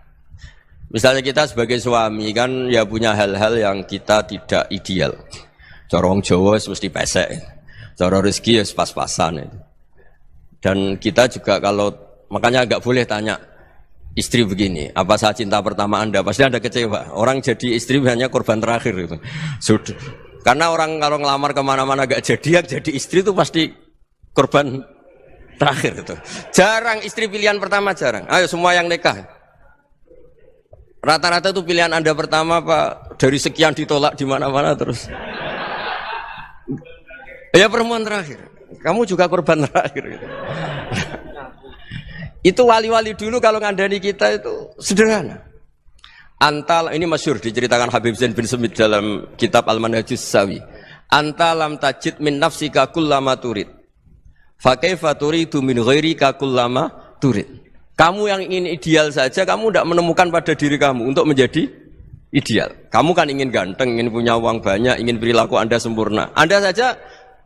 Misalnya kita sebagai suami kan ya punya hal-hal yang kita tidak ideal. Cara wong Jawa mesti pesek. Cara rezeki ya pas-pasan. Dan kita juga kalau makanya enggak boleh tanya istri begini, apa saya cinta pertama Anda? Pasti Anda kecewa. Orang jadi istri hanya korban terakhir itu. Sudah. Karena orang kalau ngelamar kemana-mana gak jadi, yang jadi istri itu pasti korban terakhir itu. Jarang istri pilihan pertama, jarang. Ayo semua yang nikah. Rata-rata itu pilihan Anda pertama Pak, dari sekian ditolak di mana-mana terus. Ya perempuan terakhir. Kamu juga korban terakhir gitu. Itu wali-wali dulu kalau ngandani kita itu sederhana. Antal ini masyhur diceritakan Habib Zain bin Semit dalam kitab Al-Manhajus Sawi. Antalam tajid min nafsika kullama turid. Fa kaifa turidu min ghairika kullama turid. Kamu yang ingin ideal saja kamu tidak menemukan pada diri kamu untuk menjadi ideal. Kamu kan ingin ganteng, ingin punya uang banyak, ingin perilaku Anda sempurna. Anda saja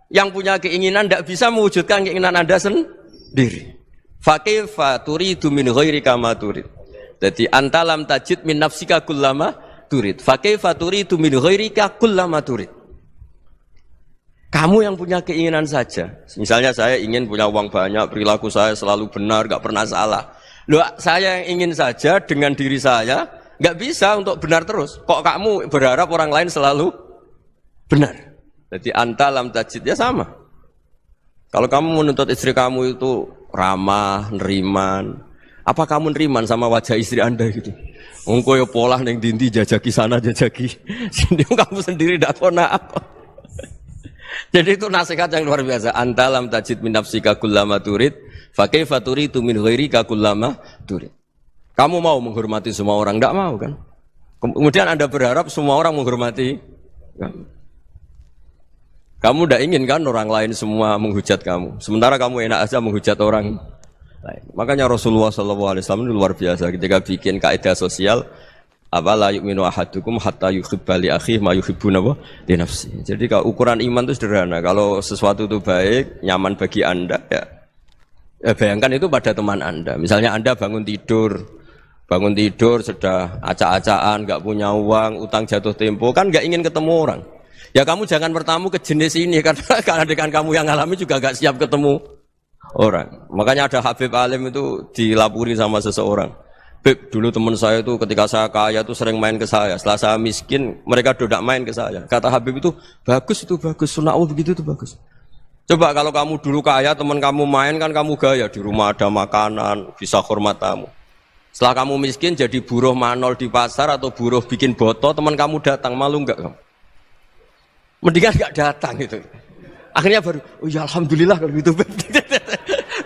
yang punya keinginan tidak bisa mewujudkan keinginan Anda sendiri. Fakaifa turidu min ghairika ma turid. Jadi antalam tajid min nafsika kullama turid. Fakaifa turidu min ghairika kullama turid. Kamu yang punya keinginan saja. Misalnya saya ingin punya uang banyak, perilaku saya selalu benar, enggak pernah salah. Loh, saya yang ingin saja dengan diri saya, Nggak bisa untuk benar terus. Kok kamu berharap orang lain selalu benar? Jadi anta lam tajid ya sama. Kalau kamu menuntut istri kamu itu ramah, neriman, apa kamu neriman sama wajah istri Anda gitu? Engko ya pola neng dindi jajaki sana jajaki sini kamu sendiri ndak kona apa. Jadi itu nasihat yang luar biasa. Anta lam tajid min nafsika kullama turid, fa kaifa turidu min ghairika kullama turid. Kamu mau menghormati semua orang, enggak mau kan? Kemudian Anda berharap semua orang menghormati kamu. Kamu tidak ingin kan orang lain semua menghujat kamu. Sementara kamu enak aja menghujat orang lain. Makanya Rasulullah SAW itu luar biasa ketika bikin kaidah sosial. Apa la yu'minu ahadukum hatta yuhibba li akhihi ma yuhibbu li nafsihi. Jadi kalau ukuran iman itu sederhana. Kalau sesuatu itu baik, nyaman bagi Anda ya bayangkan itu pada teman Anda. Misalnya Anda bangun tidur sudah acak-acakan, nggak punya uang, utang jatuh tempo, kan nggak ingin ketemu orang. Ya kamu jangan bertamu ke jenis ini karena dengan kamu yang alami juga nggak siap ketemu orang. Makanya ada Habib Alim itu dilapuri sama seseorang. Beb, dulu teman saya itu ketika saya kaya itu sering main ke saya. Setelah saya miskin, mereka tidak main ke saya. Kata Habib itu bagus, sunnah begitu itu bagus. Coba kalau kamu dulu kaya, teman kamu main kan kamu gaya di rumah ada makanan, bisa hormat tamu. Setelah kamu miskin jadi buruh manol di pasar atau buruh bikin boto, teman kamu datang, malu enggak kamu? Mendingan enggak datang gitu. Akhirnya baru, oh ya alhamdulillah kalau gitu.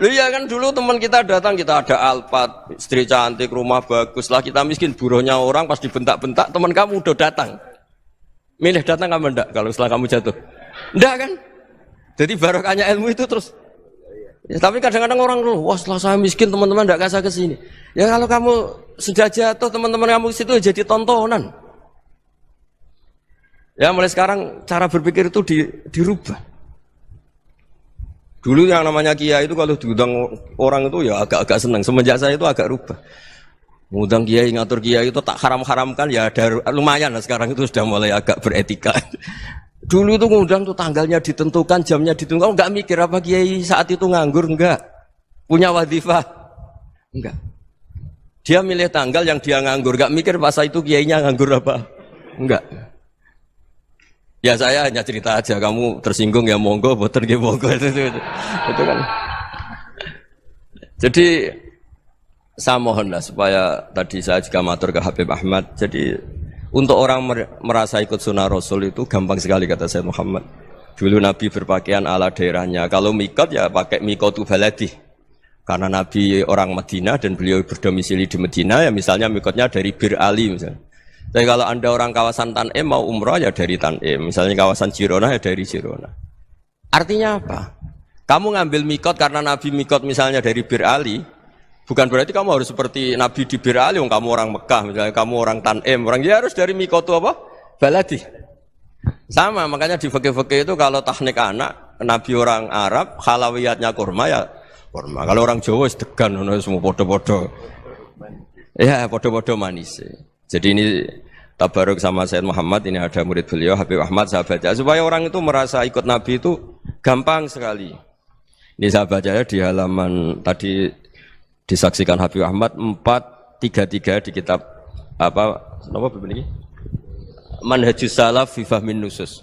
Loh ya kan dulu teman kita datang, kita ada Alphard, istri cantik, rumah bagus. Setelah kita miskin, buruhnya orang pas dibentak-bentak, teman kamu udah datang. Milih datang kamu enggak kalau setelah kamu jatuh? Enggak kan? Jadi barokahnya ilmu itu terus. Ya, tapi kadang-kadang orang wah setelah saya miskin teman-teman enggak kasih ke sini. Ya kalau kamu sudah jatuh teman-teman kamu ke situ jadi tontonan. Ya mulai sekarang cara berpikir itu dirubah. Dulu yang namanya kiai itu kalau diundang orang itu ya agak-agak senang. Semenjak saya itu agak rubah. Mengundang kiai, ngatur kiai itu tak haram-haramkan ya ada lumayan lah sekarang itu sudah mulai agak beretika. Dulu itu ngundang tuh tanggalnya ditentukan, jamnya ditentukan. Enggak mikir apa kiai saat itu nganggur, enggak. Punya wadifah, enggak. Dia milih tanggal yang dia nganggur, enggak mikir masa itu kiainya nganggur apa, enggak. Ya saya hanya cerita aja, kamu tersinggung ya monggo, boten nggih monggo itu kan. Jadi saya mohonlah supaya tadi saya juga matur ke Habib Ahmad. Jadi untuk orang merasa ikut sunnah Rasul itu gampang sekali kata Sayyid Muhammad. Dulu Nabi berpakaian ala daerahnya. Kalau mikot ya pakai mikotu baladi. Karena Nabi orang Madinah dan beliau berdomisili di Madinah ya misalnya mikotnya dari Bir Ali misalnya. Tapi kalau Anda orang kawasan Tanim mau umrah ya dari Tanim. Misalnya kawasan Jirona ya dari Jirona. Artinya apa? Kamu ngambil mikot karena Nabi mikot misalnya dari Bir Ali, bukan berarti kamu harus seperti Nabi di Bir Ali, kamu orang Mekah, misalnya kamu orang Tanim, orang dia harus dari mikotu apa? Baladi. Sama, makanya di fikih-fikih itu kalau tahnik anak, Nabi orang Arab, halawiyatnya kurma ya kurma. Kalau orang Jawa sedegan, semua podo-podo. Ya, podo-podo manis. Jadi ini tabaruk sama Sayyid Muhammad, ini ada murid beliau, Habib Ahmad, saya baca. Supaya orang itu merasa ikut Nabi itu gampang sekali. Ini saya baca ya di halaman tadi disaksikan Habib Ahmad 433 di kitab apa begini? Manhajus Salaf fi Fahmin Nusus.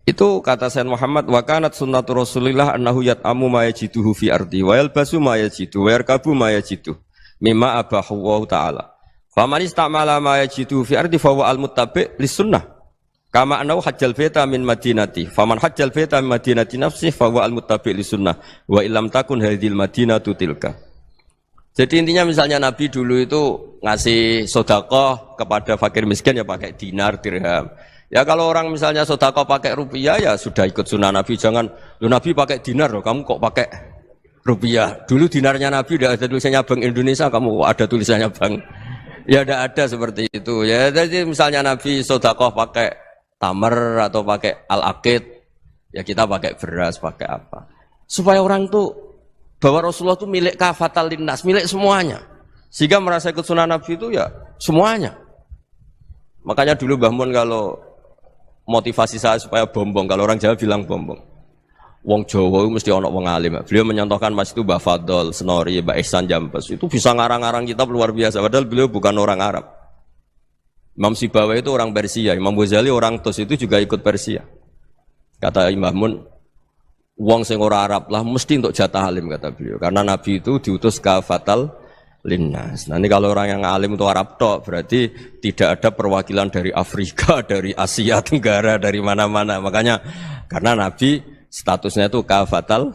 Itu kata Sayyid Muhammad wa kanat sunnatu Rasulillah annahu yat'amu ma yajiduhu fi ardi wa yalbasu ma yajidu wa yarkabu ma yajidu mimma abahu wa ta'ala. Faman istamala ma yajidu fi ardi fa huwa al-muttabi' lis-sunnah. Kama annahu hajjal baita min madinati. Faman hajjal baita min madinati nafsihi fa huwa al-muttabi' lis-sunnah. Wa illam takun hadhil madinatu tilka. Jadi intinya misalnya Nabi dulu itu ngasih sedekah kepada fakir miskin ya pakai dinar, dirham. Ya kalau orang misalnya sedekah pakai rupiah ya sudah ikut sunnah Nabi. Jangan lu Nabi pakai dinar loh, kamu kok pakai rupiah. Dulu dinarnya Nabi udah ada tulisannya Bank Indonesia, kamu ada tulisannya Bank. Ya tidak ada seperti itu. Ya jadi misalnya Nabi sedekah pakai tamar atau pakai al-aqid, ya kita pakai beras, pakai apa. Supaya orang tuh bahwa Rasulullah itu milik kafatal linnas, milik semuanya. Sehingga merasa ikut sunnah Nabi itu ya semuanya. Makanya dulu Mbah Mun kalau motivasi saya supaya bombong, kalau orang Jawa bilang bombong. Wong Jawa itu mesti ono wong alim. Beliau menyontohkan mas itu Mbah Fadol, Senori, Mbah Ihsan Jambes. Itu bisa ngarang-ngarang kitab luar biasa. Padahal beliau bukan orang Arab. Imam Sibawai itu orang Persia, Imam Ghazali orang Tus itu juga ikut Persia. Kata Imam Mun, wong sing ora Arab lah mesti untuk jatah alim kata beliau. Karena Nabi itu diutus kafatal linnas. Nanti kalau orang yang alim itu Arab tok, berarti tidak ada perwakilan dari Afrika, dari Asia Tenggara, dari mana-mana. Makanya karena Nabi statusnya itu kafatal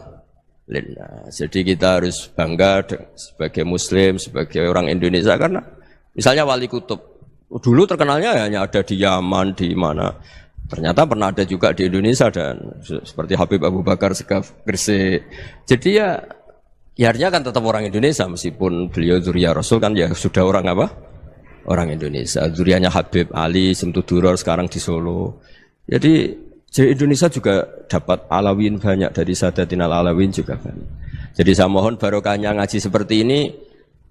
linnas. Jadi kita harus bangga sebagai Muslim, sebagai orang Indonesia karena misalnya Wali Kutub. Dulu terkenalnya hanya ada di Yaman, di mana. Ternyata pernah ada juga di Indonesia dan seperti Habib Abu Bakar Segaf Gresik. Jadi ya artinya kan tetap orang Indonesia meskipun beliau zuriyah Rasul kan ya sudah orang apa? Orang Indonesia. Zuriyahnya Habib Ali Simtuduror sekarang di Solo. Jadi Indonesia juga dapat alawin banyak dari Sadatin al-Alawin juga banyak. Jadi saya mohon barokahnya ngaji seperti ini.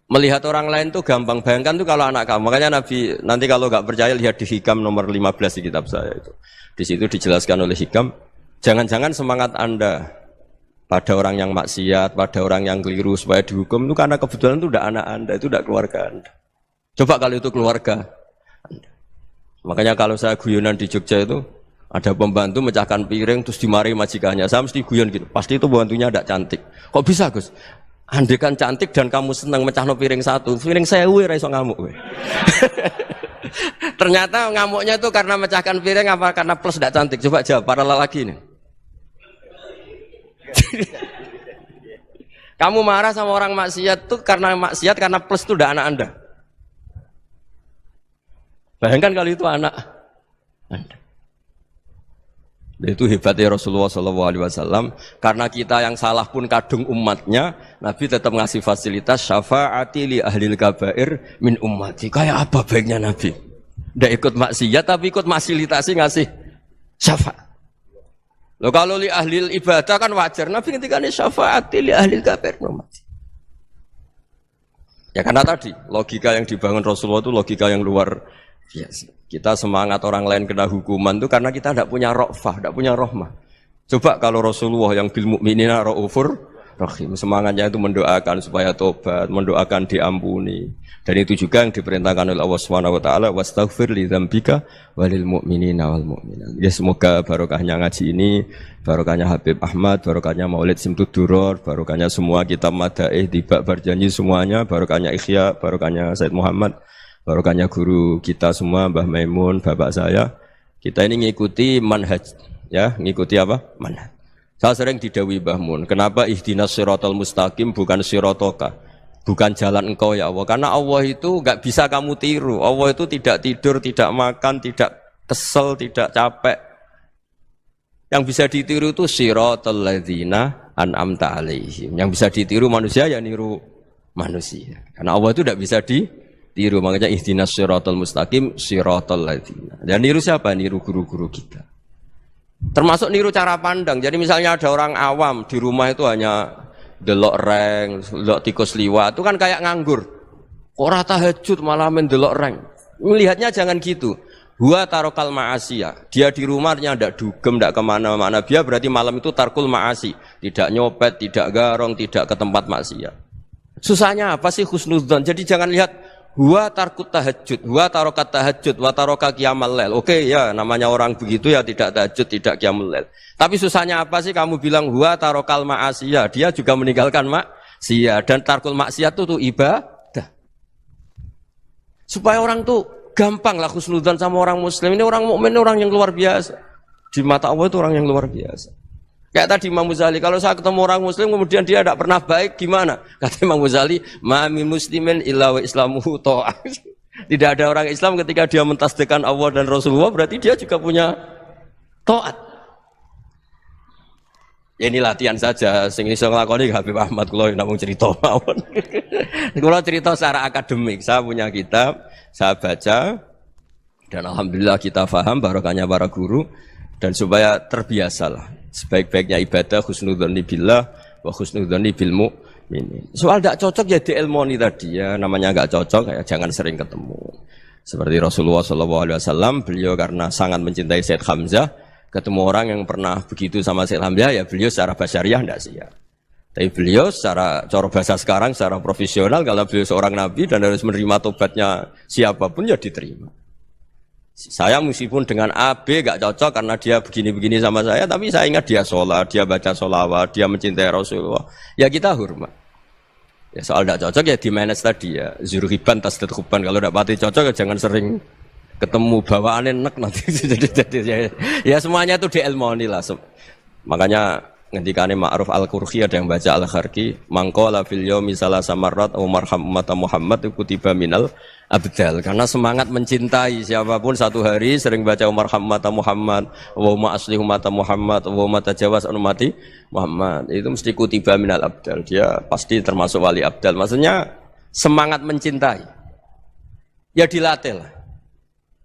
Melihat orang lain tuh gampang, bayangkan tuh kalau anak kamu. Makanya Nabi, nanti kalau nggak percaya lihat di Hikam nomor 15 di kitab saya itu. Di situ dijelaskan oleh Hikam, jangan-jangan semangat Anda pada orang yang maksiat, pada orang yang keliru supaya dihukum itu karena kebetulan itu udah anak Anda, itu udah keluarga Anda. Coba kalau itu keluarga Anda. Makanya kalau saya guyonan di Jogja itu, ada pembantu mecahkan piring terus dimarahi majikannya. Saya mesti guyon gitu, pasti itu pembantunya tidak cantik. Kok bisa Gus? Andekan cantik dan kamu senang mecahno piring satu, piring 1000 ora iso ngamuk. Ternyata ngamuknya itu karena mecahkan piring apa karena plus tidak cantik? Coba jawab para lelaki ini. Kamu marah sama orang maksiat tuh karena maksiat karena plus itu udah anak Anda. Bayangkan kalau itu anak Anda. Itu hebatnya Rasulullah SAW karena kita yang salah pun kadung umatnya, Nabi tetap ngasih fasilitas syafaati li ahlil kabair min ummati. Kayak apa baiknya Nabi? Tidak ikut maksiat tapi ikut fasilitasi ngasih syafaat. Loh kalau li ahlil ibadah kan wajar, Nabi ketika ini syafaati li ahlil kabair min ummati. Ya karena tadi logika yang dibangun Rasulullah itu logika yang luar biasa. Kita semangat orang lain kena hukuman itu karena kita tidak punya ra'fah, tidak punya rahmah. Coba kalau Rasulullah yang bil mu'minina ra'ufur rahim, semangatnya itu mendoakan supaya tobat, mendoakan diampuni. Dan itu juga yang diperintahkan oleh Allah Subhanahu wa taala, wastaghfir li dzambika walil mu'minina wal mu'minat. Ya semoga barokahnya ngaji ini, barokahnya Habib Ahmad, barokahnya Maulid Simtuduror, barokahnya semua kitab madaih, tibak berjanji semuanya, barokahnya Ikhya, barokahnya Said Muhammad, barokahnya guru kita semua, Mbah Maimun, bapak saya. Kita ini ngikuti manhaj, ya, ngikuti apa? Manhaj. Saya sering didhawuhi Mbah Mun, kenapa ihdinas siratal mustaqim bukan siratoka? Bukan jalan engkau ya Allah. Karena Allah itu enggak bisa kamu tiru. Allah itu tidak tidur, tidak makan, tidak kesel, tidak capek. Yang bisa ditiru itu siratal ladzina an'amta alaihim. Yang bisa ditiru manusia ya niru manusia. Karena Allah itu tidak bisa ditiru, makanya ihdinas siratal mustaqim siratal ladzina. Dan niru siapa? Niru guru-guru kita. Termasuk niru cara pandang. Jadi misalnya ada orang awam di rumah itu hanya delok reng, delok tikus liwat, itu kan kayak nganggur. Ora tahajud malah mendelok reng. Melihatnya jangan gitu. Huwa tarokal ma'asiyah. Dia di rumahnya tidak dugem, tidak kemana-mana. Dia berarti malam itu tarkul ma'asi. Tidak nyopet, tidak garong, tidak ke tempat maksiat. Susahnya apa sih husnudzon? Jadi jangan lihat huwa tarkut tahajud, huwa tarokat tahajud, wa taroka qiyamal lail. Oke ya, namanya orang begitu ya tidak tahajud, tidak qiyamul lail. Tapi susahnya apa sih kamu bilang huwa tarokal ma'asiyah? Dia juga meninggalkan maksiat dan tarkul maksiat itu ibadah. Supaya orang tuh gampang lah husnudzon sama orang muslim. Ini orang mukmin, orang yang luar biasa. Di mata Allah itu orang yang luar biasa. Kayak tadi Imam Ghazali, kalau saya ketemu orang muslim kemudian dia tidak pernah baik, gimana? Kata Imam Ghazali, ma min muslimin illa wa islamuhu ta'ah. Tidak ada orang Islam ketika dia mentasdihkan Allah dan Rasulullah, berarti dia juga punya taat. Ya ini latihan saja, sing iso nglakoni Habib Ahmad kula namung cerita mawon. Kula cerita secara akademik, saya punya kitab, saya baca dan alhamdulillah kita paham barokahnya para guru dan supaya terbiasalah. Sebaik-baiknya ibadah husnudzon billah wa husnudzon bil mu'minin. Soal tidak cocok ya diilmoni tadi ya, namanya enggak cocok ya jangan sering ketemu. Seperti Rasulullah SAW, beliau karena sangat mencintai Said Hamzah, ketemu orang yang pernah begitu sama Said Hamzah ya beliau secara basyariah tidak siap. Tapi beliau secara cara bahasa sekarang, secara profesional, kalau beliau seorang nabi dan harus menerima tobatnya siapapun ya diterima. Saya meskipun dengan A, B gak cocok karena dia begini-begini sama saya, tapi saya ingat dia sholat, dia baca sholawat, dia mencintai Rasulullah. Ya kita hormat. Ya soal gak cocok ya di manage tadi ya. Zurhiban tasdid huban. Kalau gak pati cocok ya jangan sering ketemu bawaannya enak nanti. Ya semuanya itu diilmoni lah. Makanya ngendikane Ma'ruf Al-Qurhi ada yang baca Al-Kharqi, mangqala fil yaumi salasa marrat aw marham umat Muhammad kutiba minal abdal. Karena semangat mencintai siapapun satu hari sering baca marham umat Muhammad, wa ma asli umat Muhammad, wa ma tajawaz an ummati Muhammad. Itu mesti kutiba minal abdal. Dia pasti termasuk wali abdal. Maksudnya semangat mencintai. Ya dilatih lah.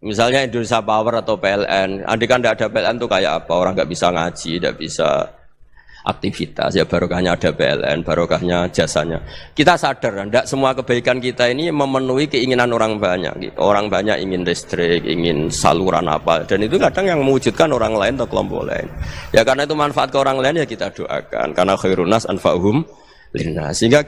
Misalnya Indonesia Power atau PLN, andai kan tidak ada PLN tuh kayak apa? Orang nggak bisa ngaji, tidak bisa aktivitas, ya barokahnya ada PLN, barokahnya jasanya. Kita sadar, tidak semua kebaikan kita ini memenuhi keinginan orang banyak. Gitu. Orang banyak ingin listrik, ingin saluran apa, dan itu kadang yang mewujudkan orang lain atau kelompok lain. Ya karena itu manfaat ke orang lain ya kita doakan. Karena khairun nas anfa'uhum linnas. Sehingga